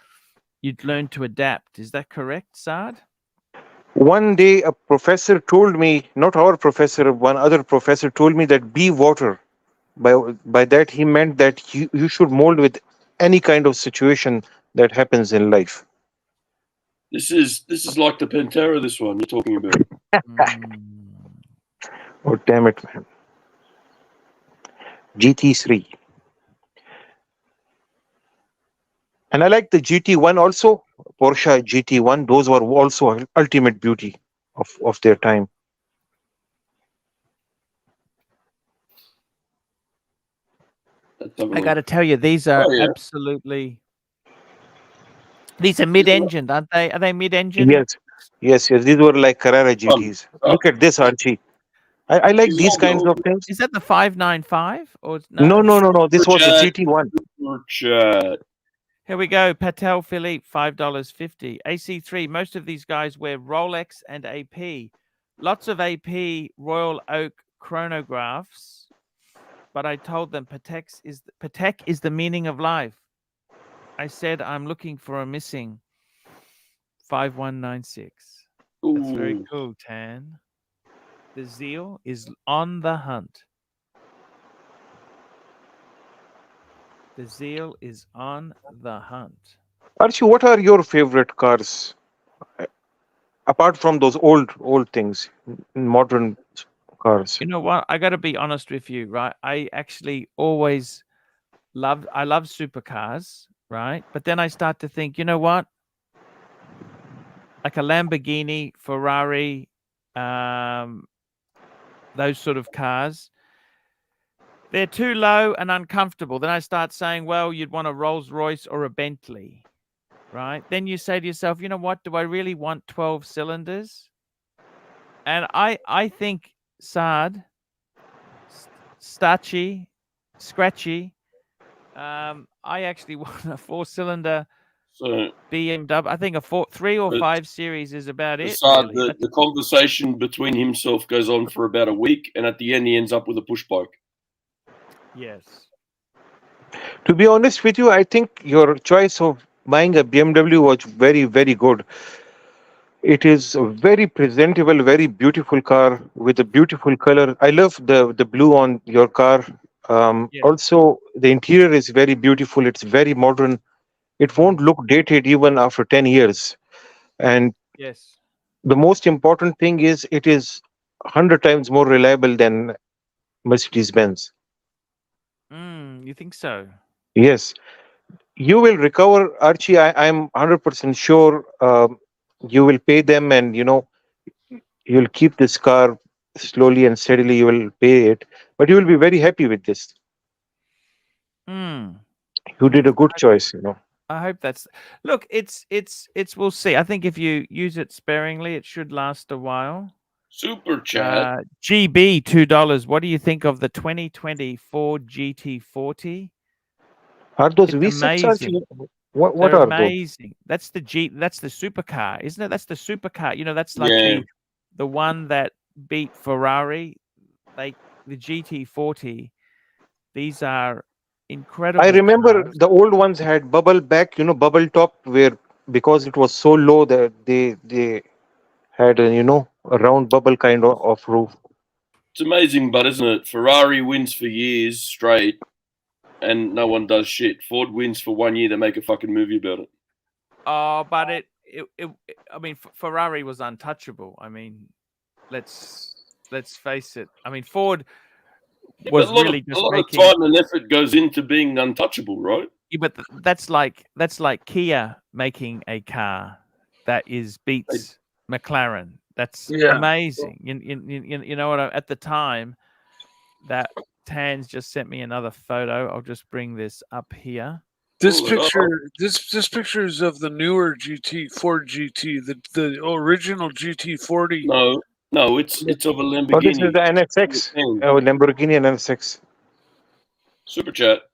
you'd learn to adapt. Is that correct, Saad? One day, a professor told me, not our professor, one other professor told me that be water. By that, he meant that you should mold with any kind of situation that happens in life. This is like the Pantera. This one you're talking about. Oh, damn it, man. GT3. And I like the GT1 also, Porsche GT1. Those were also ultimate beauty of their time. I got to tell you, these are absolutely. These are mid-engined, aren't they? Are they mid-engined? Yes. These were like Carrera GTs. Look at this, Archie. I like these kinds of things. Is that the 595 or No. This was the GT1. Here we go. Patel Philippe, $5.50. AC3. Most of these guys wear Rolex and AP. Lots of AP Royal Oak chronographs. But I told them Patek is the meaning of life. I said I'm looking for a missing 5196. That's very cool, Tan. The zeal is on the hunt. The zeal is on the hunt. Archie, what are your favorite cars? Apart from those old things, modern cars. You know what? I got to be honest with you, right? I actually always love supercars, right? But then I start to think, you know what? Like a Lamborghini, Ferrari, those sort of cars, they're too low and uncomfortable. Then I start saying, well, you'd want a Rolls Royce or a Bentley, right? Then you say to yourself, you know what? Do I really want 12 cylinders? And I think Saad, Scratchy, I actually want a 4-cylinder BMW. I think a 3 or 5 series is about it. Saad, Really. the conversation between himself goes on for about a week, and at the end he ends up with a push bike. Yes. To be honest with you, I think your choice of buying a BMW was very, very good. It is a very presentable, very beautiful car with a beautiful color. I love the blue on your car. Also, the interior is very beautiful. It's very modern. It won't look dated even after 10 years. And yes, the most important thing is it is 100 times more reliable than Mercedes-Benz. You think so? Yes. You will recover, Archie. I'm 100% sure you will pay them, and you'll keep this car slowly and steadily. You will pay it, but you will be very happy with this. You did a good choice, I hope that's. Look, it's. We'll see. I think if you use it sparingly, it should last a while. Super chat. GB $2. What do you think of the 2020 Ford GT40? Are those it's V6? amazing. What They're are amazing. That's the That's the supercar, isn't it? That's the supercar. That's like the one that beat Ferrari. Like the GT40. These are incredible. I remember cars. the old ones had bubble back, bubble top, where because it was so low that they had a round bubble kind of roof. It's amazing, but isn't it? Ferrari wins for years straight, and no one does shit. Ford wins for 1 year. They make a fucking movie about it. Oh, but I mean, Ferrari was untouchable. I mean, let's face it. I mean, Ford was really just a lot making. of time and effort goes into being untouchable, right? Yeah, but that's like Kia making a car that beats McLaren. That's Yeah. amazing. You know what? At the time, that Tans just sent me another photo. I'll just bring this up here. This picture is of the newer Ford GT, the original GT40. No, it's of a Lamborghini. Oh, this is the NSX. Oh, Lamborghini NSX. Super chat.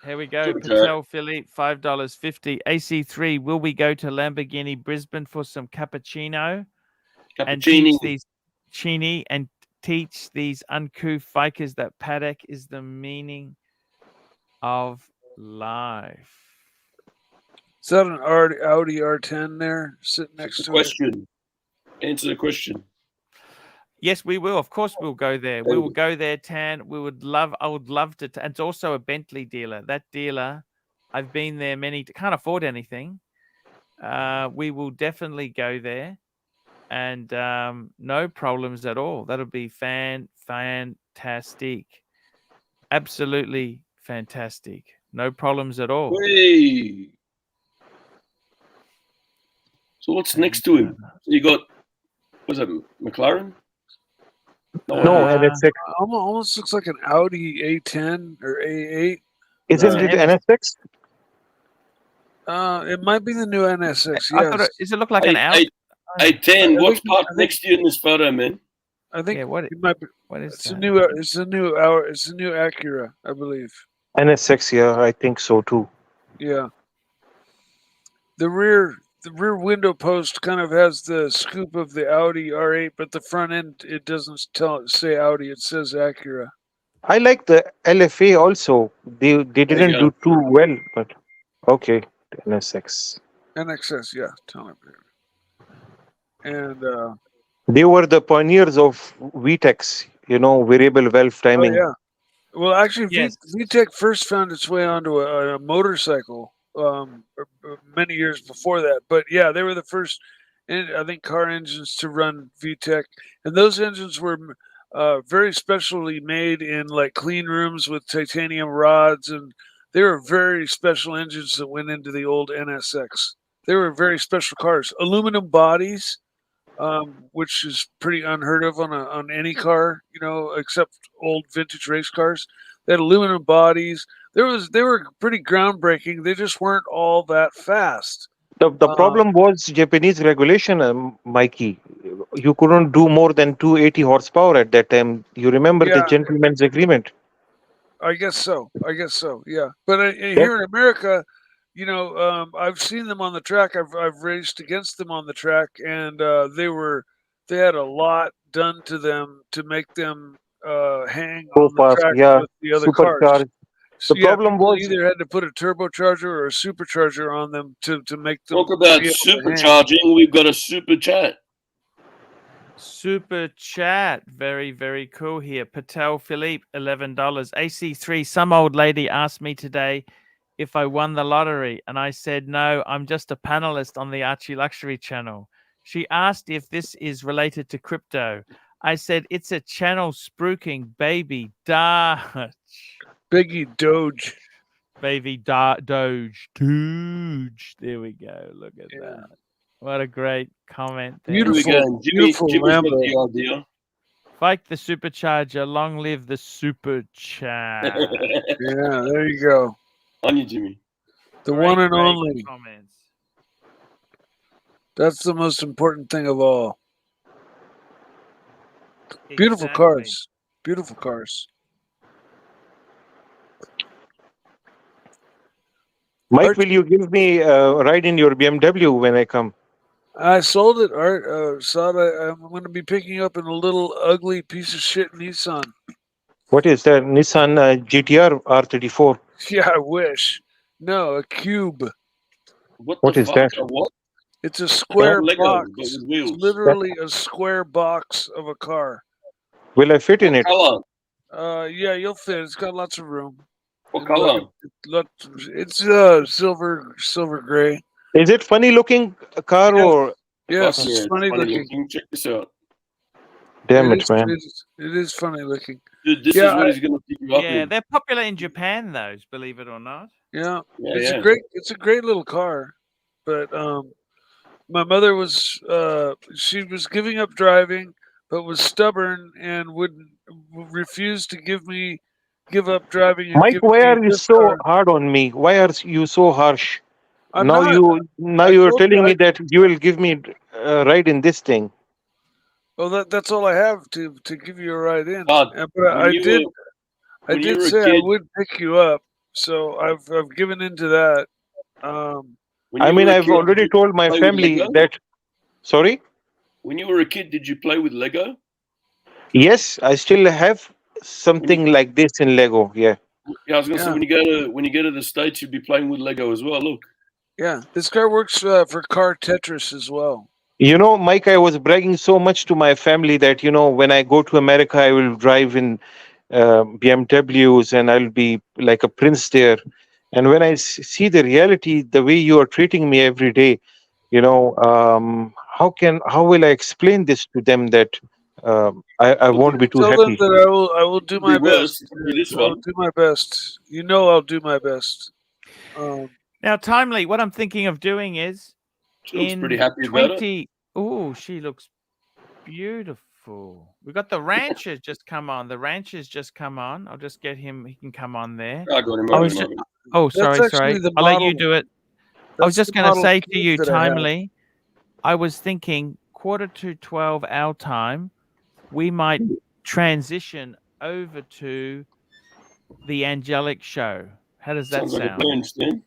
Here we go. Super Patel Philippe, $5.50. AC3, will we go to Lamborghini Brisbane for some cappuccino? And teach these uncouth fakers that paddock is the meaning of life. Is that an Audi R10 there sitting next to question? Answer the question. Yes, we will. Of course, we'll go there. We will go there, Tan. I would love to. It's also a Bentley dealer. That dealer, I've been there can't afford anything. We will definitely go there, and no problems at all. That'll be fantastic. Absolutely fantastic. No problems at all. Hey. So what's next to him? You got, was it McLaren? No, NSX. Almost looks like an Audi A10 or A8. Isn't it NSX? It might be the new NSX. I thought Yes. does it look like an Audi? A10. What's parked next to you in this photo, man? I think what it might be. What is It's that? It's a new Acura, I believe. NSX, yeah, I think so too. Yeah. The rear window post kind of has the scoop of the Audi R8, but the front end it doesn't say Audi. It says Acura. I like the LFA also. They didn't do too well, but okay, NSX. NXS, yeah, tell me. And They were the pioneers of VTEX, variable valve timing. Oh yeah. Well, actually, VTEC first found its way onto a motorcycle many years before that. But yeah, they were the first, I think, car engines to run VTEC, and those engines were very specially made in like clean rooms with titanium rods, and they were very special engines that went into the old NSX. They were very special cars, aluminum bodies. Which is pretty unheard of on any car, except old vintage race cars. They had aluminum bodies. They were pretty groundbreaking. They just weren't all that fast. The problem was Japanese regulation, Mikey. You couldn't do more than 280 horsepower at that time. You remember the gentleman's agreement? I guess so. Yeah, but here in America, I've seen them on the track. I've raced against them on the track, and they had a lot done to them to make them hang on the track with the other cars. The problem was either had to put a turbocharger or a supercharger on them to make them. Talk about supercharging. We've got a super chat. Super chat. Very, very cool here. Patel Philippe, $11. AC3, some old lady asked me today if I won the lottery, and I said, no, I'm just a panelist on the ArchieLuxury channel. She asked if this is related to crypto. I said, it's a channel spruiking baby Doge. Biggie Doge. Baby Doge. Doge. There we go. Look at that. What a great comment there. Beautiful Lambo. The Fake the supercharger. Long live the supercharge. Yeah, there you go. On you, Jimmy. The one and only. Comments. That's the most important thing of all. Beautiful cars. Beautiful cars. Mike, will you give me a ride in your BMW when I come? I sold it, Art. I'm going to be picking up in a little ugly piece of shit Nissan. What is that? Nissan GTR R34? Yeah, I wish. No, a Cube. What is that? What? It's a square box. But with wheels. It's literally a square box of a car. Will I fit in it? Color? Yeah, you'll fit. It's got lots of room. What color? It's silver gray. Is it funny looking car or? Yes, it's funny looking. Check this out. Damn it, man! It is funny looking. Dude, this is what he's going to pick you up Yeah, in. they're popular in Japan, those, believe it or not. Yeah, Yeah, it's a great little car, but my mother was she was giving up driving, but was stubborn and wouldn't refuse to give up driving and Mike, give why me a are you gift so card. hard on me? Why are you so harsh? I'm Now not. you're I telling told you me that you will give me a ride in this thing. well, that's all I have to give you a ride in. But But I did when you were a say I kid, would pick you up, so I've given into that. when I you mean, were a I've kid, did already you told my play with family Lego? that. Sorry? When you were a kid, did you play with Lego? Yes, I still have something like this in Lego. Yeah. Yeah, I was gonna say when you go to the States, you'd be playing with Lego as well. Look. Yeah, this car works for car Tetris as well. You know, Mike, I was bragging so much to my family that, when I go to America, I will drive in BMWs and I'll be like a prince there. And when I see the reality, the way you are treating me every day, how will I explain this to them that I won't be too Tell them happy? that I will do It'll be my worse. best. It'll be this I will one. do my best. I'll do my best. Now, Timely, what I'm thinking of doing is She looks pretty in happy about it. 20. Oh, she looks beautiful. We got the rancher just come on. The rancher's just come on. I'll just get him. He can come on there. I got him. I I was got just, him. oh, That's sorry. actually the I'll let you model. do it. I was That's just the going to model say to cube you, that I have. Timely, I was thinking 11:45 our time, we might transition over to the angelic show. How does that Sounds like a sound? plan, Stan.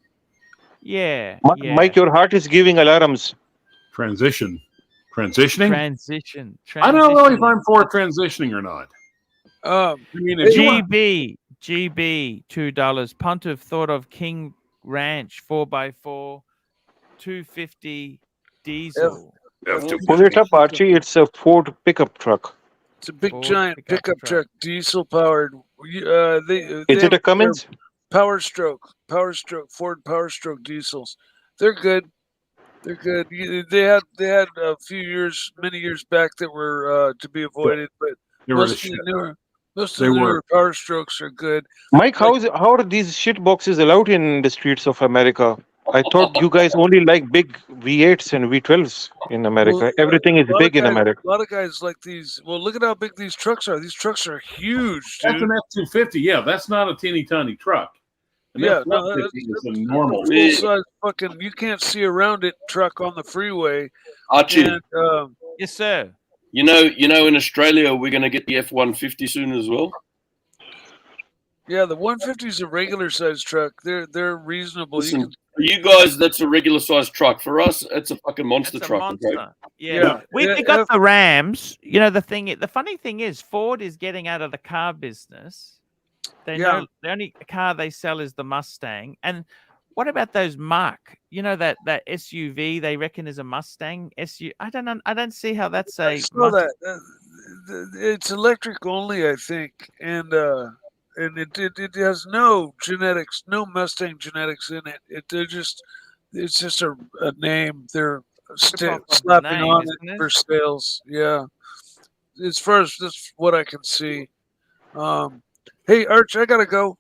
Yeah, yeah. Mike, your heart is giving alarms. Transitioning. Transition. I don't know if I'm for transitioning or not. I mean, if you want, GB, $2. Pontiff thought of King Ranch 4x4, 250 diesel. Pull it up, Archie. It's a Ford pickup truck. It's a big Ford giant pickup truck, diesel powered. Is it a Cummins? Power Stroke, Ford Power Stroke diesels. They're good. They're good. They had a many years back that were to be avoided, but most of the newer Power Strokes are good. Mike, how are these shit boxes allowed in the streets of America? I thought you guys only like big V8s and V12s in America. Well, Everything is big in America. A lot of guys like these. Well, look at how big these trucks are. These trucks are huge, dude. that's an F-250. Yeah, that's not a teeny tiny truck. An Yeah, F-150 is a normal full size fucking. You can't see around it truck on the freeway. Archie. And, yes, sir. You know, in Australia, we're going to get the F-150 soon as well. Yeah, the 150 is a regular size truck. They're reasonable. Listen, for you guys, that's a regular size truck. For us, it's a fucking monster truck. Monster. Okay? Yeah. We got the Rams. The funny thing is, Ford is getting out of the car business. They know the only car they sell is the Mustang. And what about those Mach? That SUV they reckon is a Mustang SUV. I don't see how that's a. It's electric only, I think, and it has no genetics, no Mustang genetics in it. It's just a name. They're slapping on it for sales. Yeah, as far as that's what I can see. Hey, Arch, I gotta go.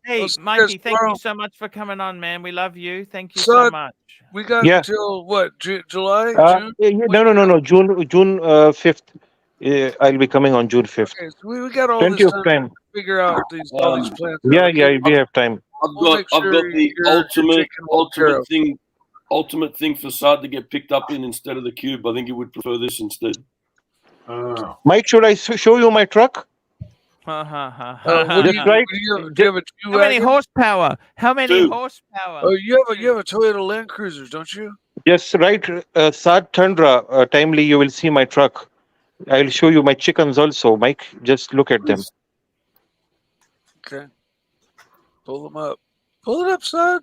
Hey, Mikey, thank you so much for coming on, man. We love you. Thank you so Son, much. We got till what? July? June? No. June 5th. I'll be coming on June 5th. Okay, so we got all Plenty this of time time. to figure out all these plans. Yeah, we have time. I've got the ultimate thing for Saad to get picked up in instead of the Cube. I think he would prefer this instead. Mike, should I show you my truck? How many horsepower? How many horsepower? Oh, you have a Toyota Land Cruiser, don't you? Yes, right. Saad Tundra. Timely, you will see my truck. I'll show you my chickens also, Mike. Just look at them. Okay. Pull them up. Pull it up, son.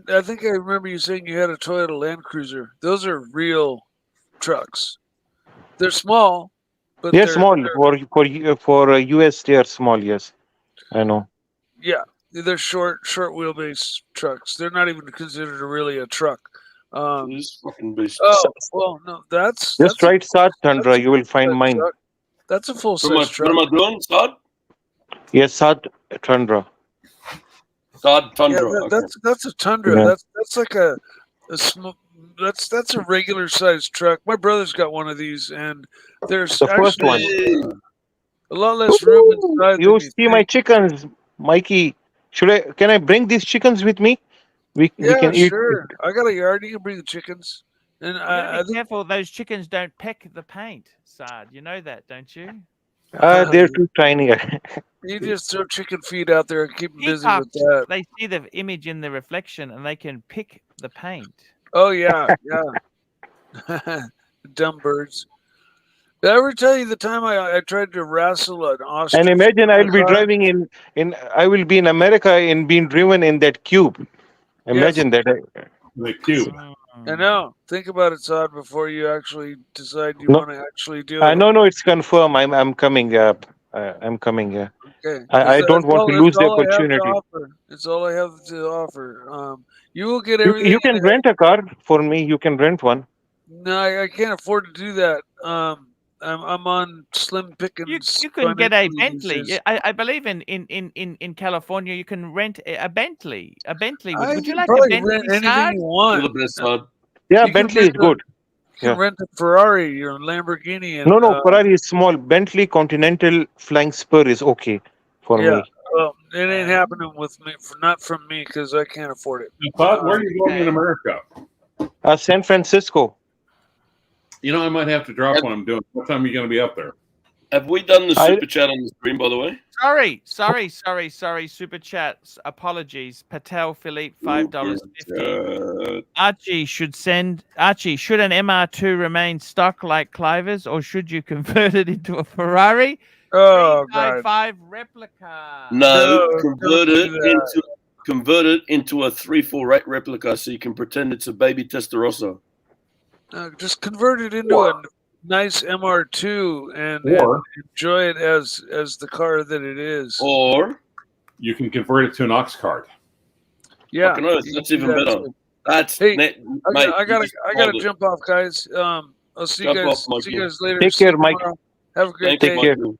I think I remember you saying you had a Toyota Land Cruiser. Those are real trucks. They're small, but they're small. For US, they are small. Yes, I know. Yeah, they're short wheelbase trucks. They're not even considered really a truck. This fucking beast. Oh well, no, that's just right, Saad Tundra. You will find mine. Truck. That's a full size truck. What am I doing, Saad? Yes, Saad Tundra. Tundra. Yeah, that's a Tundra. Yeah. That's like a that's a regular sized truck. My brother's got one of these, and there's The first one. a lot less room inside You than you see my think. chickens, Mikey. Can I bring these chickens with me? We Yeah, can eat. sure. I got a yard. You can bring the chickens. And You I gotta be think careful. Those chickens don't peck the paint, Sard. You know that, don't you? They're too tiny. you just throw chicken feed out there and keep them busy with Peacocks, that. they see the image in the reflection and they can pick the paint. Oh yeah, yeah. Dumb birds. Did I ever tell you the time I tried to wrestle an ostrich? And imagine with I'll my be car? driving I will be in America and being driven in that cube. Imagine that. The cube. I know. Think about it, Todd, before you actually decide you No, want to actually do it. no, it's confirmed. I'm coming. I'm coming. Okay. I don't want to lose the all I have to opportunity. offer. It's all I have to offer. You will get You everything. can rent a car for me. You can rent one. No, I can't afford to do that. I'm on slim pickings. You can get a financially Bentley. these days. I believe in California you can rent a Bentley. A Bentley. I Would you can like a probably Bentley, rent anything Sard? you want. You're the best, Sard. Yeah, You can Bentley is rent good. You can rent a Ferrari or a Lamborghini. And, No, Ferrari is small. Bentley Continental Flying Spur is okay for yeah. me. Well, it ain't happening with me. Not from me because I can't afford it. Todd, where are you going in America? San Francisco. You know, I might have to drop what I'm doing. What time are you going to be up there? Have we done the super chat on the screen, by the way? Sorry. Super chats. Apologies. Patel Philippe, $5.50. Archie should an MR2 remain stock like Cliver's, or should you convert it into a Ferrari? Oh God. 5 replica. No, convert it into a 348 replica, so you can pretend it's a baby Testarossa. Just convert it into a nice MR2 and enjoy it as the car that it is. Or you can convert it to an ox cart. Yeah, Fucking oath, that's even better. That's hey, mate, I gotta jump off, guys. I'll see you guys. See you guys later. Take See you care, Mike. tomorrow. Have a great Thanks, day. Mikey.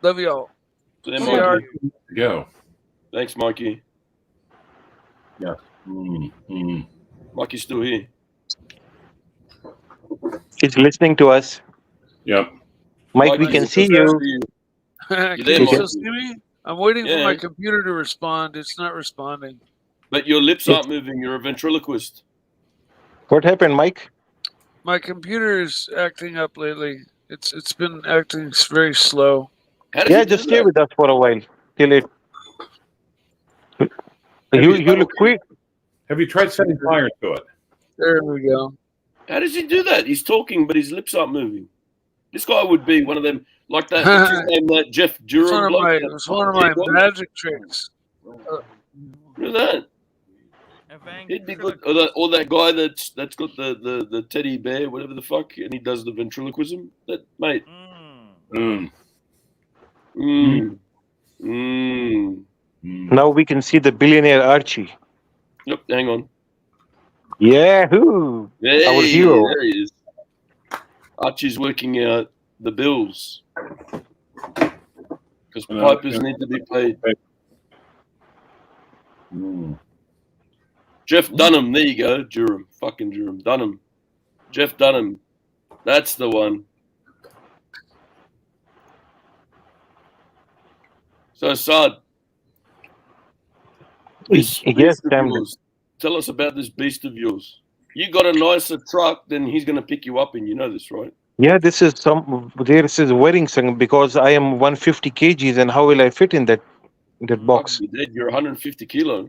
Love y'all. See you, See you, Art. Go. Thanks, Mikey. Yeah. Mikey's still here. He's listening to us. Yep. Mike, we can see you. Can there, you still Mike? see me? I'm waiting for Yeah. my computer to respond. It's not responding. But your lips aren't moving. You're a ventriloquist. What happened, Mike? My computer is acting up lately. It's been acting very slow. Yeah, just stay with us for a while till it. You look quick. Have you tried setting fire to it? There we go. How does he do that? He's talking, but his lips aren't moving. This guy would be one of them, like that. What's his name? That Jeff Durham bloke. It's one of my magic tricks. Look at that. He'd be good. Or that guy that's got the teddy bear, whatever the fuck, and he does the ventriloquism. That mate. Now we can see the billionaire Archie. Yep. Hang on. Yahoo! Hey, Our hero. There he is. Archie's working out the bills because pipers need to be paid. Jeff Dunham, there you go. Durham, fucking Durham, Dunham, Jeff Dunham, that's the one. So Saad, this Yes, beast of damn it. yours, tell us about this beast of yours. You got a nicer truck, then he's going to pick you up, and you know this, right? Yeah, this is wearing something because I am 150 kgs, and how will I fit in that box? You're 150 kilo.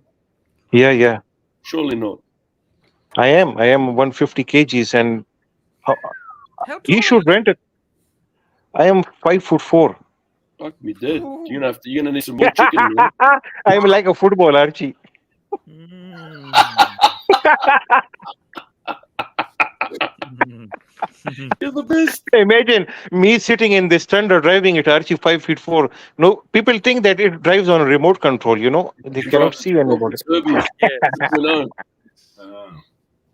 Yeah. Surely not. I am 150 kgs, and you should rent it. I am 5'4". Fuck me dead. You're gonna need some more chicken. Man. I am like a football, Archie. You're the best. Imagine me sitting in this Thunder driving it, Archie 5'4". No, people think that it drives on a remote control. They cannot see anybody.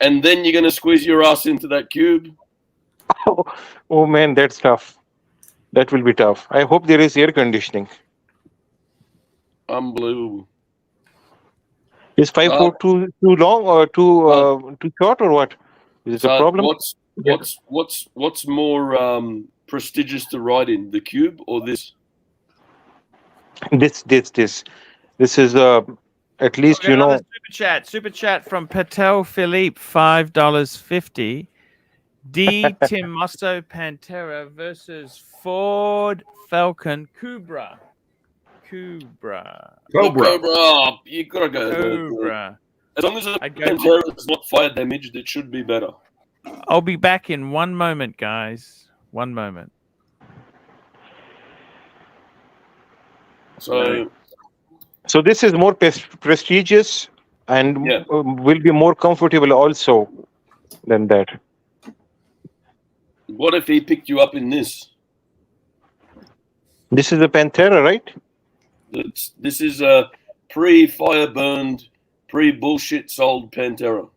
And then you're gonna squeeze your ass into that cube. Oh man, that's tough. That will be tough. I hope there is air conditioning. Unbelievable. Is 5'4" too long or too short or what? Is it a problem? What's more prestigious to ride in, the Cube or this? This is at least Okay, another super chat from Patel Philippe, $5.50. D Timosto Pantera versus Ford Falcon Cobra. Cobra. You gotta go. Cobra. As long as the Pantera is not fire damaged, it should be better. I'll be back in one moment, guys. One moment. So this is more prestigious and will be more comfortable also than that. What if he picked you up in this? This is a Pantera, right? This is a pre-fire burned, pre-bullshit sold Pantera.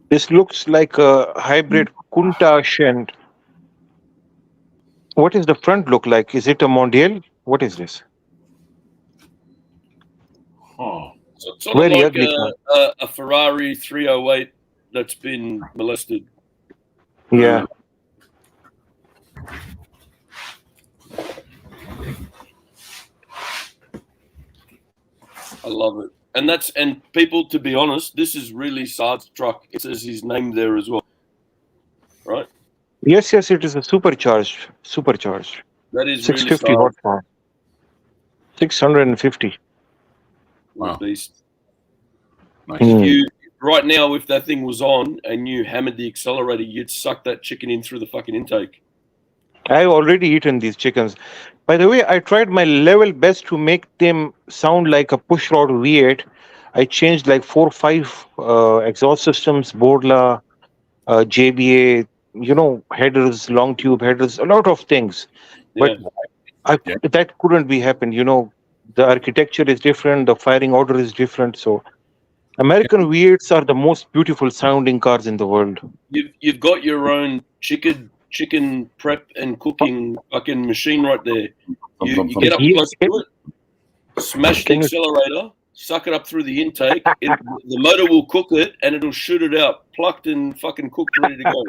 This looks like a hybrid Countach and what is the front look like? Is it a Mondial? What is this? So it's sort of Very like ugly. a Ferrari 308 that's been molested. Yeah. I love it. And people, to be honest, this is really Saad's truck. It says his name there as well. Right? Yes, it is a supercharged. That is 650 really horsepower. 650. Wow. Beast. Nice. You, right now, if that thing was on and you hammered the accelerator, you'd suck that chicken in through the fucking intake. I've already eaten these chickens. By the way, I tried my level best to make them sound like a pushrod V8. I changed like 4 or 5 exhaust systems, Borla, JBA, headers, long tube headers, a lot of things. But that couldn't be happened. The architecture is different, the firing order is different. So American V8s are the most beautiful sounding cars in the world. You've got your own chicken prep and cooking fucking machine right there. You get up close to it, smash the accelerator, suck it up through the intake. The motor will cook it and it'll shoot it out, plucked and fucking cooked, ready to go.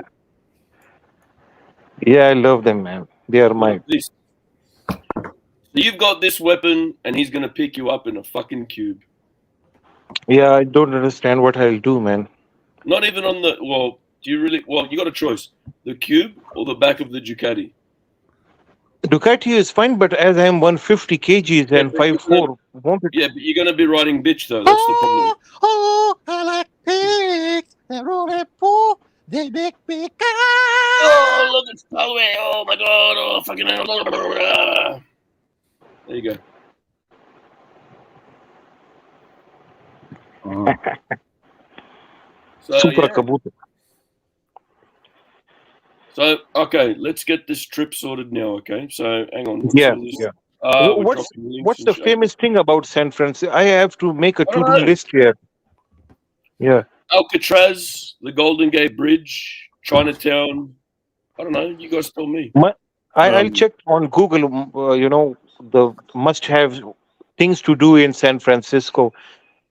Yeah, I love them, man. They are mine. So you've got this weapon and he's going to pick you up in a fucking Cube. Yeah, I don't understand what I'll do, man. Not even on the... Well, do you really... Well, you got a choice. The Cube or the back of the Ducati? Ducati is fine, but as I'm 150 kgs and 5'4", yeah, but you're going to be riding bitch, though. That's the problem. Oh, I like pigs. They're rolling poor. They make me cry. Oh, look, it's Palway. Oh, my God. Oh, fucking hell. There you go. Super Kabuto. So, okay, let's get this trip sorted now, okay? So, hang on. Yeah. What's the famous thing about San Francisco? I have to make a to-do list here. Yeah. Alcatraz, the Golden Gate Bridge, Chinatown. I don't know. You guys tell me. I'll check on Google, the must-have things to do in San Francisco.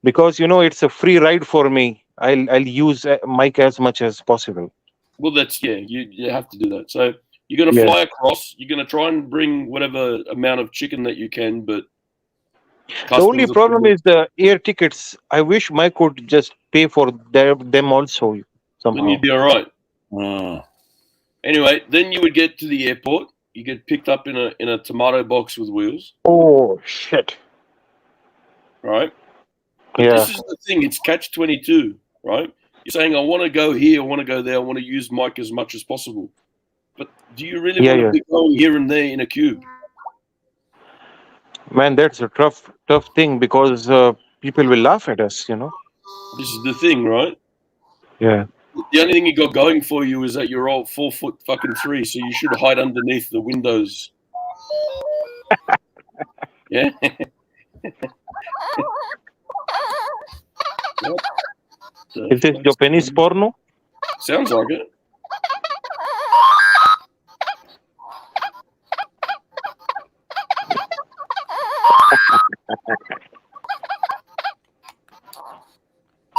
Because, it's a free ride for me. I'll use Mike as much as possible. Well, you have to do that. So you're going to fly across. You're going to try and bring whatever amount of chicken that you can, but... The only problem is the air tickets. I wish Mike could just pay for them also somehow. Then you'd be all right. Anyway, then you would get to the airport. You get picked up in a tomato box with wheels. Oh, shit. Right? But this is the thing. It's catch-22, right? You're saying, I want to go here, I want to go there, I want to use Mike as much as possible. But do you really want to be going here and there in a Cube? Man, that's a tough thing because people will laugh at us, This is the thing, right? Yeah. The only thing you got going for you is that you're all 4'3", so you should hide underneath the windows. Yeah? Is this Japanese porno? Sounds like it.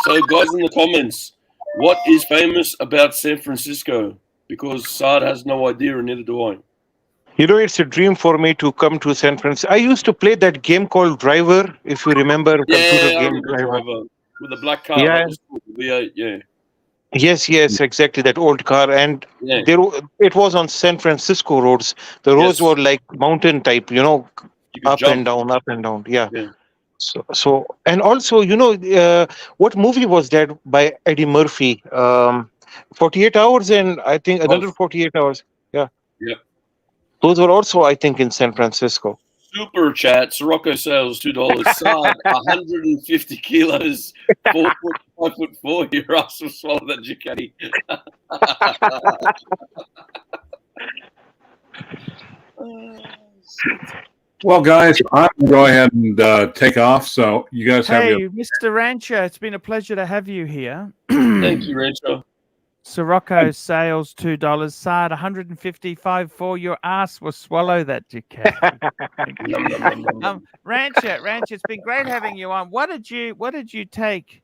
So, guys, in the comments, what is famous about San Francisco? Because Saad has no idea, and neither do I. You know, it's a dream for me to come to San Francisco. I used to play that game called Driver, if you remember, computer Yeah, I game remember Driver. Driver with the black car. Yeah. That was cool. V8, yeah. Yes, exactly. That old car, and Yeah. it was on San Francisco roads. The roads were like mountain type, You could up jump. and down, up and down. Yeah. Yeah. So, and also, what movie was that by Eddie Murphy? 48 Hours, and I think another 48 Hours. Yeah. Yep. Those were also, I think, in San Francisco. Super chat. Sirocco sales $2. Saad 150 kilos, 5'4". Your ass will swallow that Ducati. Well, guys, I'm going to go ahead and take off. So you guys have Hey, your. Mr. Rancher, it's been a pleasure to have you here. Thank you, Rancher. Sirocco sales $2. Saad 155 for your ass will swallow that Ducati. Rancher, it's been great having you on. What did you take?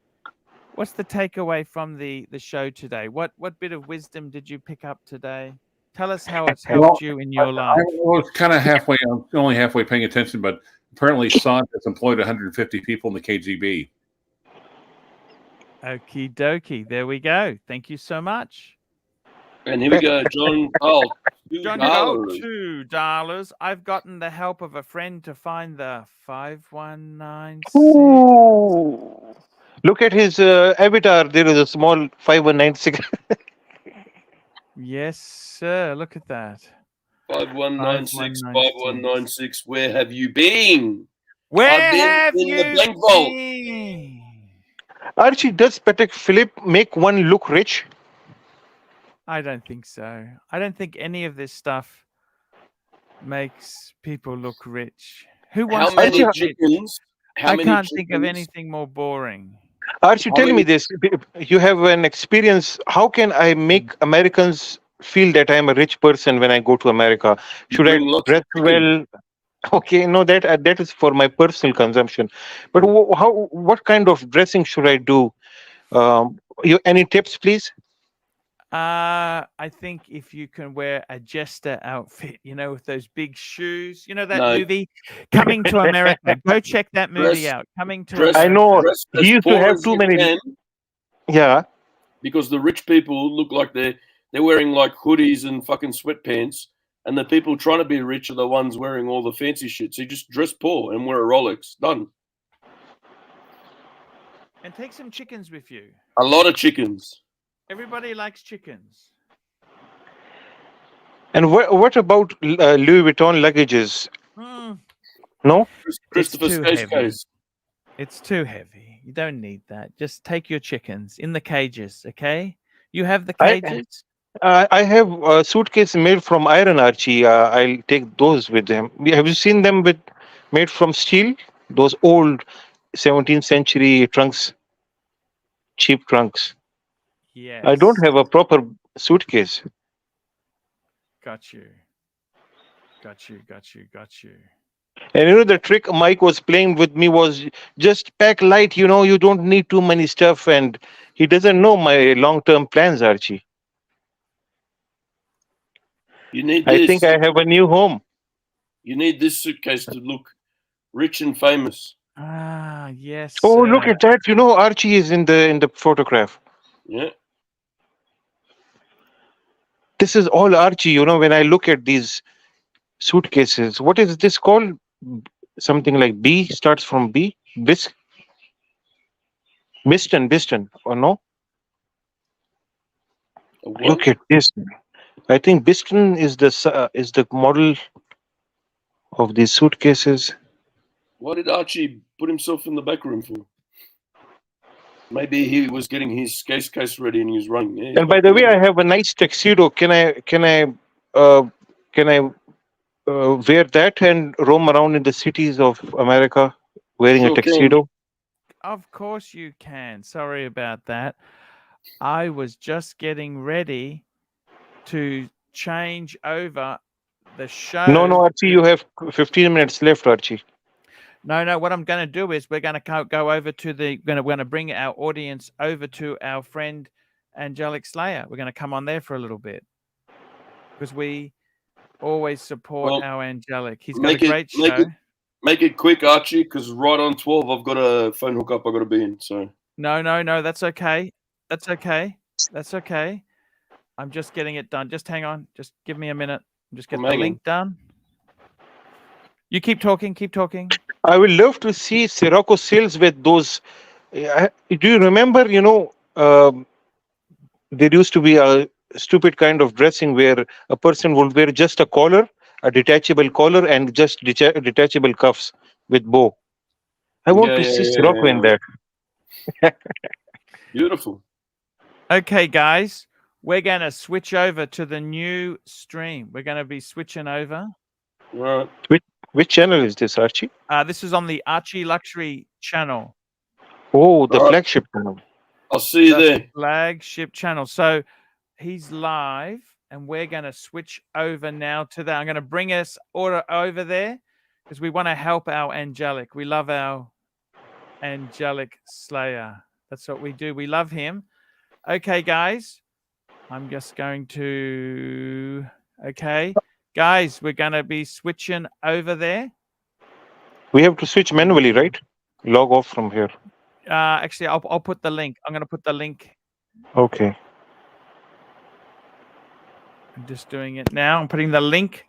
What's the takeaway from the show today? What bit of wisdom did you pick up today? Tell us how it's helped you in your life. I was kind of halfway. I'm only halfway paying attention, but apparently Saad has employed 150 people in the KGB. Okie dokie. There we go. Thank you so much. And here we go, John Paul. John Paul, $2. I've gotten the help of a friend to find the 5196. Ooh. Look at his avatar. There is a small 5196. Yes, sir. Look at that. 5196, 5196. Where have you been? Where I've been have in you the bank vault. been? Archie, does Patek Philippe make one look rich? I don't think so. I don't think any of this stuff makes people look rich. Who wants How many to look chickens? rich? How I many can't think of chickens? anything more boring. Archie, tell me this. You have an experience. How can I make Americans feel that I'm a rich person when I go to America? Should I dress well? Okay, no, that is for my personal consumption. But what kind of dressing should I do? Any tips, please? I think if you can wear a jester outfit, with those big shoes, that movie, Coming to America. Go check that movie out. Coming to America. I know. He used to have too many. Yeah. Because the rich people look like they're wearing like hoodies and fucking sweatpants, and the people trying to be rich are the ones wearing all the fancy shit. So you just dress poor and wear a Rolex. Done. And take some chickens with you. A lot of chickens. Everybody likes chickens. And what about Louis Vuitton luggages? No? Christopher's case. It's too heavy. You don't need that. Just take your chickens in the cages, okay? You have the cages? I have a suitcase made from iron, Archie. I'll take those with them. Have you seen them made from steel? Those old 17th century trunks, cheap trunks. Yes. I don't have a proper suitcase. Got you. And the trick Mike was playing with me was just pack light. You don't need too many stuff. And he doesn't know my long-term plans, Archie. You need I think I have a new home. You need this suitcase to look rich and famous. Ah, yes. Oh, look at that. Archie is in the photograph. Yeah. This is all Archie, when I look at these suitcases. What is this called? Something like B, starts from B? Biston, or no? Look at this. I think Biston is the model of these suitcases. Why did Archie put himself in the back room for? Maybe he was getting his case ready and he was running. Yeah, And by the way, I have a nice tuxedo. Can I wear that and roam around in the cities of America wearing a tuxedo? Of course you can. Sorry about that. I was just getting ready to change over the show. No, Archie, you have 15 minutes left, Archie. No. What I'm going to do is we're going to go over to we're going to bring our audience over to our friend Angelic Slayer. We're going to come on there for a little bit because we always support our Angelic. He's got a great show. Make it quick, Archie, because right on 12, I've got a phone hookup I've got to be in. So No. That's okay. That's okay. I'm just getting it done. Just hang on. Just give me a minute. Just get the link done. You keep talking. I would love to see Sirocco Sills with those. Do you remember? There used to be a stupid kind of dressing where a person would wear just a collar, a detachable collar, and just detachable cuffs with bow. I want to see Sirocco in that. Beautiful. Okay, guys, we're going to switch over to the new stream. We're going to be switching over. Right. Which channel is this, Archie? This is on the ArchieLuxury channel. Oh, the flagship channel. I'll see you there. Flagship channel. So he's live, and we're going to switch over now to that. I'm going to bring us over there because we want to help our Angelic. We love our Angelic Slayer. That's what we do. We love him. Okay, guys. I'm just going to... Okay. Guys, we're going to be switching over there. We have to switch manually, right? Log off from here. Actually, I'll put the link. I'm going to put the link. Okay. I'm just doing it now. I'm putting the link.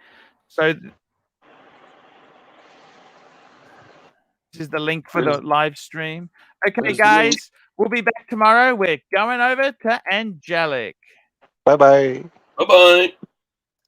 So this is the link for the live stream. Okay, guys, we'll be back tomorrow. We're going over to Angelic. Bye-bye. Bye-bye.